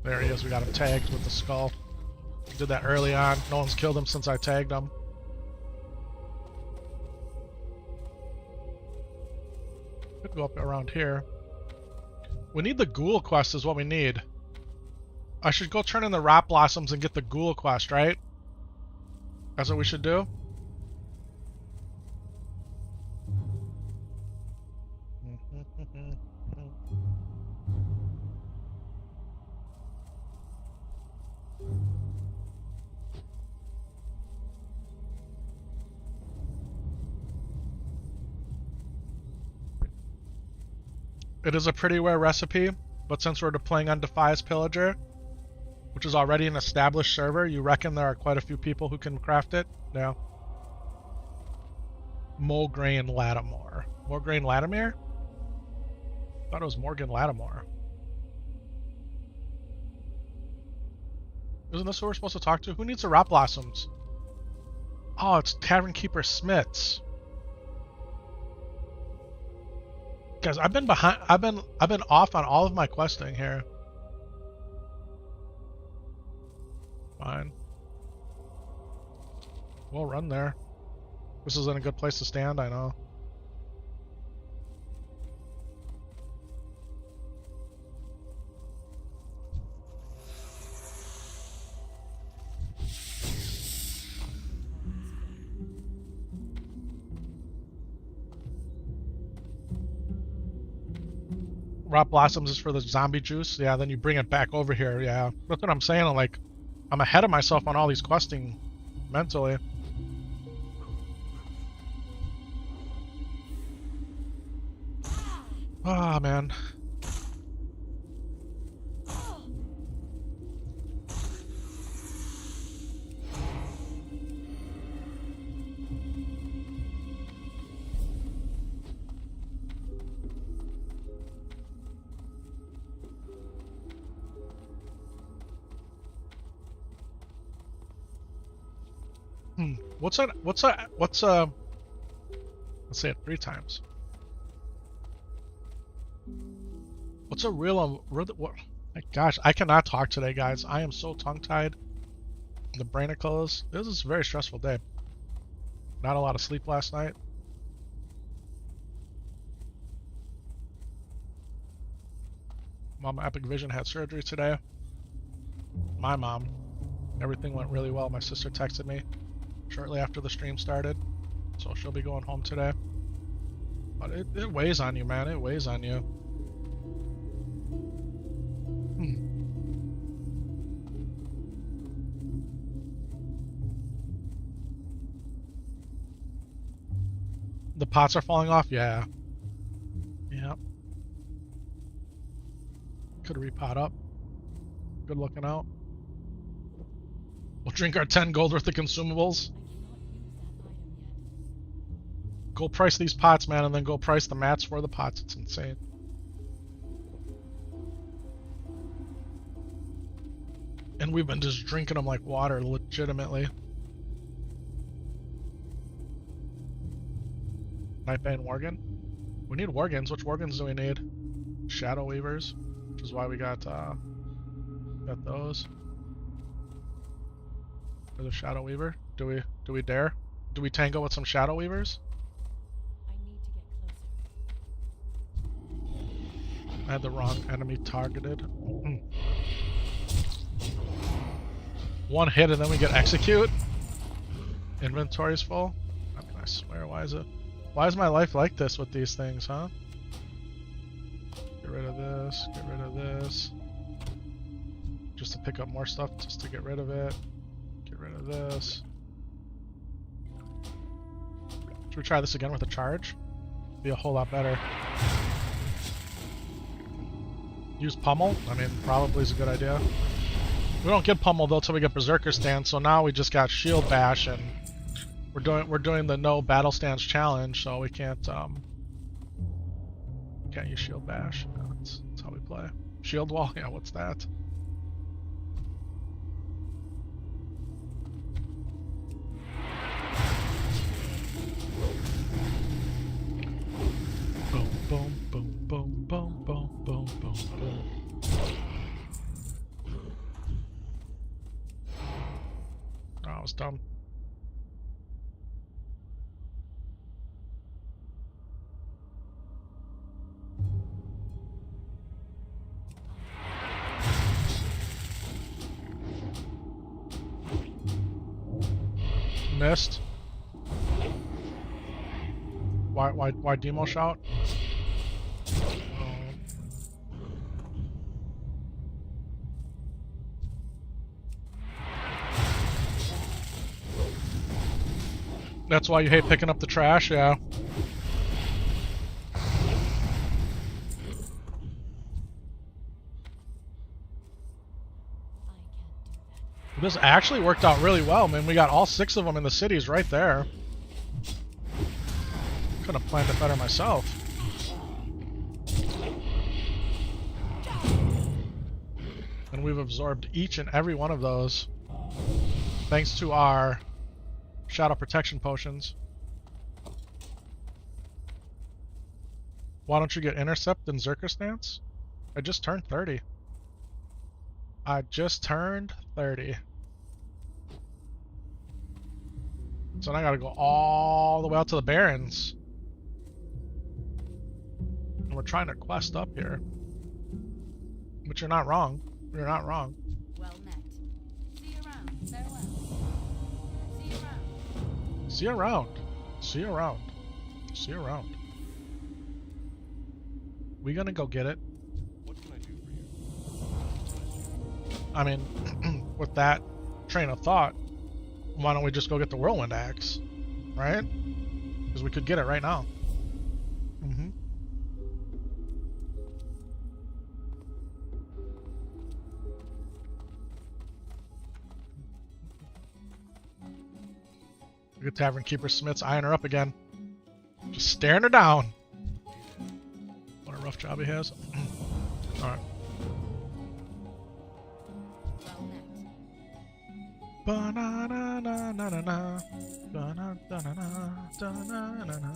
There he is. We got him tagged with the skull. Did that early on. No one's killed him since I tagged him. Could go up around here. We need the ghoul quest is what we need. I should go turn in the rot blossoms and get the ghoul quest, right? That's what we should do? It is a pretty rare recipe, but since we're playing on Defias Pillager, which is already an established server, you reckon there are quite a few people who can craft it? No. Mulgrain Lattimore. Mulgrain Lattimore? I thought it was Morgan Lattimore. Isn't this who we're supposed to talk to? Who needs the rot blossoms? Oh, it's Tavern Keeper Smiths. Guys, I've been behind. I've been off on all of my questing here. Fine. We'll run there. This isn't a good place to stand, I know. Rot blossoms is for the zombie juice. Yeah, then you bring it back over here. Yeah, that's what I'm saying. I'm ahead of myself on all these questing mentally. Ah, man. Let's say it 3 times. What's a real, what, my gosh, I cannot talk today, guys. I am so tongue-tied. The brain are closed. This is a very stressful day. Not a lot of sleep last night. Mama Epic Vision had surgery today. My mom. Everything went really well. My sister texted me shortly after the stream started, so she'll be going home today. But it weighs on you, man. It weighs on you. The pots are falling off? Yeah. Yep. Could repot up. Good looking out. We'll drink our 10 gold worth of consumables. Go price these pots, man, and then go price the mats for the pots. It's insane. And we've been just drinking them like water, legitimately. Nightbane Worgen? We need Worgens. Which Worgens do we need? Shadow Weavers, which is why we got those. There's a Shadow Weaver. Do we dare? Do we tango with some Shadow Weavers? I need to get closer. I had the wrong enemy targeted. One hit and then we get execute. Inventory's full. I mean, I swear, why is my life like this with these things, huh? Get rid of this, get rid of this. Just to pick up more stuff, just to get rid of it. Get rid of this. Should we try this again with a charge? Be a whole lot better. Use pummel? I mean, probably is a good idea. We don't get pummel though till we get berserker stance, so now we just got shield bash, and we're doing the no battle stance challenge, so we can't use shield bash. No, that's how we play. Shield wall? Yeah, what's that? Oh, I was dumb. Missed. Why demo shout? That's why you hate picking up the trash, yeah. This actually worked out really well, man. We got all 6 of them in the cities right there. Could have planned it better myself. And we've absorbed each and every one of those thanks to our shadow protection potions. Why don't you get intercept and Zerker stance? I just turned 30. I just turned 30. So now I gotta go all the way out to the Barrens. And we're trying to quest up here. But you're not wrong. You're not wrong. Well met. See you around. Farewell. See you around. See you around. See you around. See you around. We gonna go get it. What can I do for you? I mean, with that train of thought, why don't we just go get the Whirlwind Axe, right? Because we could get it right now. Mm-hmm. Look at Tavern Keeper Smith's eyeing her up again. Just staring her down. What a rough job he has. Alright. Well met. Ba-na-na-na-na-na. Ba-na-na-na-na-na-na-na.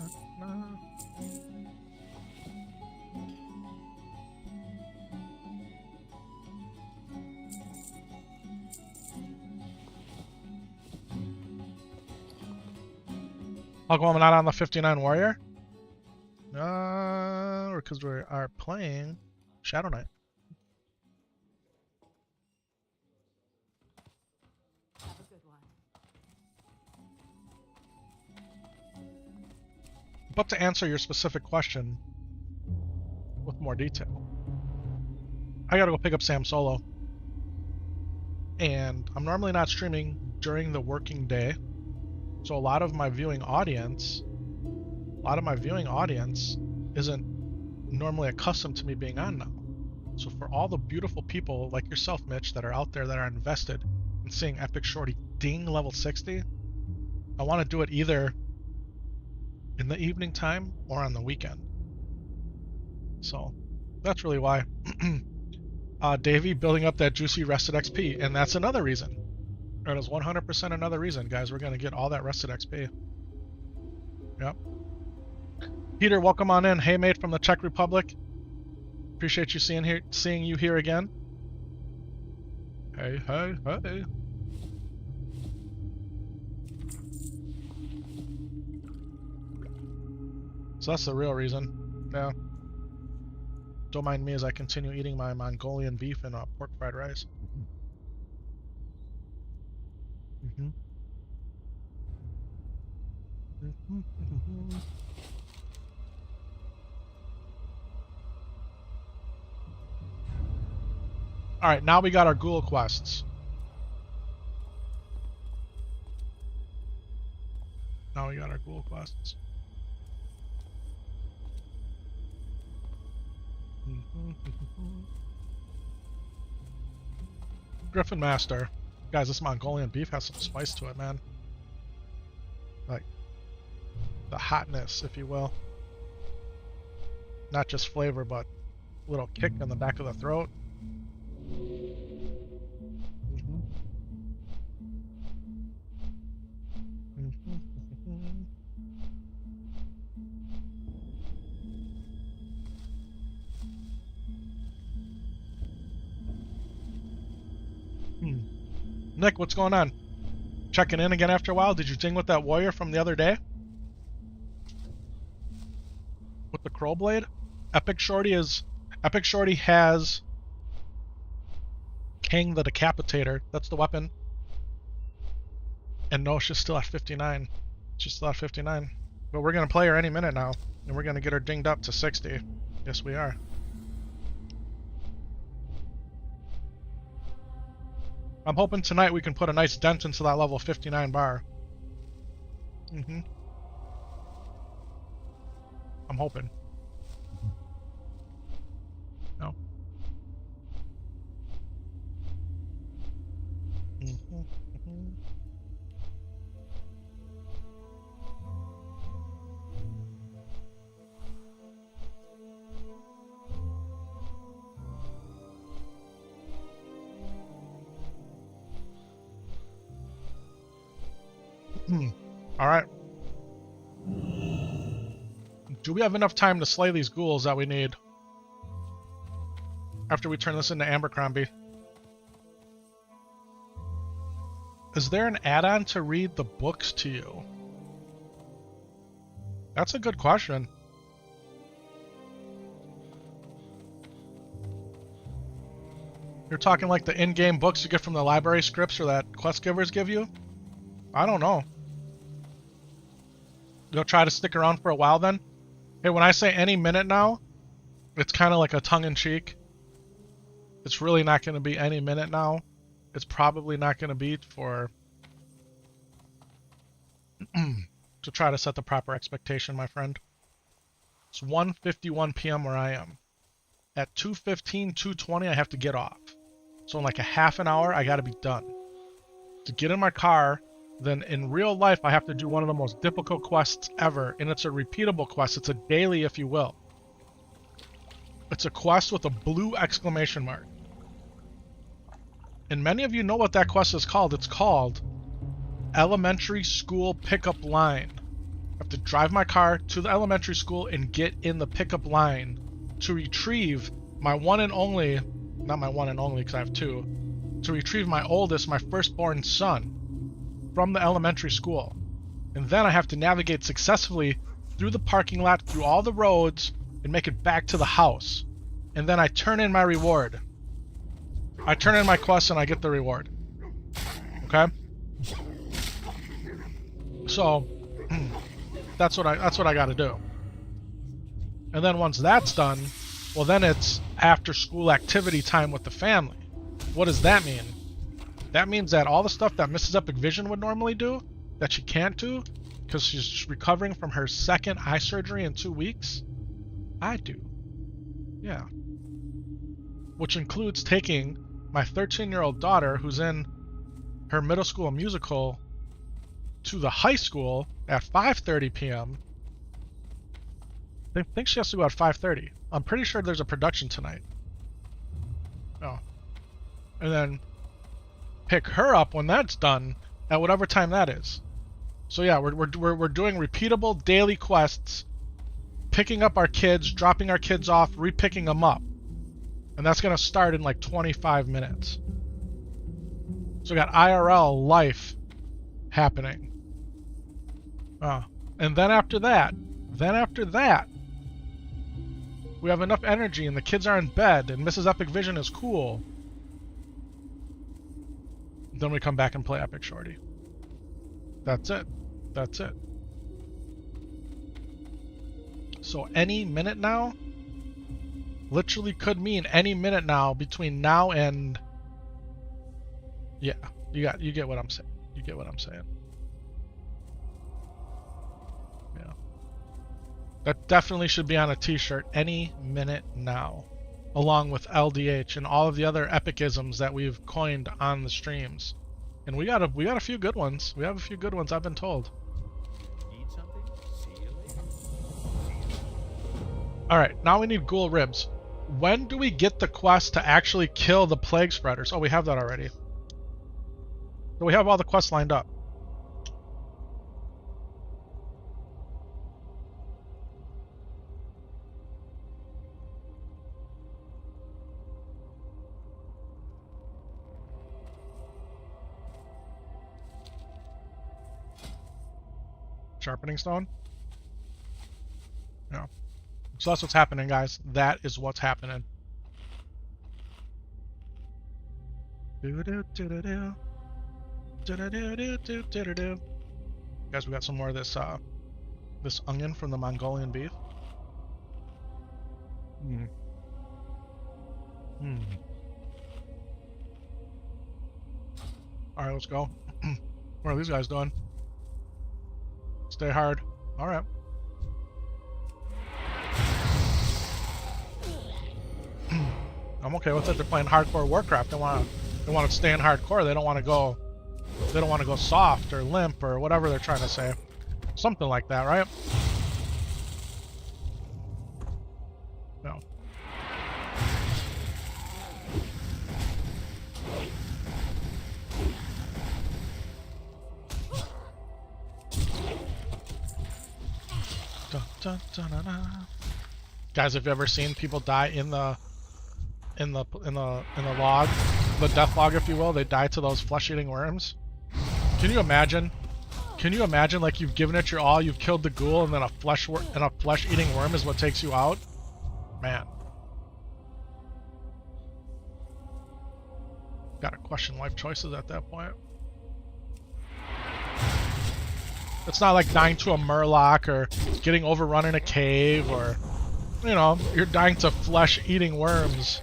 How come I'm not on the 59 Warrior? Because we are playing Shadow Knight. Have a good one. But to answer your specific question with more detail, I gotta go pick up Sam Solo. And I'm normally not streaming during the working day. So a lot of my viewing audience isn't normally accustomed to me being on now. So for all the beautiful people like yourself, Mitch, that are out there that are invested in seeing Epic Shorty ding level 60, I want to do it either in the evening time or on the weekend. So that's really why. Davey building up that juicy rested XP, and that's another reason. That is 100% another reason, guys. We're going to get all that rested XP. Yep. Peter, welcome on in. Hey, mate, from the Czech Republic. Appreciate you seeing you here again. Hey, hey, hey. So that's the real reason. Yeah. Don't mind me as I continue eating my Mongolian beef and pork fried rice. Alright, now we got our ghoul quests. Griffin Master. Guys, this Mongolian beef has some spice to it, man. Like, the hotness, if you will. Not just flavor, but a little kick in the back of the throat. Nick, what's going on? checking in again after a while. Did you ding with that warrior from the other day? With the crow blade? Epic Shorty has King the Decapitator. That's the weapon. And no, she's still at 59. She's still at 59. But we're gonna play her any minute now. And we're gonna get her dinged up to 60. Yes, we are. I'm hoping tonight we can put a nice dent into that level 59 bar. I'm hoping. No. Alright. Do we have enough time to slay these ghouls that we need? After we turn this into Abercrombie. Is there an add-on to read the books to you? That's a good question. You're talking like the in-game books you get from the library scripts or that quest givers give you? I don't know. You'll try to stick around for a while then? Hey, when I say any minute now, it's kind of like a tongue-in-cheek. It's really not going to be any minute now. It's probably not going to be for... to try to set the proper expectation, my friend. It's 1:51 p.m. where I am. At 2:15, 2:20, I have to get off. So in like a half an hour, I got to be done. To get in my car... Then in real life, I have to do one of the most difficult quests ever, and it's a repeatable quest. It's a daily, if you will. It's a quest with a blue exclamation mark. And many of you know what that quest is called. It's called Elementary School Pickup Line. I have to drive my car to the elementary school and get in the pickup line to retrieve my one and only, not my one and only because I have two, to retrieve my oldest, my firstborn son, from the elementary school. And then I have to navigate successfully through the parking lot, through all the roads, and make it back to the house. And then I turn in my reward. I turn in my quest and I get the reward. Okay? So that's what I gotta do. And then once that's done, well then it's after school activity time with the family. What does that mean? That means that all the stuff that Mrs. Epic Vision would normally do, that she can't do, because she's recovering from her second eye surgery in 2 weeks, I do. Yeah. Which includes taking my 13-year-old daughter, who's in her middle school musical, to the high school at 5:30 p.m. I think she has to go at 5:30. I'm pretty sure there's a production tonight. Oh. And then... pick her up when that's done at whatever time that is. So yeah, we're doing repeatable daily quests, picking up our kids, dropping our kids off, repicking them up, and that's gonna start in like 25 minutes. So we got IRL life happening. And then after that, we have enough energy and the kids are in bed and Mrs. Epic Vision is cool. Then we come back and play Epic Shorty. That's it. That's it. So any minute now literally could mean any minute now between now and... yeah, you get what I'm saying. You get what I'm saying. Yeah. That definitely should be on a t-shirt. Any minute now. Along with LDH and all of the other epicisms that we've coined on the streams. And we got a few good ones. We have a few good ones, I've been told. Need something? See you later. Alright, now we need ghoul ribs. When do we get the quest to actually kill the plague spreaders? Oh, we have that already. So we have all the quests lined up. Sharpening stone? Yeah. So that's what's happening, guys. That is what's happening. Do-do-do-do-do. Do-do-do-do-do-do-do. Guys, we got some more of this this onion from the Mongolian beef. Alright, let's go. What are these guys doing? Stay hard. Alright. I'm okay with it. They're playing hardcore Warcraft. They want to stay in hardcore. They don't want to go soft or limp or whatever they're trying to say. Something like that, right? No. Dun, dun, dun, dun, dun. Guys, have you ever seen people die in the log, the death log, if you will? They die to those flesh-eating worms. Can you imagine? Can you imagine, like, you've given it your all, you've killed the ghoul, and then a flesh-eating worm is what takes you out? Man. Gotta question life choices at that point. It's not like dying to a murloc or getting overrun in a cave or, you know, you're dying to flesh-eating worms.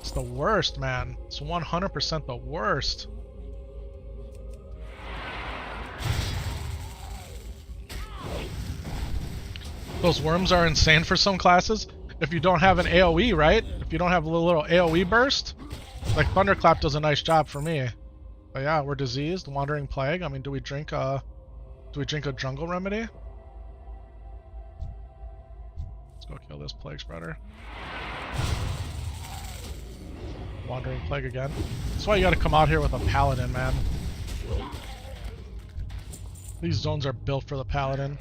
It's the worst, man. It's 100% the worst. Those worms are insane for some classes. If you don't have an AoE, right? If you don't have a little AoE burst, like Thunderclap does a nice job for me. But yeah, we're diseased, wandering plague. I mean, do we drink a jungle remedy? Let's go kill this plague spreader. Wandering plague again. That's why you gotta come out here with a paladin, man. These zones are built for the paladin.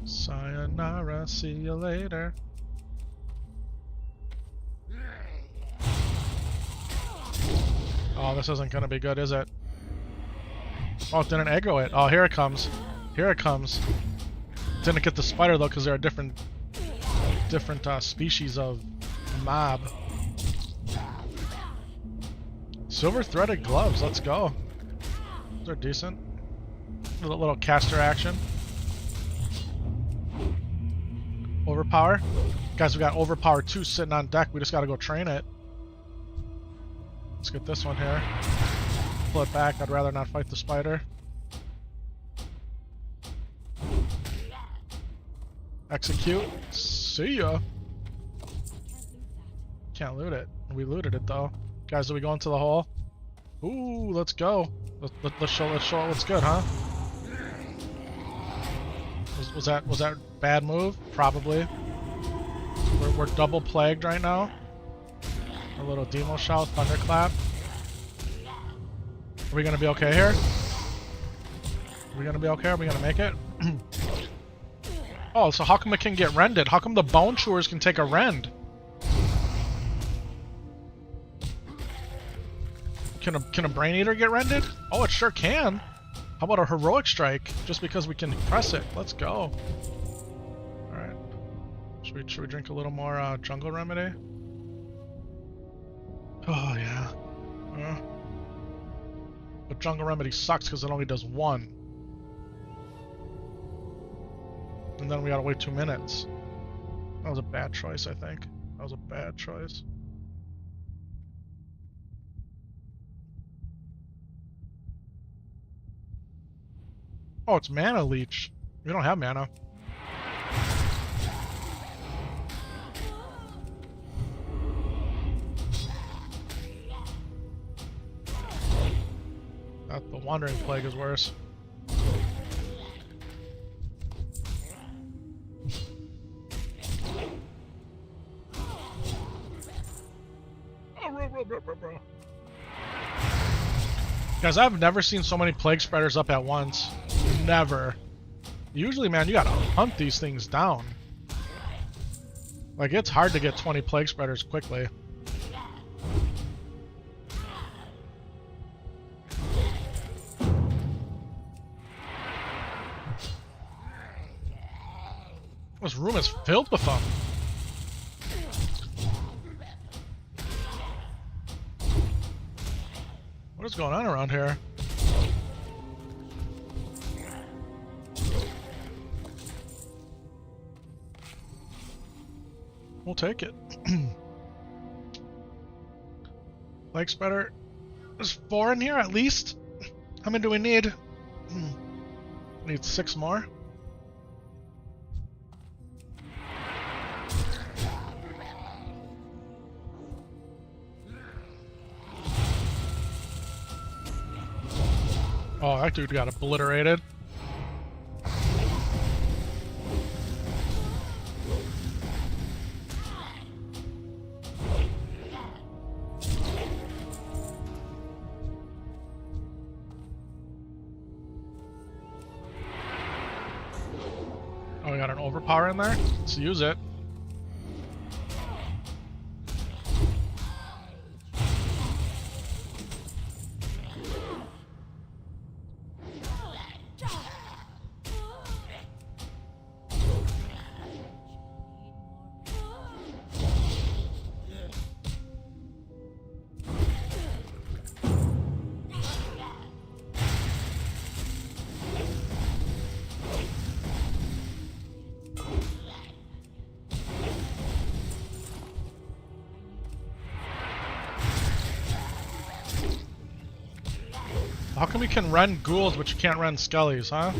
Sayonara, see you later. Oh, this isn't gonna be good, is it? Oh, it didn't aggro it. Oh, here it comes. Here it comes. Didn't get the spider though, because they're a different species of mob. Silver threaded gloves. Let's go. Those are decent. Little caster action. Overpower. Guys, we got Overpower 2 sitting on deck. We just gotta go train it. Let's get this one here. Pull it back. I'd rather not fight the spider. Execute. See ya. Can't loot it. We looted it though. Guys, are we going to the hole? Ooh, let's go. Let's show it what's good, huh? Was that bad move? Probably. We're double plagued right now. A little demo shout, thunderclap. Are we gonna be okay here? Are we gonna be okay? Are we gonna make it? Oh, so how come it can get rended? How come the bone chewers can take a rend? Can a brain eater get rended? Oh, it sure can. How about a heroic strike? Just because we can press it. Let's go. Alright. Should we drink a little more jungle remedy? Oh yeah. But jungle remedy sucks because it only does one. And then we gotta wait 2 minutes. That was a bad choice, I think. That was a bad choice. Oh, it's mana leech. We don't have mana. The wandering plague is worse. Guys, I've never seen so many plague spreaders up at once. Never. Usually, man, you gotta hunt these things down. Like, it's hard to get 20 plague spreaders quickly. This room is filled with them. What is going on around here? We'll take it. Plague spreader. There's 4 in here at least. How many do we need? Need 6 more. Oh, that dude got obliterated. Oh, we got an overpower in there? Let's use it. How come we can run ghouls but you can't run skellies, huh?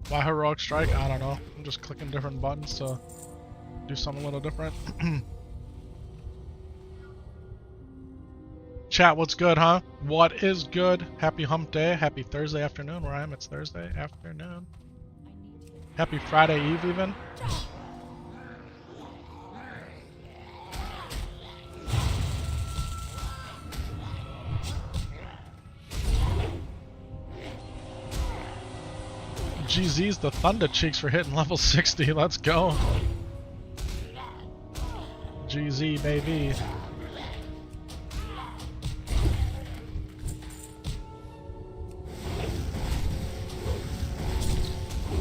Why heroic strike? I don't know. I'm just clicking different buttons to do something a little different. Chat, what's good, huh? What is good? Happy hump day. Happy Thursday afternoon. Where I am, it's Thursday afternoon. Happy Friday Eve, even. GZ's the Thunder Cheeks for hitting level 60. Let's go. GZ, baby.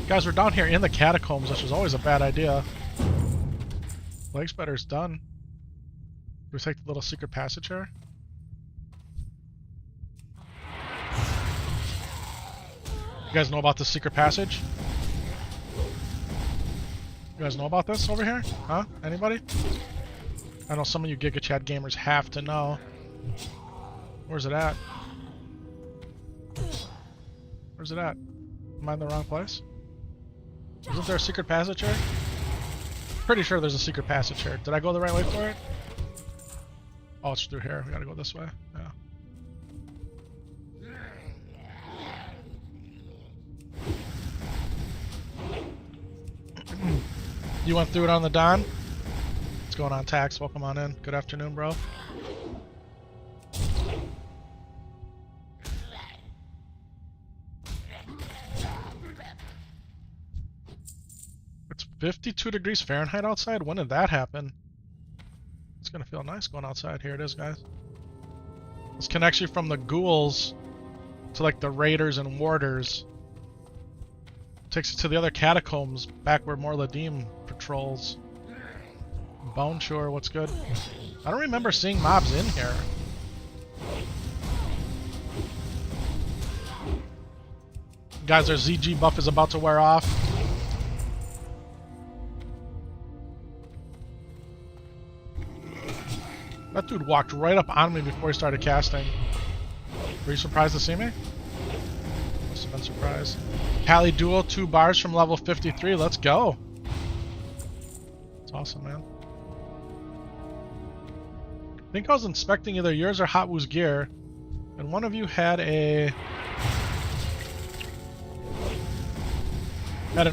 Guys, we're down here in the catacombs, which is always a bad idea. Plague spreader's done. Do we take the little secret passage here? You guys know about this secret passage? You guys know about this over here? Huh? Anybody? I know some of you Giga Chat gamers have to know. Where's it at? Where's it at? Am I in the wrong place? Isn't there a secret passage here? Pretty sure there's a secret passage here. Did I go the right way for it? Oh, it's through here. We gotta go this way. Yeah. You went through it on the Don? What's going on, Tax? Welcome on in. Good afternoon, bro. It's 52 degrees Fahrenheit outside? When did that happen? It's gonna feel nice going outside. Here it is, guys. This connects you from the ghouls to like the raiders and warders. Takes you to the other catacombs, back where Morladim patrols. Bone Shore, what's good? I don't remember seeing mobs in here. Guys, their ZG buff is about to wear off. That dude walked right up on me before he started casting. Were you surprised to see me? Must have been surprised. Pally Duo, 2 bars from level 53. Let's go. Awesome, man. I think I was inspecting either yours or Hot Woo's gear, and one of you had an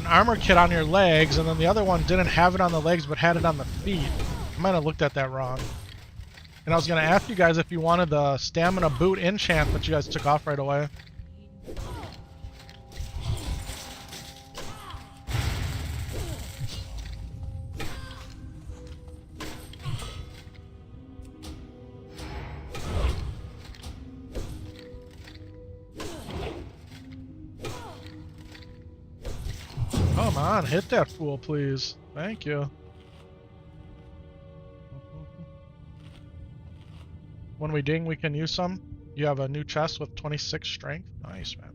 armor kit on your legs, and then the other one didn't have it on the legs but had it on the feet. I might have looked at that wrong. And I was gonna ask you guys if you wanted the stamina boot enchant, but you guys took off right away. Come on, hit that fool, please. Thank you. When we ding, we can use some. You have a new chest with 26 strength. Nice, man.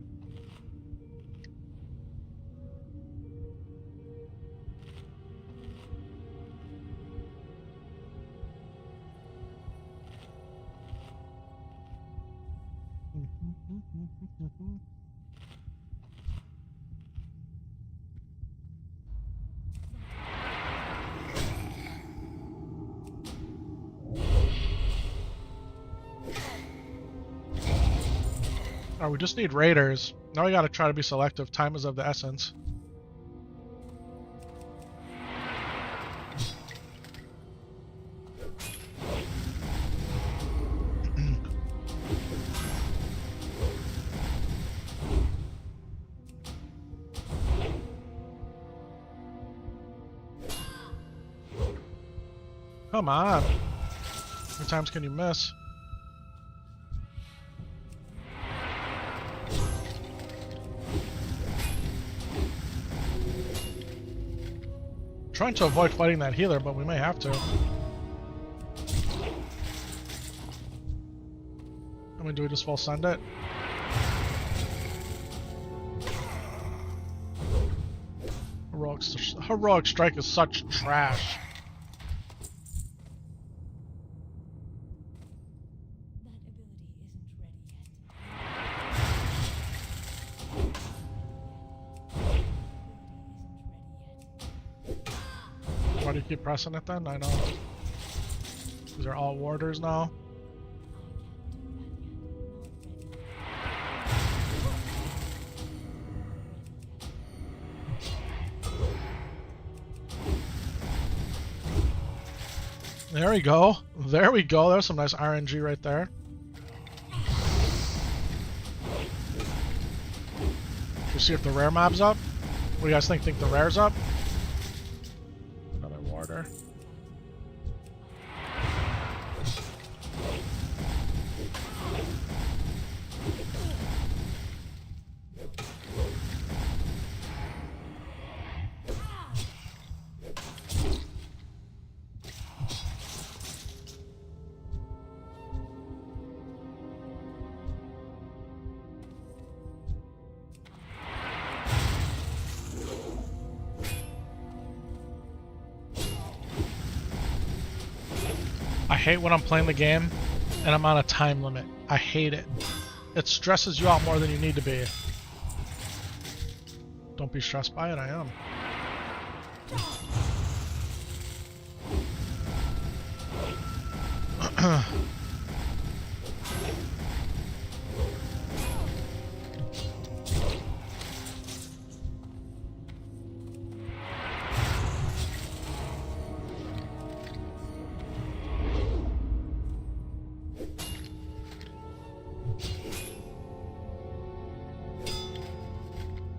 Oh, we just need raiders. Now we gotta try to be selective. Time is of the essence. Come on. How many times can you miss? Trying to avoid fighting that healer, but we may have to. I mean, do we just full send it? Heroic strike is such trash. Why do you keep pressing it then? I know. These are all warders now. There we go. There we go. There's some nice RNG right there. We'll see if the rare mob's up. What do you guys think? Think the rare's up? Another warder. I hate when I'm playing the game and I'm on a time limit. I hate it. It stresses you out more than you need to be. Don't be stressed by it, I am.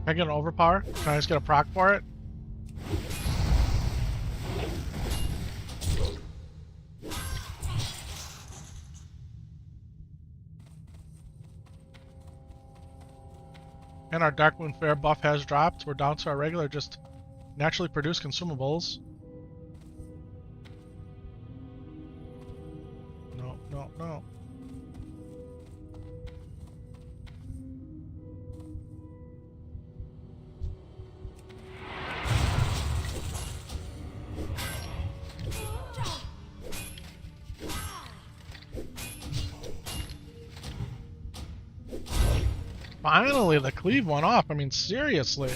Can I get an overpower? Can I just get a proc for it? And our Darkmoon Fair buff has dropped. We're down to our regular, just naturally produced consumables. No, no, no. Finally, the cleave went off. I mean, seriously.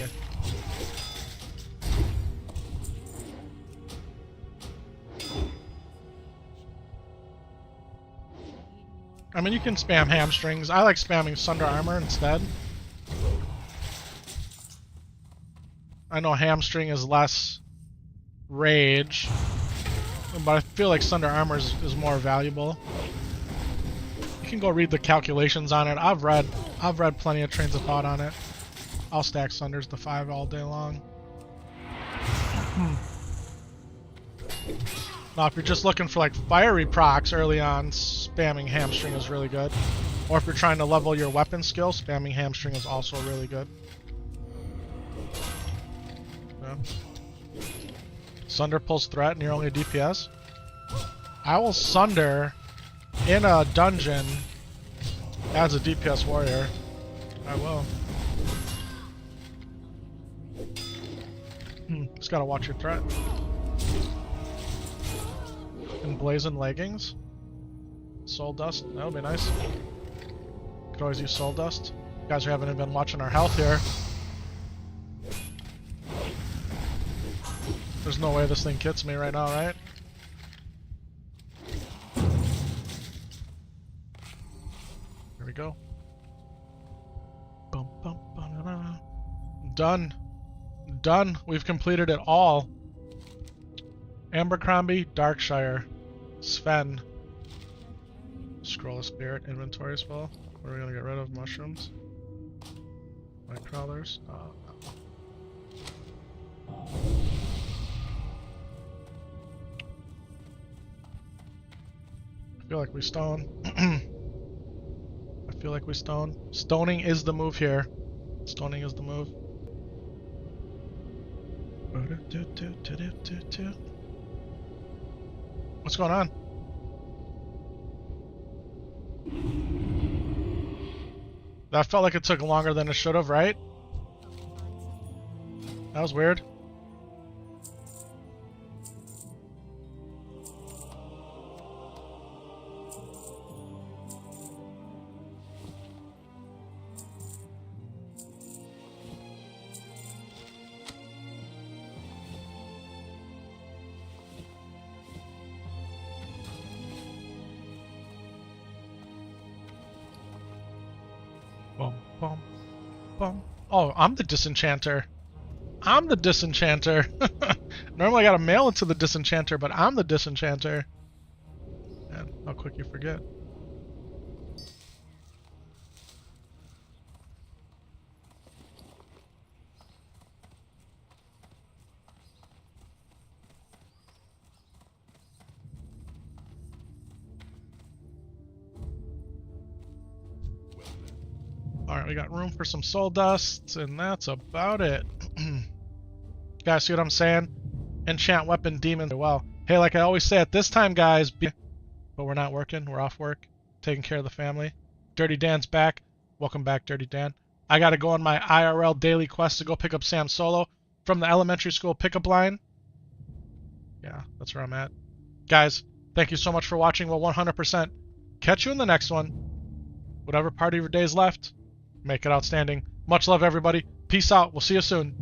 mean, you can spam hamstrings. I like spamming Sunder Armor instead. I know hamstring is less rage, but I feel like Sunder Armor is more valuable. You can go read the calculations on it. I've read plenty of trains of thought on it. I'll stack Sunders to 5 all day long. Now, if you're just looking for like fiery procs early on, spamming hamstring is really good. Or if you're trying to level your weapon skill, spamming hamstring is also really good. Yeah. Sunder pulls threat and you're only a DPS. I will Sunder in a dungeon as a DPS warrior. I will. Just gotta watch your threat. Emblazoned leggings. Soul dust. That would be nice. Could always use soul dust. You guys haven't even been watching our health here. There's no way this thing kits me right now, right? Here we go. Bum, bum, ba-da-da. Done. Done. We've completed it all. Abercrombie, Darkshire, Sven. Scroll of Spirit, inventory spell. What are we gonna get rid of? Mushrooms? Night crawlers? I feel like we stone. I feel like we stone. Stoning is the move here. Stoning is the move. What's going on? That felt like it took longer than it should have, right? That was weird. Bum, bum, bum. Oh, I'm the disenchanter. I'm the disenchanter. Normally I gotta mail it to the disenchanter, but I'm the disenchanter. Man, how quick you forget. Alright, we got room for some soul dust, and that's about it. Guys, see what I'm saying? Enchant weapon demons. Well, hey, like I always say at this time, guys, but we're not working. We're off work, taking care of the family. Dirty Dan's back. Welcome back, Dirty Dan. I gotta go on my IRL daily quest to go pick up Sam Solo from the elementary school pickup line. Yeah, that's where I'm at. Guys, thank you so much for watching. We'll 100% catch you in the next one. Whatever part of your day is left, make it outstanding. Much love, everybody. Peace out. We'll see you soon.